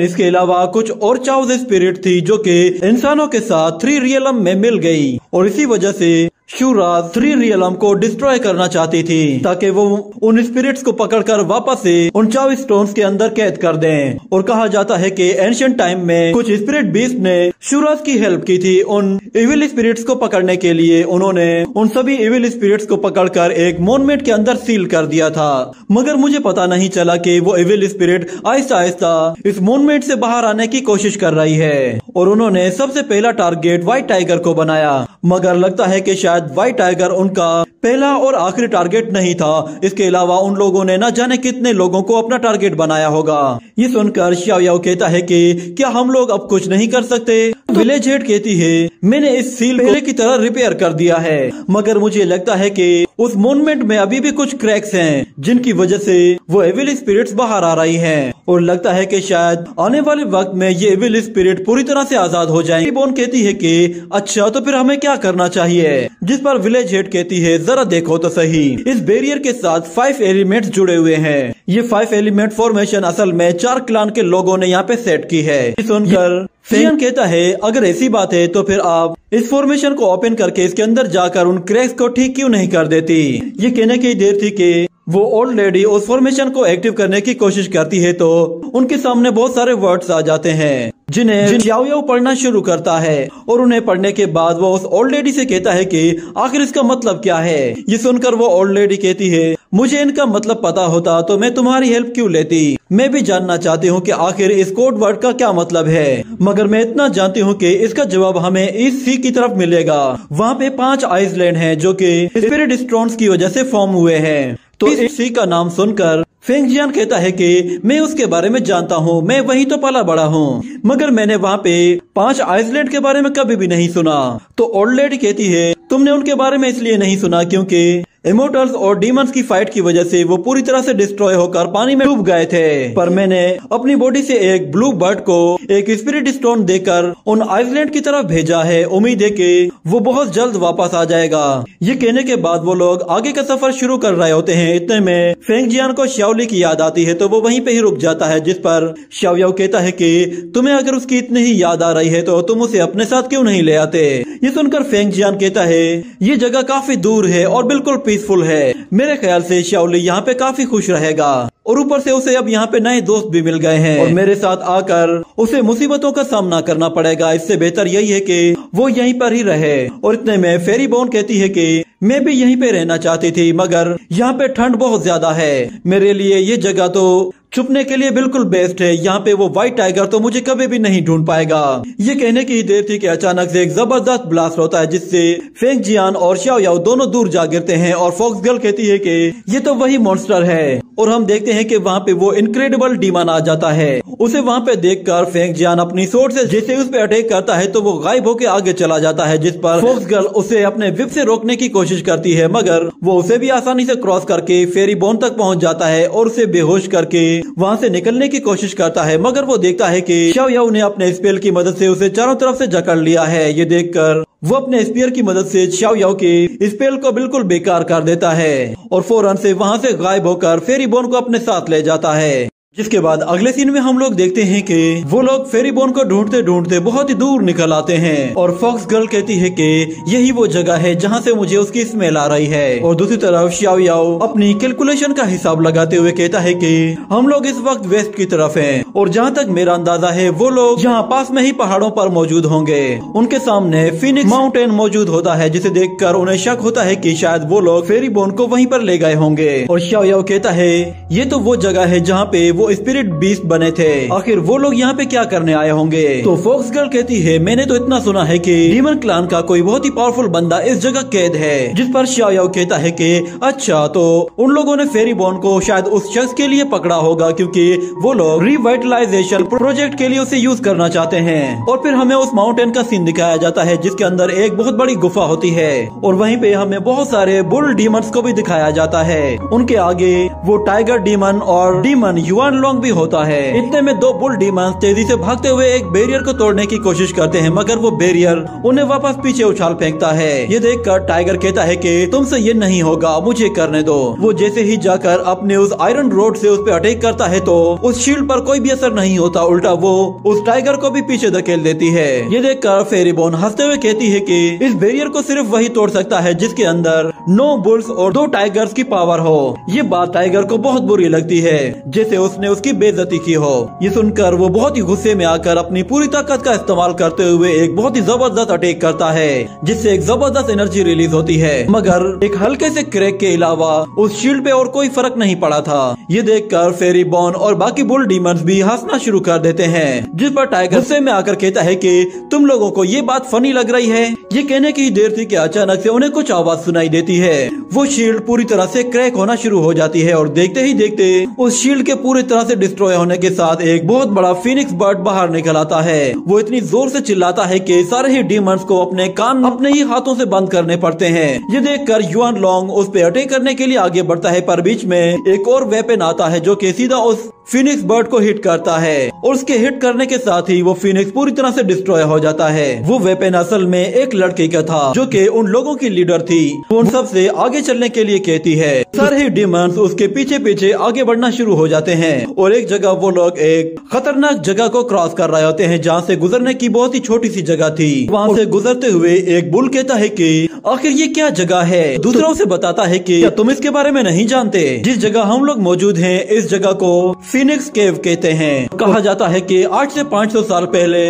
[SPEAKER 1] इसके अलावा कुछ और चाओस स्पिरिट थी जो कि इंसानों के साथ 3 रियलम में मिल गई और इसी वजह से शूराज 3 रियलम को डिस्ट्रॉय करना चाहती थी ताकि वो उन स्पिरिट्स को पकड़कर वापस से उन चाओ स्टोन्स के अंदर कैद कर दें। और कहा जाता है कि एंशिएंट टाइम में कुछ स्पिरिट बीस्ट ने शूराज की हेल्प की थी उन इविल स्पिरिट्स को पकड़ने के लिए। उन्होंने उन सभी इविल स्पिरिट्स को पकड़कर एक मोनुमेंट के अंदर सील कर दिया था, मगर मुझे पता नहीं चला कि वो इविल स्पिरिट आहिस्ता आहिस्ता इस मोनुमेंट से बाहर आने की कोशिश कर रही है और उन्होंने सबसे पहला टारगेट व्हाइट टाइगर को बनाया। मगर लगता है कि शायद व्हाइट टाइगर उनका पहला और आखिरी टारगेट नहीं था, इसके अलावा उन लोगों ने न जाने कितने लोगों को अपना टारगेट बनाया होगा। ये सुनकर xiao yao कहता है कि क्या हम लोग अब कुछ नहीं कर सकते। विलेज हेड कहती है मैंने इस सील को की तरह रिपेयर कर दिया है, मगर मुझे लगता है कि उस मोनुमेंट में अभी भी कुछ क्रैक्स हैं जिनकी वजह से वो एविल स्पिरिट्स बाहर आ रही हैं और लगता है कि शायद आने वाले वक्त में ये एविल स्पिरिट पूरी तरह से आजाद हो जाएंगे। बोन कहती है कि अच्छा तो फिर हमें क्या करना चाहिए, जिस पर विलेज हेड कहती है जरा देखो तो सही, इस बैरियर के साथ 5 एलिमेंट्स जुड़े हुए हैं। ये 5 एलिमेंट फॉर्मेशन असल में 4 क्लान के लोगों ने यहाँ पे सेट की है। सुनकर जियान कहता है अगर ऐसी बात है तो फिर आप इस फॉर्मेशन को ओपन करके इसके अंदर जाकर उन क्रैक्स को ठीक क्यों नहीं कर देती। ये कहने की देर थी कि वो ओल्ड लेडी उस फॉर्मेशन को एक्टिव करने की कोशिश करती है तो उनके सामने बहुत सारे वर्ड्स आ जाते हैं जिन्हें xiao yao पढ़ना शुरू करता है और उन्हें पढ़ने के बाद वो उस ओल्ड लेडी से कहता है कि आखिर इसका मतलब क्या है। ये सुनकर वो ओल्ड लेडी कहती है, मुझे इनका मतलब पता होता तो मैं तुम्हारी हेल्प क्यों लेती। मैं भी जानना चाहती हूँ कि आखिर इस कोड वर्ड का क्या मतलब है, मगर मैं इतना जानती हूँ कि इसका जवाब हमें इस सी की तरफ मिलेगा। वहाँ पे 5 आइसलैंड हैं जो कि स्पिरिट स्टोन्स की वजह से फॉर्म हुए हैं। तो इस सी का नाम सुनकर फेंग जियान कहता है कि मैं उसके बारे में जानता हूँ, मैं वहीं तो पला बड़ा हूँ, मगर मैंने वहाँ पे 5 आइसलैंड के बारे में कभी भी नहीं सुना। तो ओल्ड लेडी कहती है, तुमने उनके बारे में इसलिए नहीं सुना क्योंकि इमोर्टल्स और डीमंस की फाइट की वजह से वो पूरी तरह से डिस्ट्रॉय होकर पानी में डूब गए थे। पर मैंने अपनी बॉडी से एक ब्लू बर्ड को एक स्पिरिट स्टोन देकर उन आइसलैंड की तरफ भेजा है, उम्मीद है कि वो बहुत जल्द वापस आ जाएगा। ये कहने के बाद वो लोग आगे का सफर शुरू कर रहे होते हैं। इतने में फेंग जियान को शाओली की याद आती है तो वो वहीं पे ही रुक जाता है, जिस पर xiao yao कहता है कि तुम्हें अगर उसकी इतनी ही याद आ रही है तो तुम उसे अपने साथ क्यों नहीं ले आते। ये सुनकर फेंग जियान कहता है, ये जगह काफी दूर है और बिल्कुल पीसफुल है, मेरे ख्याल से शाओली यहाँ पे काफी खुश रहेगा और ऊपर से उसे अब यहाँ पे नए दोस्त भी मिल गए हैं और मेरे साथ आकर उसे मुसीबतों का सामना करना पड़ेगा। इससे बेहतर यही है कि वो यहीं पर ही रहे। और इतने में फेरी बोन कहती है कि मैं भी यहीं पे रहना चाहती थी, मगर यहाँ पे ठंड बहुत ज्यादा है, मेरे लिए ये जगह तो छुपने के लिए बिल्कुल बेस्ट है। यहाँ पे वो व्हाइट टाइगर तो मुझे कभी भी नहीं ढूंढ पाएगा। ये कहने की देर थी कि अचानक से एक जबरदस्त ब्लास्ट होता है, जिससे फेंग जियान और xiao yao दोनों दूर जा गिरते हैं और फॉक्स गर्ल कहती है कि ये तो वही मॉन्स्टर है। और हम देखते हैं कि वहाँ पे वो इनक्रेडिबल डीमन आ जाता है। उसे वहाँ पे देखकर फेंग जियान अपनी सोर्ड से जैसे उस पे अटैक करता है तो वो गायब होकर आगे चला जाता है, जिस पर फॉक्स गर्ल उसे अपने विप से रोकने की कोशिश करती है, मगर वो उसे भी आसानी से क्रॉस करके फेरी बोन तक पहुँच जाता है और उसे बेहोश करके वहाँ से निकलने की कोशिश करता है। मगर वो देखता है कि xiao yao ने अपने स्पेल की मदद से उसे चारों तरफ से जकड़ लिया है। ये देखकर वो अपने स्पीयर की मदद से xiao yao के स्पेल को बिल्कुल बेकार कर देता है और फौरन से वहाँ से गायब होकर फेरी बोन को अपने साथ ले जाता है। जिसके बाद अगले सीन में हम लोग देखते हैं कि वो लोग फेरी बोन को ढूंढते ढूंढते बहुत ही दूर निकल आते हैं और फॉक्स गर्ल कहती है कि यही वो जगह है जहां से मुझे उसकी स्मेल आ रही है। और दूसरी तरफ xiao yao अपनी कैलकुलेशन का हिसाब लगाते हुए कहता है कि हम लोग इस वक्त वेस्ट की तरफ हैं और जहां तक मेरा अंदाजा है वो लोग यहाँ पास में ही पहाड़ों पर मौजूद होंगे। उनके सामने फिनिक्स माउंटेन मौजूद होता है, जिसे देखकर उन्हें शक होता है कि शायद वो लोग फेरी बोन को वहीं पर ले गए होंगे। और xiao yao कहता है, ये तो वो जगह है जहाँ पे वो स्पिरिट बीस्ट बने थे, आखिर वो लोग यहाँ पे क्या करने आए होंगे। तो फॉक्स गर्ल कहती है, मैंने तो इतना सुना है कि डीमन क्लान का कोई बहुत ही पावरफुल बंदा इस जगह कैद है। जिस पर xiao yao कहता है कि अच्छा, तो उन लोगों ने फेरी बोन को शायद उस शख्स के लिए पकड़ा होगा क्योंकि वो लोग रिवाइटलाइजेशन प्रोजेक्ट के लिए उसे यूज करना चाहते हैं। और फिर हमें उस माउंटेन का सीन दिखाया जाता है जिसके अंदर एक बहुत बड़ी गुफा होती है और वहीं पे हमें बहुत सारे बुल डीमंस को भी दिखाया जाता है। उनके आगे वो टाइगर डीमन और डीमन युआन लोंग भी होता है। इतने में 2 बुल डीमंस तेजी से भागते हुए एक बैरियर को तोड़ने की कोशिश करते हैं, मगर वो बैरियर उन्हें वापस पीछे उछाल फेंकता है। ये देखकर टाइगर कहता है कि तुमसे ये नहीं होगा, मुझे करने दो। वो जैसे ही जाकर अपने उस आयरन रोड से उस पर अटैक करता है तो उस शील्ड पर कोई भी असर नहीं होता, उल्टा वो उस टाइगर को भी पीछे धकेल देती है। ये देखकर फेरी बोन हंसते हुए कहती है कि इस बैरियर को सिर्फ वही तोड़ सकता है जिसके अंदर 9 बुल्स और 2 टाइगर्स की पावर हो। ये बात टाइगर को बहुत बुरी लगती है, जैसे उसने उसकी बेइज्जती की हो। ये सुनकर वो बहुत ही गुस्से में आकर अपनी पूरी ताकत का इस्तेमाल करते हुए एक बहुत ही जबरदस्त अटैक करता है, जिससे एक जबरदस्त एनर्जी रिलीज होती है। मगर एक हल्के से क्रैक के अलावा उस शील्ड पे और कोई फर्क नहीं पड़ा था। ये देखकर फेरी बोन और बाकी बुल डीमंस भी हंसना शुरू कर देते हैं, जिस पर टाइगर गुस्से में आकर कहता है कि तुम लोगों को ये बात फनी लग रही है। ये कहने की देर थी कि अचानक से उन्हें कुछ आवाज सुनाई देती है। वो शील्ड पूरी तरह से क्रैक होना शुरू हो जाती है और देखते ही देखते उस शील्ड के पूरी तरह से डिस्ट्रॉय होने के साथ एक बहुत बड़ा फिनिक्स बर्ड बाहर निकल आता है। वो इतनी जोर से चिल्लाता है कि सारे ही डीमंस को अपने कान अपने ही हाथों से बंद करने पड़ते हैं। ये देखकर युआन लोंग उस पे अटैक करने के लिए आगे बढ़ता है, पर बीच में एक और वेपन आता है जो कि सीधा उस फिनिक्स बर्ड को हिट करता है और उसके हिट करने के साथ ही वो फिनिक्स पूरी तरह से डिस्ट्रॉय हो जाता है। वो वेपन असल में एक लड़के का था जो कि उन लोगों की लीडर थी। वो उन सब से आगे चलने के लिए कहती है। सारे ही डीमंस उसके पीछे पीछे आगे बढ़ना शुरू हो जाते हैं और एक जगह वो लोग एक खतरनाक जगह को क्रॉस कर रहे होते हैं जहाँ से गुजरने की बहुत ही छोटी सी जगह थी। वहाँ से गुजरते हुए एक बुल कहता है कि आखिर ये क्या जगह है। दूसरा उसे बताता है कि क्या तुम इसके बारे में नहीं जानते, जिस जगह हम लोग मौजूद हैं इस जगह को फीनिक्स केव कहते हैं। कहा जाता है कि आज से 500 साल पहले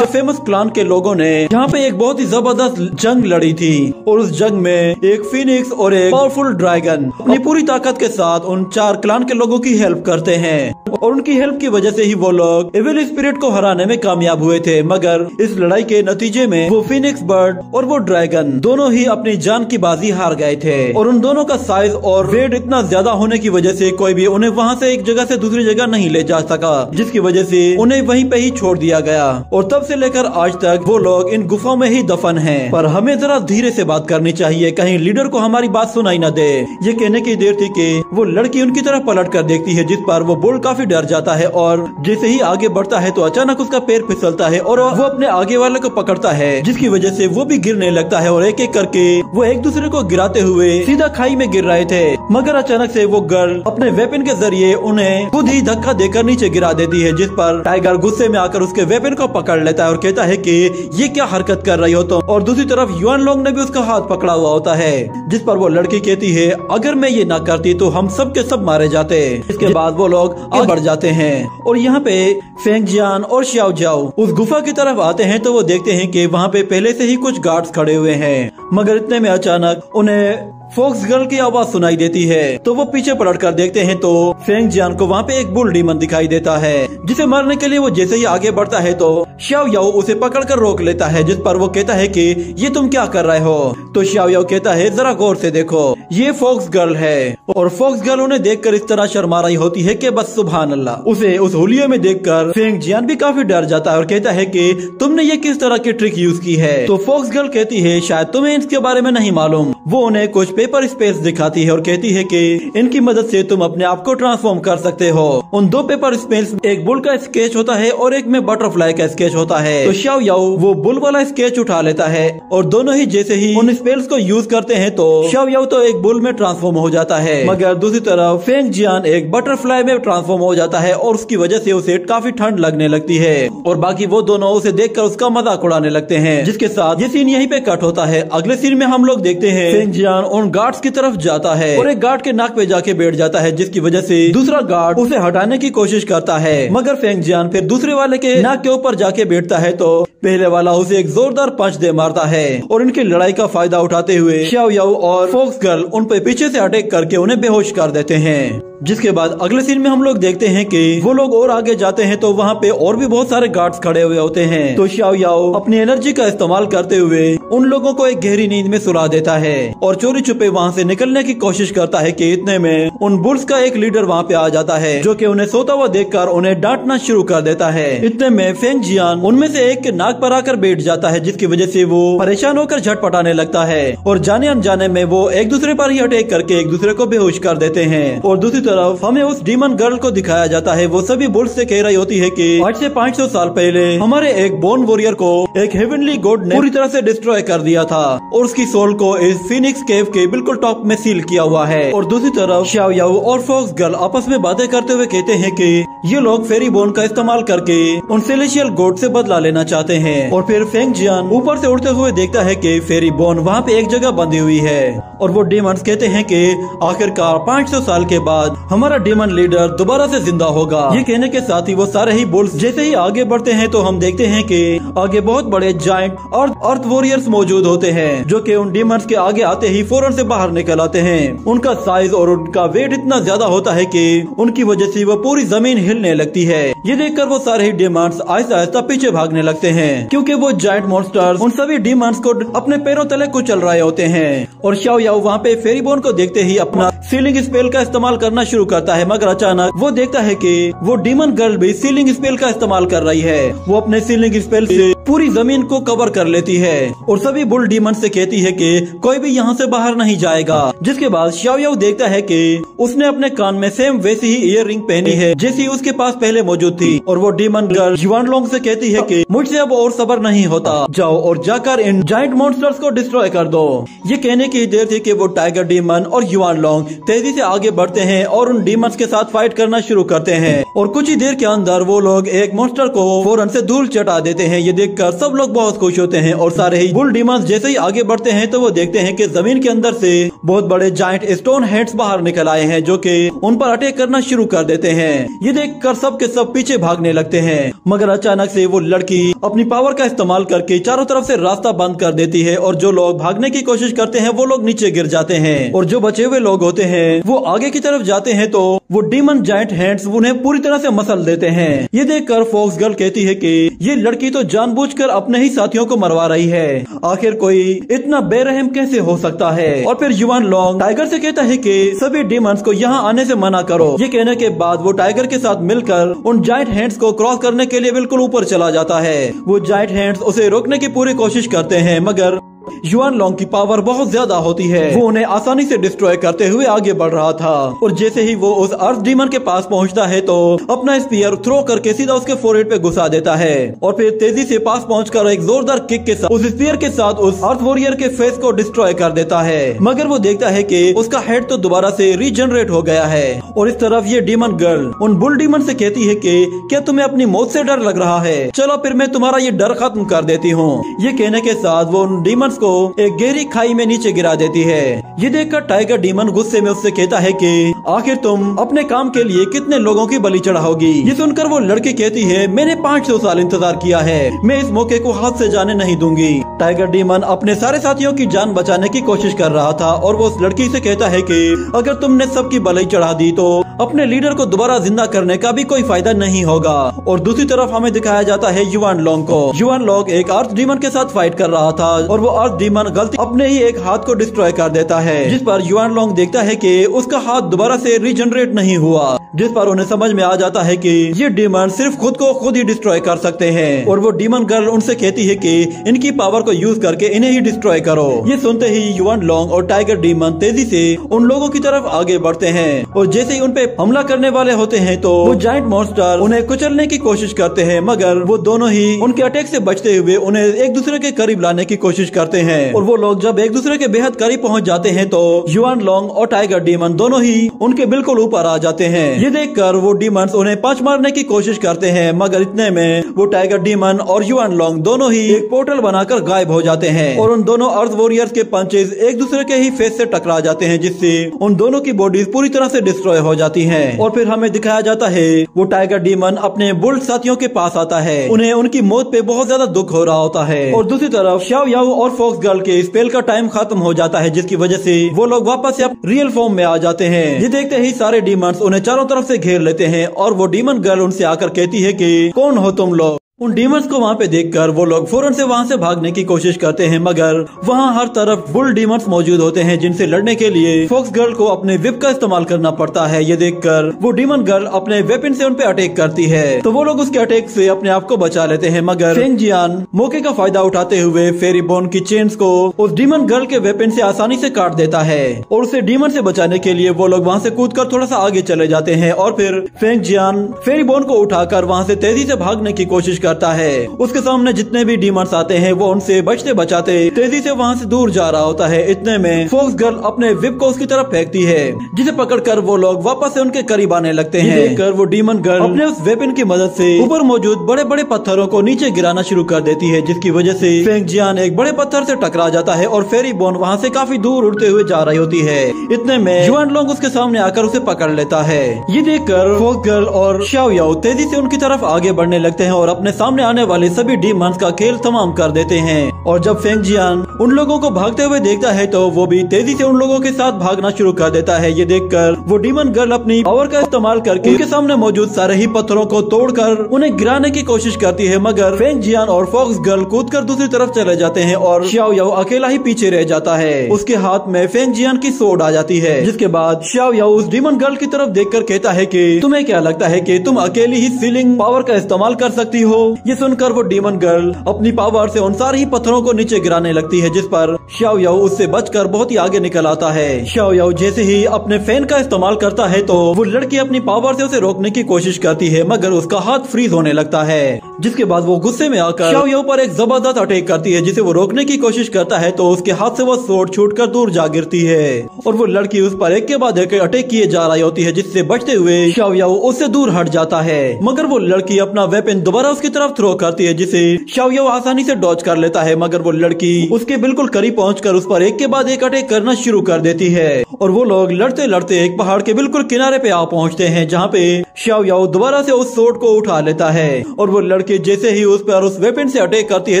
[SPEAKER 1] फेमस क्लान के लोगों ने यहाँ पे एक बहुत ही जबरदस्त जंग लड़ी थी और उस जंग में एक फीनिक्स और एक पावरफुल ड्रैगन अपनी पूरी ताकत के साथ उन 4 क्लान के लोगों की हेल्प करते हैं और उनकी हेल्प की वजह से ही वो लोग इविल स्पिरिट को हराने में कामयाब हुए थे। मगर इस लड़ाई के नतीजे में वो फीनिक्स बर्ड और वो ड्रैगन दोनों ही अपनी जान की बाजी हार गए थे और उन दोनों का साइज और वेट इतना ज्यादा होने की वजह से कोई भी उन्हें वहाँ से एक जगह से दूसरी जगह नहीं ले जा सका, जिसकी वजह से उन्हें वहीं पे ही छोड़ दिया गया और तब से लेकर आज तक वो लोग इन गुफाओं में ही दफन हैं। पर हमें जरा धीरे से बात करनी चाहिए, कहीं लीडर को हमारी बात सुनाई न दे। ये कहने की देर थी कि वो लड़की उनकी तरफ पलट कर देखती है, जिस पर वो बुल काफी डर जाता है और जैसे ही आगे बढ़ता है तो अचानक उसका पैर फिसलता है और वो अपने आगे वाले को पकड़ता है, जिसकी वजह से वो भी गिरने लगता है और एक एक करके वो एक दूसरे को गिराते हुए सीधा खाई में गिर रहे थे। मगर अचानक से वो गर्ल अपने वेपन के जरिए उन्हें खुद ही धक्का देकर नीचे गिरा देती है, जिस पर टाइगर गुस्से में आकर उसके वेपन को पकड़ लेता है और कहता है कि ये क्या हरकत कर रही हो तुम। और दूसरी तरफ युआन लोंग ने भी उसका हाथ पकड़ा हुआ होता है, जिस पर वो लड़की कहती है अगर मैं ये ना करती तो हम सब के सब मारे जाते। इसके बाद वो लोग आगे बढ़ जाते हैं और यहाँ पे फेंग जियान और xiao jiao उस गुफा की तरफ आते हैं तो वो देखते हैं कि वहाँ पे पहले से ही कुछ गार्ड्स खड़े हुए हैं। मगर इतने में अचानक उन्हें फॉक्स गर्ल की आवाज सुनाई देती है तो वो पीछे पलट कर देखते हैं तो फेंग जियान को वहाँ पे एक बुल डीमन दिखाई देता है, जिसे मारने के लिए वो जैसे ही आगे बढ़ता है तो xiao jiao उसे पकड़कर रोक लेता है, जिस पर वो कहता है कि ये तुम क्या कर रहे हो। तो xiao jiao कहता है जरा गौर से देखो, ये फॉक्स गर्ल है। और फॉक्स गर्ल उन्हें देखकर इस तरह शर्मा रही होती है कि बस सुभान अल्लाह। उसे उस हुलिये में देखकर फेंग जियान भी काफी डर जाता है और कहता है कि तुमने ये किस तरह की ट्रिक यूज की है। तो फॉक्स गर्ल कहती है शायद तुम्हें इसके बारे में नहीं मालूम। वो उन्हें कुछ पेपर स्पेस दिखाती है और कहती है कि इनकी मदद से तुम अपने आप को ट्रांसफॉर्म कर सकते हो। उन 2 पेपर स्पेस एक बुल का स्केच होता है और एक में बटरफ्लाई का स्केच होता है। तो xiao jiao वो बुल वाला स्केच उठा लेता है और दोनों ही जैसे ही उन स्पेल्स को यूज करते हैं तो xiao jiao तो एक बुल में ट्रांसफॉर्म हो जाता है, मगर दूसरी तरफ फेंग जियान एक बटरफ्लाई में ट्रांसफॉर्म हो जाता है और उसकी वजह से उसे काफी ठंड लगने लगती है और बाकी वो दोनों उसे देखकर उसका मजाक उड़ाने लगते हैं। जिसके साथ ये सीन यहीं पे कट होता है। अगले सीन में हम लोग देखते हैं फेंग जियान उन गार्ड्स की तरफ जाता है और एक गार्ड के नाक पे जाके बैठ जाता है, जिसकी वजह से दूसरा गार्ड उसे हटाने की कोशिश करता है। मगर फेंग जियान फिर दूसरे वाले के नाक के ऊपर जाके बैठता है तो पहले वाला उसे एक जोरदार पंच दे मारता है और इनकी लड़ाई का फायदा उठाते हुए xiao jiao और फॉक्स गर्ल उन पे पीछे से अटैक करके उन्हें बेहोश कर देते हैं। जिसके बाद अगले सीन में हम लोग देखते हैं कि वो लोग और आगे जाते हैं तो वहाँ पे और भी बहुत सारे गार्ड्स खड़े हुए होते हैं। तो xiao jiao अपनी एनर्जी का इस्तेमाल करते हुए उन लोगों को एक गहरी नींद में सुला देता है और चोरी छुपे वहाँ से निकलने की कोशिश करता है कि इतने में उन बुल्स का एक लीडर वहाँ पे आ जाता है, जो कि उन्हें सोता हुआ देखकर उन्हें डांटना शुरू कर देता है। इतने में फेंग जियान उनमें से एक के नाक पर आकर बैठ जाता है, जिसकी वजह से वो परेशान होकर झटपटाने लगता है और जाने अनजाने में वो एक दूसरे पर ही अटैक करके एक दूसरे को बेहोश कर देते हैं। और दूसरी तरफ हमें उस डीमन गर्ल को दिखाया जाता है, वो सभी बुल्स से कह रही होती है कि आज से 500 साल पहले हमारे एक बोन वॉरियर को एक हेवनली गॉड ने पूरी तरह से डिस्ट्रॉय कर दिया था और उसकी सोल को इस फीनिक्स केव के बिल्कुल टॉप में सील किया हुआ है। और दूसरी तरफ xiao jiao और फॉक्स गर्ल आपस में बातें करते हुए कहते हैं कि ये लोग फेरी बोन का इस्तेमाल करके उन सेलेशियल गॉड से बदला लेना चाहते हैं। और फिर फेंग जियान ऊपर से उड़ते हुए देखता है कि फेरी बोन वहाँ पे एक जगह बंधी हुई है और वो डीमंस कहते हैं कि आखिरकार 500 साल के बाद हमारा डीमन लीडर दोबारा से जिंदा होगा। ये कहने के साथ ही वो सारे ही बुल्स जैसे ही आगे बढ़ते हैं तो हम देखते हैं कि आगे बहुत बड़े जायंट और अर्थ वॉरियर्स मौजूद होते हैं, जो कि उन डीमंस के आगे आते ही फौरन से बाहर निकल आते हैं। उनका साइज और उनका वेट इतना ज्यादा होता है कि उनकी वजह से वो पूरी जमीन हिलने लगती है। ये देखकर वो सारे ही डीमंस आहिस्ता आहिस्ता पीछे भागने लगते हैं, क्योंकि वो जायंट मॉन्स्टर्स उन सभी डीमंस को अपने पैरों तले कुचल रहे होते हैं। और xiao jiao वहाँ पे फेरी बोन को देखते ही अपना सीलिंग स्पेल का इस्तेमाल करना शुरू करता है, मगर अचानक वो देखता है कि वो डीमन गर्ल भी सीलिंग स्पेल का इस्तेमाल कर रही है। वो अपने सीलिंग स्पेल से पूरी जमीन को कवर कर लेती है और सभी बुल डीमन से कहती है कि कोई भी यहाँ से बाहर नहीं जाएगा। जिसके बाद xiao jiao देखता है कि उसने अपने कान में सेम वैसी ही ईयर रिंग पहनी है जैसी उसके पास पहले मौजूद थी। और वो डीमन गर्ल युआन लोंग से कहती है कि मुझसे अब और सब्र नहीं होता, जाओ और जाकर इन जायंट मॉन्स्टर्स को डिस्ट्रॉय कर दो। ये कहने की देर थी कि वो टाइगर डीमन और युआन लोंग तेजी से आगे बढ़ते हैं और उन डीमंस के साथ फाइट करना शुरू करते हैं और कुछ ही देर के अंदर वो लोग एक मॉन्स्टर को फौरन से धूल चटा देते हैं। ये देखकर सब लोग बहुत खुश होते हैं और सारे ही बुल डीमंस जैसे ही आगे बढ़ते हैं तो वो देखते हैं कि जमीन के अंदर से बहुत बड़े जायंट स्टोन हेड्स बाहर निकल आए हैं जो कि उन पर अटैक करना शुरू कर देते हैं। ये देखकर सब के सब पीछे भागने लगते हैं, मगर अचानक से वो लड़की अपनी पावर का इस्तेमाल करके चारों तरफ से रास्ता बंद कर देती है और जो लोग भागने की कोशिश करते हैं वो लोग नीचे गिर जाते हैं और जो बचे हुए लोग होते हैं वो आगे की तरफ जाते हैं तो वो डीमन जायंट हैंड्स उन्हें पूरी तरह से मसल देते हैं। ये देखकर फॉक्स गर्ल कहती है कि ये लड़की तो जानबूझकर अपने ही साथियों को मरवा रही है, आखिर कोई इतना बेरहम कैसे हो सकता है। और फिर युआन लोंग टाइगर से कहता है कि सभी डीमंस को यहाँ आने से मना करो। ये कहने के बाद वो टाइगर के साथ मिलकर उन जायंट हैंड्स को क्रॉस करने के लिए बिल्कुल ऊपर चला जाता है। वो जायंट हैंड्स उसे रोकने की पूरी कोशिश करते हैं, मगर युआन लोंग की पावर बहुत ज्यादा होती है, वो उन्हें आसानी से डिस्ट्रॉय करते हुए आगे बढ़ रहा था। और जैसे ही वो उस अर्थ डीमन के पास पहुंचता है तो अपना स्पीयर थ्रो करके सीधा उसके फोरहेड पे घुसा देता है और फिर तेजी से पास पहुंचकर एक जोरदार किक के साथ उस स्पीयर के साथ उस अर्थ वॉरियर के फेस को डिस्ट्रॉय कर देता है। मगर वो देखता है कि उसका हेड तो दोबारा से रीजनरेट हो गया है। और इस तरफ ये डीमन गर्ल उन बुल डीमन से कहती है कि क्या तुम्हें अपनी मौत से डर लग रहा है, चलो फिर मैं तुम्हारा ये डर खत्म कर देती हूँ। ये कहने के साथ वो उन डीमंस को एक गहरी खाई में नीचे गिरा देती है। ये देखकर टाइगर डीमन गुस्से में उससे कहता है कि आखिर तुम अपने काम के लिए कितने लोगों की बलि चढ़ाओगी। ये सुनकर वो लड़की कहती है मैंने 500 साल इंतजार किया है, मैं इस मौके को हाथ से जाने नहीं दूंगी। टाइगर डीमन अपने सारे साथियों की जान बचाने की कोशिश कर रहा था और वो उस लड़की से कहता है कि अगर तुमने सबकी बलि चढ़ा दी तो अपने लीडर को दोबारा जिंदा करने का भी कोई फायदा नहीं होगा। और दूसरी तरफ हमें दिखाया जाता है युआन लोंग को। युआन लोंग एक अर्थ डीमन के साथ फाइट कर रहा था और वो अर्थ डीमन गलती अपने ही एक हाथ को डिस्ट्रॉय कर देता है, जिस पर युआन लोंग देखता है कि उसका हाथ दोबारा से रीजनरेट नहीं हुआ, जिस पर उन्हें समझ में आ जाता है कि ये डीमन सिर्फ खुद को खुद ही डिस्ट्रॉय कर सकते हैं। और वो डीमन गर्ल उनसे कहती है कि इनकी पावर को यूज करके इन्हें ही डिस्ट्रॉय करो। ये सुनते ही युआन लोंग और टाइगर डीमन तेजी से उन लोगों की तरफ आगे बढ़ते हैं और जैसे ही उन पे हमला करने वाले होते हैं तो वो जायंट मॉन्स्टर उन्हें कुचलने की कोशिश करते हैं, मगर वो दोनों ही उनके अटैक से बचते हुए उन्हें एक दूसरे के करीब लाने की कोशिश करते हैं। और वो लोग जब एक दूसरे के बेहद करीब पहुंच जाते हैं तो युआन लोंग और टाइगर डीमन दोनों ही उनके बिल्कुल ऊपर आ जाते हैं। ये देखकर वो डीमंस उन्हें पंच मारने की कोशिश करते हैं, मगर इतने में वो टाइगर डीमन और युआन लोंग दोनों ही एक पोर्टल बनाकर गायब हो जाते हैं और उन दोनों अर्थ वॉरियर्स के पंचेस एक दूसरे के ही फेस से टकरा जाते हैं, जिससे उन दोनों की बॉडीज पूरी तरह से डिस्ट्रॉय हो जाती हैं। और फिर हमें दिखाया जाता है वो टाइगर डीमन अपने बुल साथियों के पास आता है, उन्हें उनकी मौत पे बहुत ज्यादा दुख हो रहा होता है। और दूसरी तरफ शाओ याओ और फॉक्स गर्ल के स्पेल का टाइम खत्म हो जाता है, जिसकी वजह से वो लोग वापस से रियल फॉर्म में आ जाते हैं। ये देखते ही सारे डीमंस उन्हें चारों तरफ से घेर लेते हैं और वो डीमन गर्ल उनसे आकर कहती है कि कौन हो तुम लोग। उन डीमंस को वहाँ पे देखकर वो लोग फौरन से वहाँ से भागने की कोशिश करते हैं, मगर वहाँ हर तरफ बुल डीमंस मौजूद होते हैं जिनसे लड़ने के लिए फॉक्स गर्ल को अपने विप का इस्तेमाल करना पड़ता है। ये देखकर वो डीमन गर्ल अपने वेपन से उन पे अटैक करती है तो वो लोग उसके अटैक से अपने आप को बचा लेते हैं, मगर फेंग जियान मौके का फायदा उठाते हुए फेरी बोन की चेन्स को उस डीमन गर्ल के वेपन से आसानी से काट देता है और उसे डीमन से बचाने के लिए वो लोग वहाँ से कूदकर थोड़ा सा आगे चले जाते हैं। और फिर फेंग जियान फेरी बोन को उठाकर वहाँ से तेजी से भागने की कोशिश करता है। उसके सामने जितने भी डीमंस आते हैं वो उनसे बचते बचाते तेजी से वहाँ से दूर जा रहा होता है। इतने में फॉक्स गर्ल अपने विप को उसकी तरफ फेंकती है, जिसे पकड़कर वो लोग वापस से उनके करीब आने लगते हैं। देखकर वो डीमन गर्ल अपने उस वेपन की मदद से ऊपर मौजूद बड़े बड़े पत्थरों को नीचे गिराना शुरू कर देती है, जिसकी वजह से फेंग जियान एक बड़े पत्थर से टकरा जाता है और फेरी बोन वहाँ से काफी दूर उड़ते हुए जा रही होती है। इतने में युआन लोंग उसके सामने आकर उसे पकड़ लेता है। ये देखकर फॉक्स गर्ल और शाओ याओ तेजी से उनकी तरफ आगे बढ़ने लगते हैं और अपने सामने आने वाले सभी डीमंस का खेल तमाम कर देते हैं। और जब फेंग जियान उन लोगों को भागते हुए देखता है तो वो भी तेजी से उन लोगों के साथ भागना शुरू कर देता है। ये देखकर वो डीमन गर्ल अपनी पावर का इस्तेमाल करके उनके सामने मौजूद सारे ही पत्थरों को तोड़कर उन्हें गिराने की कोशिश करती है, मगर फेंग जियान और फॉक्स गर्ल कूदकर दूसरी तरफ चले जाते हैं और शाओ याओ अकेला ही पीछे रह जाता है। उसके हाथ में फेंग जियान की सोड आ जाती है, जिसके बाद शाओ याओ उस डीमन गर्ल की तरफ देखकर कहता है कि तुम्हें क्या लगता है कि तुम अकेली ही सीलिंग पावर का इस्तेमाल कर सकती हो। ये सुनकर वो डीमन गर्ल अपनी पावर से उन सारे ही पत्थरों को नीचे गिराने लगती है, जिस पर शाओ याओ उससे बचकर बहुत ही आगे निकल आता है। शाओ याओ जैसे ही अपने फैन का इस्तेमाल करता है तो वो लड़की अपनी पावर से उसे रोकने की कोशिश करती है, मगर उसका हाथ फ्रीज होने लगता है। जिसके बाद वो गुस्से में आकर शाओ याओ पर एक जबरदस्त अटैक करती है, जिसे वो रोकने की कोशिश करता है तो उसके हाथ से वो स्वॉर्ड छूटकर दूर जा गिरती है और वो लड़की उस पर एक के बाद एक अटैक किए जा रही होती है, जिससे बचते हुए शाओ याओ उससे दूर हट जाता है। मगर वो लड़की अपना वेपन दोबारा उसकी तरफ थ्रो करती है, जिसे शाओ याओ आसानी से डॉज कर लेता है। मगर वो लड़की उसके बिल्कुल करीब पहुंचकर उस पर एक के बाद एक अटैक करना शुरू कर देती है और वो लोग लड़ते लड़ते एक पहाड़ के बिल्कुल किनारे पे आ पहुंचते हैं, जहाँ पे शाओ याओ दोबारा से उस सोर्ड को उठा लेता है और वो लड़की जैसे ही उस पर उस वेपन से अटैक करती है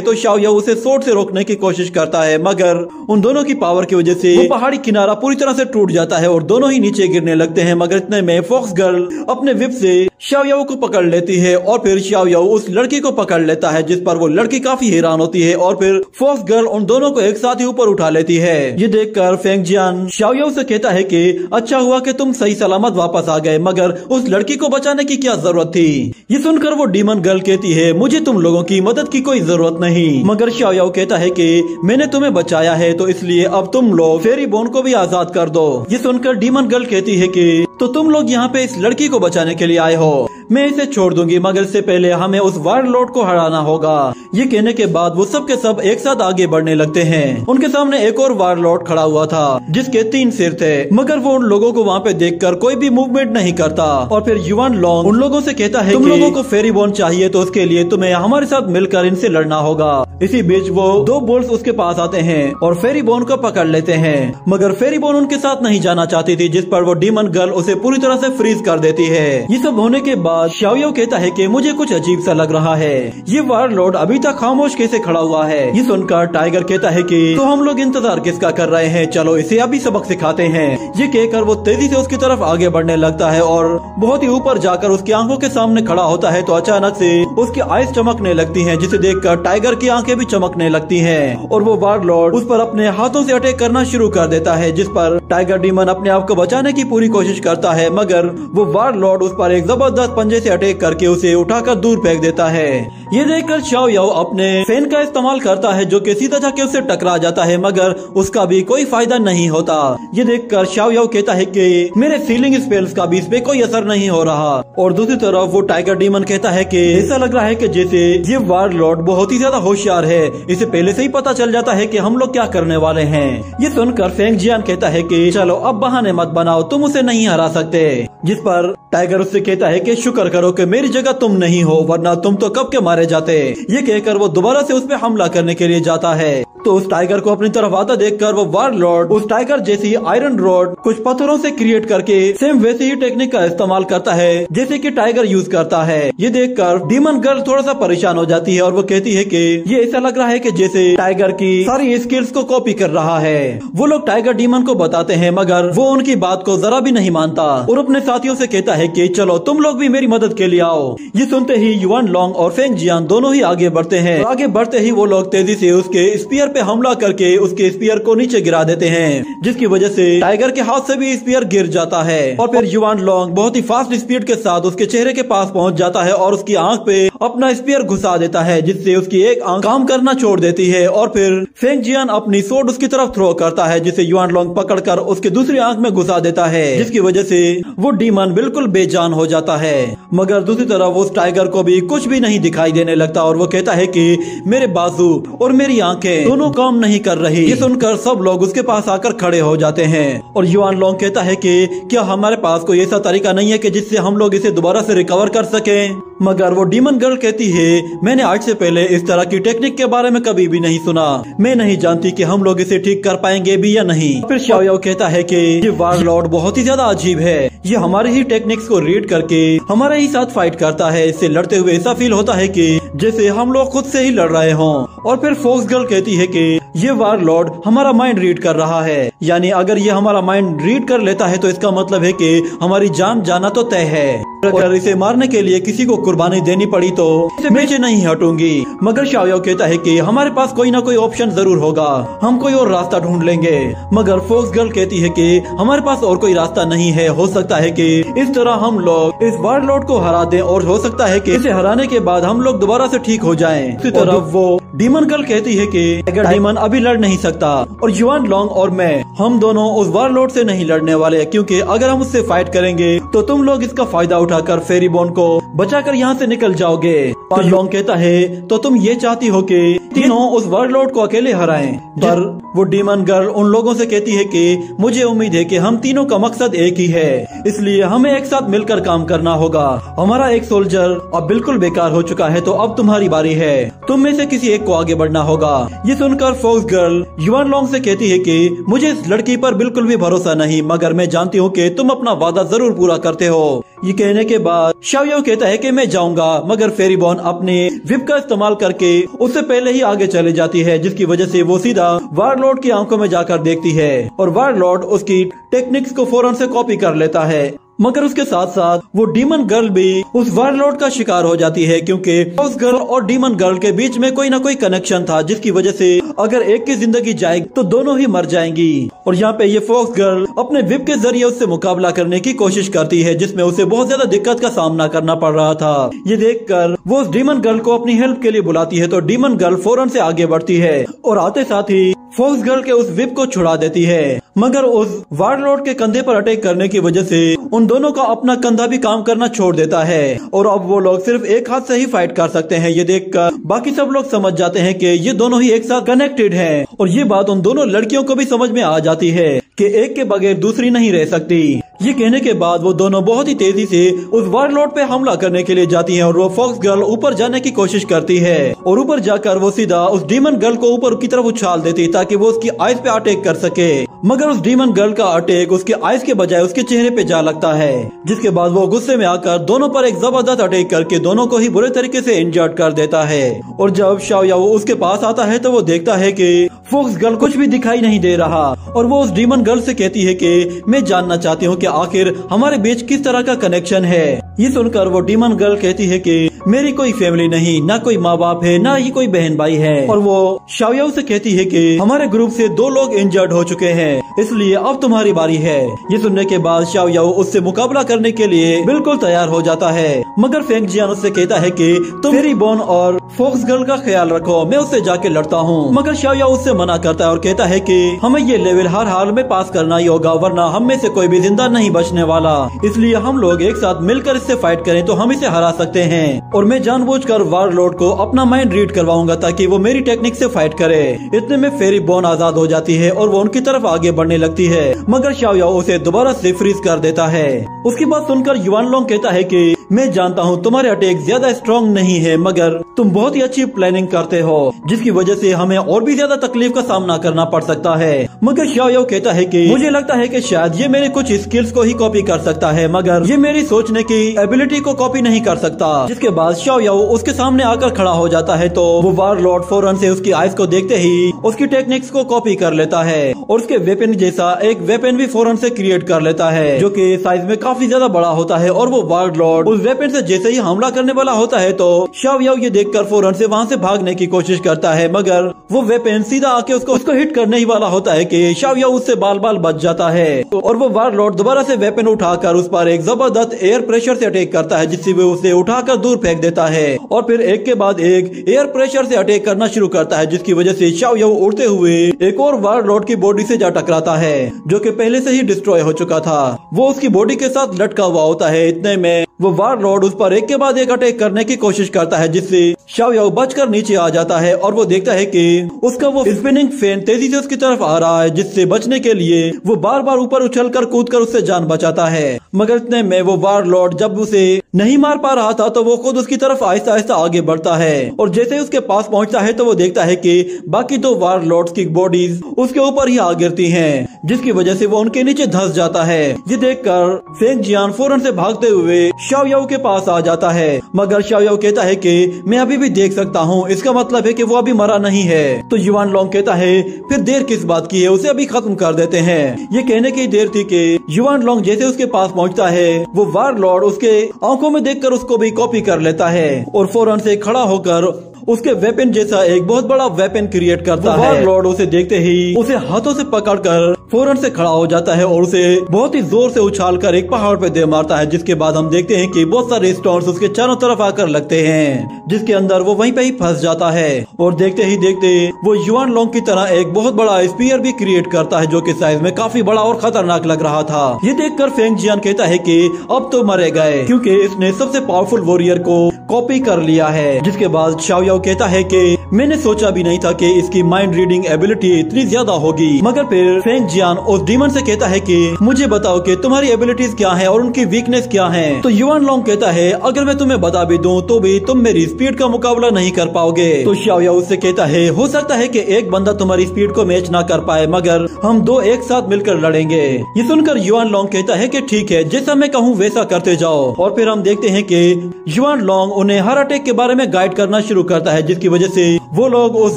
[SPEAKER 1] तो शाओ याओ उसे सोर्ड से रोकने की कोशिश करता है। मगर उन दोनों की पावर की वजह से वो पहाड़ी किनारा पूरी तरह से टूट जाता है और दोनों ही नीचे गिरने लगते हैं। मगर इतने में फॉक्स गर्ल अपने विप से शाओ याओ को पकड़ लेती है और फिर शाओ याओ उस लड़की को पकड़ लेता है, जिस पर वो लड़की काफी हैरान होती है और फिर फॉक्स गर्ल उन दोनों को एक साथ ही ऊपर उठा लेती है। ये देखकर फेंग जियान शाओ याओ से कहता है कि अच्छा हुआ कि तुम सही सलामत वापस आ गए, मगर उस लड़की को बचाने की क्या जरूरत थी। ये सुनकर वो डीमन गर्ल कहती है मुझे तुम लोगों की मदद की कोई जरूरत नहीं। मगर शाओ याओ कहता है कि मैंने तुम्हें बचाया है तो इसलिए अब तुम लोग फेरी बोन को भी आजाद कर दो। ये सुनकर डीमन गर्ल कहती है कि तो तुम लोग यहाँ पे इस लड़की को बचाने के लिए आए हो, मैं इसे छोड़ दूंगी मगर इससे पहले हमें उस वारलॉर्ड को हराना होगा। ये कहने के बाद वो सब के सब एक साथ आगे बढ़ने लगते हैं। उनके सामने एक और वारलॉर्ड खड़ा हुआ था जिसके 3 सिर थे, मगर वो उन लोगों को वहाँ पे देखकर कोई भी मूवमेंट नहीं करता। और फिर युवान लॉन्ग उन लोगों से कहता है तुम लोगों को फेरी बोन चाहिए तो उसके लिए तुम्हें हमारे साथ मिलकर इनसे लड़ना होगा। इसी बीच वो 2 बुल्स उसके पास आते हैं और फेरी बोन को पकड़ लेते हैं, मगर फेरी बोन उनके साथ नहीं जाना चाहती थी, जिस पर वो डीमन गर्ल उसे पूरी तरह से फ्रीज कर देती है। ये सब होने के बाद शाओ याओ कहता है कि मुझे कुछ अजीब सा लग रहा है, ये वारलॉर्ड अभी तक खामोश कैसे खड़ा हुआ है। ये सुनकर टाइगर कहता है कि तो हम लोग इंतजार किसका कर रहे हैं, चलो इसे अभी सबक सिखाते हैं। ये कहकर वो तेजी से उसकी तरफ आगे बढ़ने लगता है और बहुत ही ऊपर जाकर उसकी आंखों के सामने खड़ा होता है तो अचानक से उसकी आईज चमकने लगती है, जिसे देखकर टाइगर की आंखें भी चमकने लगती हैं और वो वारलॉर्ड उस पर अपने हाथों से अटैक करना शुरू कर देता है, जिस पर टाइगर डीमन अपने आप को बचाने की पूरी कोशिश करता है, मगर वो वारलॉर्ड उस पर एक जबरदस्त पंजे से अटैक करके उसे उठाकर दूर फेंक देता है। ये देखकर शाओ याओ अपने फैन का इस्तेमाल करता है जो कि सीधा जाके उससे टकरा जाता है, मगर उसका भी कोई फायदा नहीं होता। ये देखकर शाओ याओ कहता है कि मेरे सीलिंग स्पेल्स का भी इस पे कोई असर नहीं हो रहा। और दूसरी तरफ वो टाइगर डीमन कहता है कि ऐसा लग रहा है कि जैसे ये वारलॉर्ड बहुत ही ज्यादा होशियार है, इसे पहले से ही पता चल जाता है कि हम लोग क्या करने वाले हैं। ये सुनकर फेंग जियान कहता है कि चलो अब बहाने मत बनाओ, तुम उसे नहीं हरा सकते। जिस पर टाइगर उससे कहता है कि शुक्र करो कि मेरी जगह तुम नहीं हो, वरना तुम तो कब के मारे जाते। ये कहकर वो दोबारा से उस पर हमला करने के लिए जाता है तो उस टाइगर को अपनी तरफ आता देखकर वो वारलॉर्ड उस टाइगर जैसी आयरन रॉड कुछ पत्थरों से क्रिएट करके सेम वैसे ही टेक्निक का इस्तेमाल करता है जैसे कि टाइगर यूज करता है। ये देखकर डीमन गर्ल थोड़ा सा परेशान हो जाती है और वो कहती है कि ये ऐसा लग रहा है कि जैसे टाइगर की सारी स्किल्स को कॉपी कर रहा है। वो लोग टाइगर डीमन को बताते हैं, मगर वो उनकी बात को जरा भी नहीं मानता और अपने साथियों से कहता है कि चलो तुम लोग भी मेरी मदद के लिए आओ। ये सुनते ही युवान लॉन्ग और फेंग जियान दोनों ही आगे बढ़ते हैं। आगे बढ़ते ही वो लोग तेजी से उसके स्पीयर पे हमला करके उसके स्पीयर को नीचे गिरा देते हैं, जिसकी वजह से टाइगर के हाथ से भी स्पीयर गिर जाता है। और फिर युवान लॉन्ग बहुत ही फास्ट स्पीड के साथ उसके चेहरे के पास पहुंच जाता है और उसकी आंख पे अपना स्पीयर घुसा देता है, जिससे उसकी एक आंख काम करना छोड़ देती है। और फिर फेंग जियान अपनी सोर्ड उसकी तरफ थ्रो करता है, जिसे युवान लॉन्ग पकड़कर उसके दूसरी आंख में घुसा देता है, जिसकी वजह से वो डीमन बिल्कुल बेजान हो जाता है। मगर दूसरी तरफ उस टाइगर को भी कुछ भी नहीं दिखाई देने लगता और वो कहता है कि मेरे बाजू और मेरी आंखें दोनों काम नहीं कर रही। ये सुनकर सब लोग उसके पास आकर खड़े हो जाते हैं और युवान लॉन्ग कहता है कि क्या हमारे पास कोई ऐसा तरीका नहीं है कि जिससे हम लोग इसे दोबारा से रिकवर कर सकें। मगर वो डीमन गर्ल कहती है मैंने आज से पहले इस तरह की टेक्निक के बारे में कभी भी नहीं सुना, मैं नहीं जानती कि हम लोग इसे ठीक कर पाएंगे भी या नहीं। फिर शाओ याओ कहता है कि ये वारलॉर्ड बहुत ही ज्यादा अजीब है, ये हमारे ही टेक्निक्स को रीड करके हमारे ही साथ फाइट करता है, इससे लड़ते हुए ऐसा फील होता है कि जैसे हम लोग खुद से ही लड़ रहे हों। और फिर फॉक्स गर्ल कहती है कि ये वारलॉर्ड हमारा माइंड रीड कर रहा है, यानी अगर ये हमारा माइंड रीड कर लेता है तो इसका मतलब है कि हमारी जान जाना तो तय है। अगर इसे मारने के लिए किसी को कुर्बानी देनी पड़ी तो इसे पीछे नहीं हटूंगी। मगर शाओ याओ कहता है कि हमारे पास कोई ना कोई ऑप्शन जरूर होगा, हम कोई और रास्ता ढूंढ लेंगे। मगर फॉक्स गर्ल कहती है कि हमारे पास और कोई रास्ता नहीं है, हो सकता है कि इस तरह हम लोग इस वारलॉर्ड को हरा दें और हो सकता है कि इसे हराने के बाद हम लोग दोबारा से ठीक हो जाएं। इसी तरफ वो डीमन गर्ल कहती है कि अगर डीमन अभी लड़ नहीं सकता और युवान लॉन्ग और मैं हम दोनों उस वारलॉर्ड से नहीं लड़ने वाले, क्योंकि अगर हम उससे फाइट करेंगे तो तुम लोग इसका फायदा उठाकर फेरी बोन को बचाकर यहाँ से निकल जाओगे युआन लोंग कहता है तो तुम ये चाहती हो कि तीनों उस वारलॉर्ड को अकेले हराएं। पर वो डीमन गर्ल उन लोगों से कहती है कि मुझे उम्मीद है कि हम तीनों का मकसद एक ही है, इसलिए हमें एक साथ मिलकर काम करना होगा। हमारा एक सोल्जर अब बिल्कुल बेकार हो चुका है, तो अब तुम्हारी बारी है, तुम में से किसी एक को आगे बढ़ना होगा। ये सुनकर फॉक्स गर्ल युआन लोंग से कहती है कि मुझे इस लड़की पर बिल्कुल भी भरोसा नहीं, मगर मैं जानती हूँ कि तुम अपना वादा जरूर पूरा करते हो। ये कहने के बाद शाओ याओ कहता है कि मैं जाऊंगा, मगर फेरीबॉर्न अपने विप का इस्तेमाल करके उससे पहले ही आगे चली जाती है, जिसकी वजह से वो सीधा वारलॉर्ड की आंखों में जाकर देखती है और वारलॉर्ड उसकी टेक्निक्स को फौरन से कॉपी कर लेता है। मगर उसके साथ साथ वो डीमन गर्ल भी उस वारलॉर्ड का शिकार हो जाती है, क्योंकि उस गर्ल और डीमन गर्ल के बीच में कोई ना कोई कनेक्शन था, जिसकी वजह से अगर एक की जिंदगी जाएगी तो दोनों ही मर जाएंगी। और यहाँ पे ये फॉक्स गर्ल अपने विप के जरिए उससे मुकाबला करने की कोशिश करती है, जिसमें उसे बहुत ज्यादा दिक्कत का सामना करना पड़ रहा था। ये देखकर वो उस डीमन गर्ल को अपनी हेल्प के लिए बुलाती है, तो डीमन गर्ल फौरन से आगे बढ़ती है और आते साथ ही फॉक्स गर्ल के उस विप को छुड़ा देती है। मगर उस वारलॉर्ड के कंधे पर अटैक करने की वजह से उन दोनों का अपना कंधा भी काम करना छोड़ देता है और अब वो लोग सिर्फ एक हाथ से ही फाइट कर सकते हैं। ये देखकर बाकी सब लोग समझ जाते हैं कि ये दोनों ही एक साथ कनेक्टेड हैं और ये बात उन दोनों लड़कियों को भी समझ में आ जाती है कि एक के बगैर दूसरी नहीं रह सकती। ये कहने के बाद वो दोनों बहुत ही तेजी से उस वारलॉर्ड पे हमला करने के लिए जाती हैं और वो फॉक्स गर्ल ऊपर जाने की कोशिश करती है और ऊपर जाकर वो सीधा उस डीमन गर्ल को ऊपर की तरफ उछाल देती ताकि वो उसकी आइज पे अटैक कर सके। मगर उस डीमन गर्ल का अटैक उसके आइज के बजाय उसके चेहरे पे जा लगता है, जिसके बाद वो गुस्से में आकर दोनों पर एक जबरदस्त अटैक करके दोनों को ही बुरे तरीके से इंजर्ड कर देता है। और जब शाओ याओ उसके पास आता है तो वो देखता है कि फॉक्स गर्ल कुछ भी दिखाई नहीं दे रहा और वो उस डीमन गर्ल से कहती है कि मैं जानना चाहती हूँ कि आखिर हमारे बीच किस तरह का कनेक्शन है। ये सुनकर वो डीमन गर्ल कहती है कि मेरी कोई फैमिली नहीं, ना कोई माँ बाप है, ना ही कोई बहन भाई है। और वो शाओ याओ से कहती है कि हमारे ग्रुप से 2 लोग इंजर्ड हो चुके हैं, इसलिए अब तुम्हारी बारी है। ये सुनने के बाद शाओ याओ उससे मुकाबला करने के लिए बिल्कुल तैयार हो जाता है, मगर फेंग जियान उससे कहता है कि तुम फेरीबॉर्न और फॉक्स गर्ल का ख्याल रखो, मैं उससे जाके लड़ता हूँ। मगर शाओ याओ उससे मना करता है और कहता है कि हमें ये लेवल हर हाल में पास करना ही होगा, वरना हम में से कोई भी जिंदा नहीं बचने वाला, इसलिए हम लोग एक साथ मिलकर इससे फाइट करें तो हम इसे हरा सकते हैं। और मैं जानबूझकर वारलॉर्ड को अपना माइंड रीड करवाऊंगा ताकि वो मेरी टेक्निक से फाइट करे। इतने में फेरीबॉर्न आजाद हो जाती है और वो उनकी तरफ आगे बढ़ने लगती है, मगर शाओ याओ उसे दोबारा से फ्रीज कर देता है। उसकी बात सुनकर युआन लोंग कहता है कि मैं जानता हूँ तुम्हारे अटैक ज्यादा स्ट्रॉन्ग नहीं है, मगर तुम बहुत ही अच्छी प्लानिंग करते हो, जिसकी वजह से हमें और भी ज्यादा तकलीफ का सामना करना पड़ सकता है। मगर शाओ याओ कहता है कि मुझे लगता है कि शायद ये मेरे कुछ स्किल्स को ही कॉपी कर सकता है, मगर ये मेरी सोचने की एबिलिटी को कॉपी नहीं कर सकता। जिसके बाद शाओ याओ उसके सामने आकर खड़ा हो जाता है, तो वो वारलॉर्ड फौरन से उसकी आइज को देखते ही उसकी टेक्निक्स को कॉपी कर लेता है और उसके वेपन जैसा एक वेपन भी फौरन से क्रिएट कर लेता है, जो कि साइज में काफी ज्यादा बड़ा होता है। और वो वारलॉर्ड उस वेपन से जैसे ही हमला करने वाला होता है तो शाओ याओ ये देखकर फौरन से वहाँ से भागने की कोशिश करता है, मगर वो वेपन सीधा आके उसको हिट करने ही वाला होता है कि शाओ याओ उससे बाल बाल बच जाता है। और वो वारलॉर्ड दोबारा से वेपन उठाकर उस पर एक जबरदस्त एयर प्रेशर से अटैक करता है, जिससे वो उसे उठाकर दूर फेंक देता है और फिर एक के बाद एक एयर प्रेशर से अटैक करना शुरू करता है, जिसकी वजह से शाओ याओ उड़ते हुए एक और वारलॉर्ड की बॉडी से जा टकराता है, जो कि पहले से ही डिस्ट्रॉय हो चुका था। वो उसकी बॉडी के साथ लटका हुआ होता है। इतने में वो वारलॉर्ड उस पर एक के बाद एक अटैक करने की कोशिश करता है, जिससे शाओ याओ बचकर नीचे आ जाता है और वो देखता है कि उसका वो स्पिनिंग फैन तेजी से उसकी तरफ आ रहा है, जिससे बचने के लिए वो बार बार ऊपर उछलकर कूदकर उससे जान बचाता है। मगर इतने में वो वारलॉर्ड जब उसे नहीं मार पा रहा था तो वो खुद उसकी तरफ आहिस्ता आहिस्ता आगे बढ़ता है और जैसे उसके पास पहुंचता है तो वो देखता है कि बाकी 2 वारलॉर्ड्स की बॉडीज उसके ऊपर ही आ गिरती हैं, जिसकी वजह से वो उनके नीचे धंस जाता है। ये देखकर फेंग जियान फौरन से भागते हुए शाओ याओ के पास आ जाता है, मगर शाओ याओ कहता है कि मैं अभी भी देख सकता हूँ, इसका मतलब है कि वो अभी मरा नहीं है। तो युआन लोंग कहता है फिर देर किस बात की है, उसे अभी खत्म कर देते हैं। ये कहने की देर थी कि युआन लोंग जैसे उसके पास पहुँचता है वो वारलॉर्ड उसके आंखों में देखकर उसको भी कॉपी कर लेता है और फौरन से खड़ा होकर उसके वेपन जैसा एक बहुत बड़ा वेपन क्रिएट करता है। वारलॉर्ड उसे देखते ही उसे हाथों से पकड़कर फौरन से खड़ा हो जाता है और उसे बहुत ही जोर से उछालकर एक पहाड़ पे दे मारता है, जिसके बाद हम देखते हैं कि बहुत सारे स्टोन्स उसके चारों तरफ आकर लगते हैं, जिसके अंदर वो वहीं पे ही फंस जाता है। और देखते ही देखते वो युआन लोंग की तरह एक बहुत बड़ा स्पीयर भी क्रिएट करता है, जो कि साइज में काफी बड़ा और खतरनाक लग रहा था। ये देखकर फेंग जियान कहता है कि अब तो मरे गए, क्योंकि इसने सबसे पावरफुल वॉरियर को कॉपी कर लिया है। जिसके बाद शाओ याओ कहता है कि मैंने सोचा भी नहीं था कि इसकी माइंड रीडिंग एबिलिटी इतनी ज्यादा होगी। मगर फिर फेंग जियान उस डीमन से कहता है कि मुझे बताओ कि तुम्हारी एबिलिटीज क्या हैं और उनकी वीकनेस क्या हैं। तो युआन लोंग कहता है अगर मैं तुम्हें बता भी दूं तो भी तुम मेरी स्पीड का मुकाबला नहीं कर पाओगे। तो शाओ याओ उससे कहता है हो सकता है कि एक बंदा तुम्हारी स्पीड को मैच ना कर पाए, मगर हम दो एक साथ मिलकर लड़ेंगे। ये सुनकर युआन लोंग कहता है कि ठीक है, जैसा मैं कहूँ वैसा करते जाओ। और फिर हम देखते हैं कि युआन लोंग उन्हें हर अटैक के बारे में गाइड करना शुरू करता है, जिसकी वजह से वो लोग उस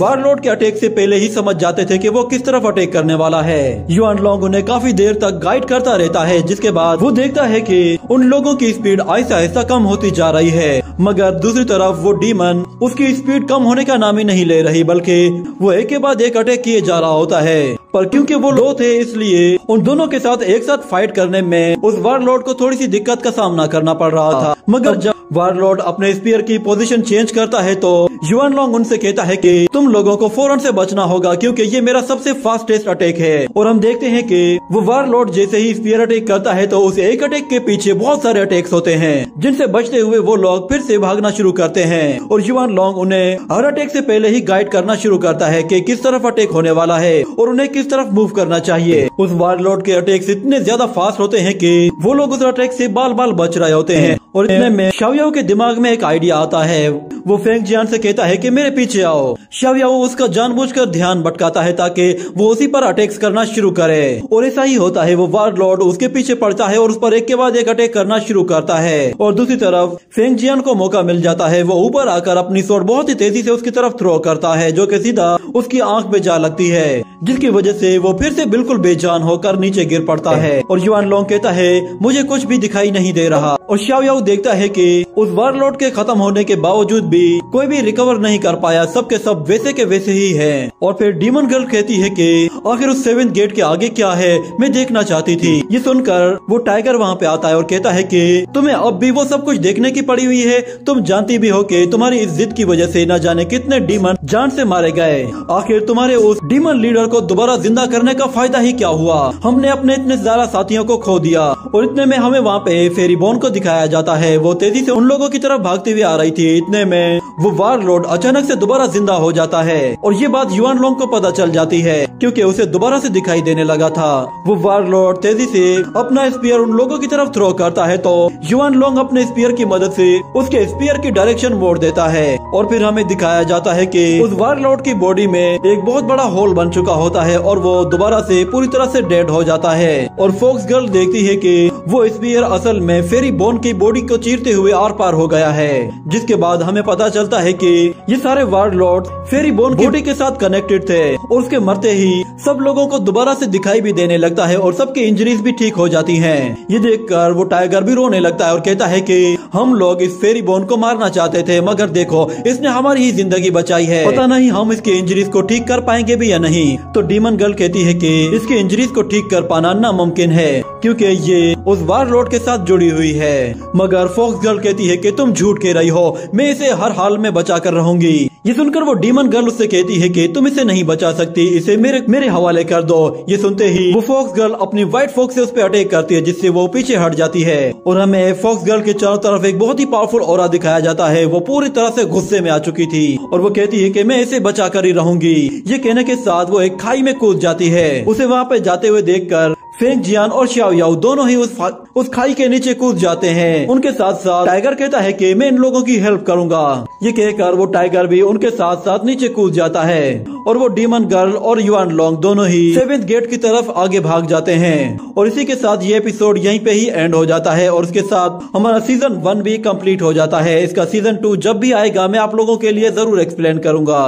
[SPEAKER 1] वारलॉर्ड के अटैक से पहले ही समझ जाते थे कि वो किस तरफ अटैक करने वाला है। युआन लोंग उन्हें काफी देर तक गाइड करता रहता है, जिसके बाद वो देखता है कि उन लोगों की स्पीड आहिस्ता आहिस्ता कम होती जा रही है। मगर दूसरी तरफ वो डीमन उसकी स्पीड कम होने का नाम ही नहीं ले रही, बल्कि वो एक के बाद एक अटैक किए जा रहा होता है। पर क्योंकि वो लो थे, इसलिए उन दोनों के साथ एक साथ फाइट करने में उस वारलॉर्ड को थोड़ी सी दिक्कत का सामना करना पड़ रहा था। मगर जब वारलॉर्ड अपने स्पीयर की पोजीशन चेंज करता है तो युआन लोंग उनसे कहता है कि तुम लोगों को फौरन से बचना होगा, क्योंकि ये मेरा सबसे फास्टेस्ट अटैक है। और हम देखते हैं कि वो वारलॉर्ड जैसे ही स्पीयर अटैक करता है तो उस एक अटैक के पीछे बहुत सारे अटैक्स होते हैं, जिनसे बचते हुए वो लोग फिर से भागना शुरू करते हैं। और युआन लोंग उन्हें हर अटैक से पहले ही गाइड करना शुरू करता है कि किस तरफ अटैक होने वाला है और उन्हें किस तरफ मूव करना चाहिए। उस वारलॉर्ड के अटैक्स इतने ज्यादा फास्ट होते हैं कि वो लोग उस अटैक से बाल बाल बच रहे होते हैं। और इतने में शाओ याओ के दिमाग में एक आइडिया आता है। वो फेंग जियान से कहता है कि मेरे पीछे आओ। शाओ याओ उसका जानबूझकर ध्यान भटकाता है ताकि वो उसी पर अटैक्स करना शुरू करे। और ऐसा ही होता है, वो वारलॉर्ड उसके पीछे पड़ता है और उस पर एक के बाद एक अटैक करना शुरू करता है। और दूसरी तरफ फेंग जियान को मौका मिल जाता है। वो ऊपर आकर अपनी स्वॉर्ड बहुत ही तेजी से उसकी तरफ थ्रो करता है, जो कि सीधा उसकी आंख में जा लगती है, जिसकी वजह से वो फिर से बिल्कुल बेजान होकर नीचे गिर पड़ता है। और युआन लोंग कहता है मुझे कुछ भी दिखाई नहीं दे रहा। और शाओ याओ देखता है कि उस वारलॉर्ड के खत्म होने के बावजूद भी कोई भी रिकवर नहीं कर पाया, सब के सब वैसे के वैसे ही हैं। और फिर डीमन गर्ल कहती है कि आखिर उस 7th गेट के आगे क्या है, मैं देखना चाहती थी। ये सुनकर वो टाइगर वहाँ पे आता है और कहता है कि तुम्हें अब भी वो सब कुछ देखने की पड़ी हुई है। तुम जानती भी हो कि तुम्हारी इस जिद की वजह से न जाने कितने डीमन जान से मारे गए। आखिर तुम्हारे उस डीमन लीडर को दोबारा जिंदा करने का फायदा ही क्या हुआ? हमने अपने इतने ज्यादा साथियों को खो दिया। और इतने में हमें वहाँ पे फेरी बोन को दिखाया जाता है। वो तेजी से उन लोगों की तरफ भागती हुई आ रही थी। इतने में वो वारलॉर्ड अचानक से दोबारा जिंदा हो जाता है। और ये बात युआन लोंग को पता चल जाती है, क्योंकि उसे दोबारा से दिखाई देने लगा था। वो वारलॉर्ड तेजी से अपना स्पीयर उन लोगों की तरफ थ्रो करता है, तो युआन लोंग अपने स्पीयर की मदद से उसके स्पीयर की डायरेक्शन मोड़ देता है। और फिर हमें दिखाया जाता है कि उस वारलॉर्ड की बॉडी में एक बहुत बड़ा होल बन चुका होता है और वो दोबारा से पूरी तरह से डेड हो जाता है। और फॉक्स गर्ल देखती है कि वो स्पीयर असल में फेरी बोन की बॉडी को चीरते हुए आर पार हो गया है। जिसके बाद हमें पता चलता है कि ये सारे वारलॉर्ड फेरी बोन की बॉडी के साथ कनेक्टेड थे। और उसके मरते ही सब लोगों को दोबारा से दिखाई भी देने लगता है और सबकी इंजरीज भी ठीक हो जाती हैं। ये देखकर वो टाइगर भी रोने लगता है और कहता है कि हम लोग इस फेरी बोन को मारना चाहते थे, मगर देखो इसने हमारी ही जिंदगी बचाई है। पता नहीं हम इसके इंजरीज को ठीक कर पाएंगे भी या नहीं। तो डीमन गर्ल कहती है कि इसके इंजरीज को ठीक कर पाना नामुमकिन है, क्योंकि ये उस वारलॉर्ड के साथ जुड़ी हुई है। मगर फॉक्स गर्ल कहती है कि तुम झूठ कह रही हो, मैं इसे हर हाल में बचा कर रहूंगी। ये सुनकर वो डीमन गर्ल उससे कहती है कि तुम इसे नहीं बचा सकती, इसे मेरे हवाले कर दो। ये सुनते ही वो फॉक्स गर्ल अपनी व्हाइट फॉक्स से उस पर अटैक करती है, जिससे वो पीछे हट जाती है। और हमें फॉक्स गर्ल के चारों तरफ एक बहुत ही पावरफुल ऑरा दिखाया जाता है। वो पूरी तरह से गुस्से में आ चुकी थी और वो कहती है कि मैं इसे बचा कर ही रहूंगी। ये कहने के साथ वो एक खाई में कूद जाती है। उसे वहाँ पे जाते हुए देखकर फेंग जियान और शाओ याओ दोनों ही उस खाई के नीचे कूद जाते हैं। उनके साथ साथ टाइगर कहता है कि मैं इन लोगों की हेल्प करूंगा। ये कहकर वो टाइगर भी उनके साथ साथ नीचे कूद जाता है और वो डीमन गर्ल और युआन लोंग दोनों ही 7th गेट की तरफ आगे भाग जाते हैं। और इसी के साथ ये एपिसोड यहीं पे ही एंड हो जाता है और उसके साथ हमारा सीजन 1 भी कंप्लीट हो जाता है। इसका सीजन 2 जब भी आएगा मैं आप लोगों के लिए जरूर एक्सप्लेन करूंगा।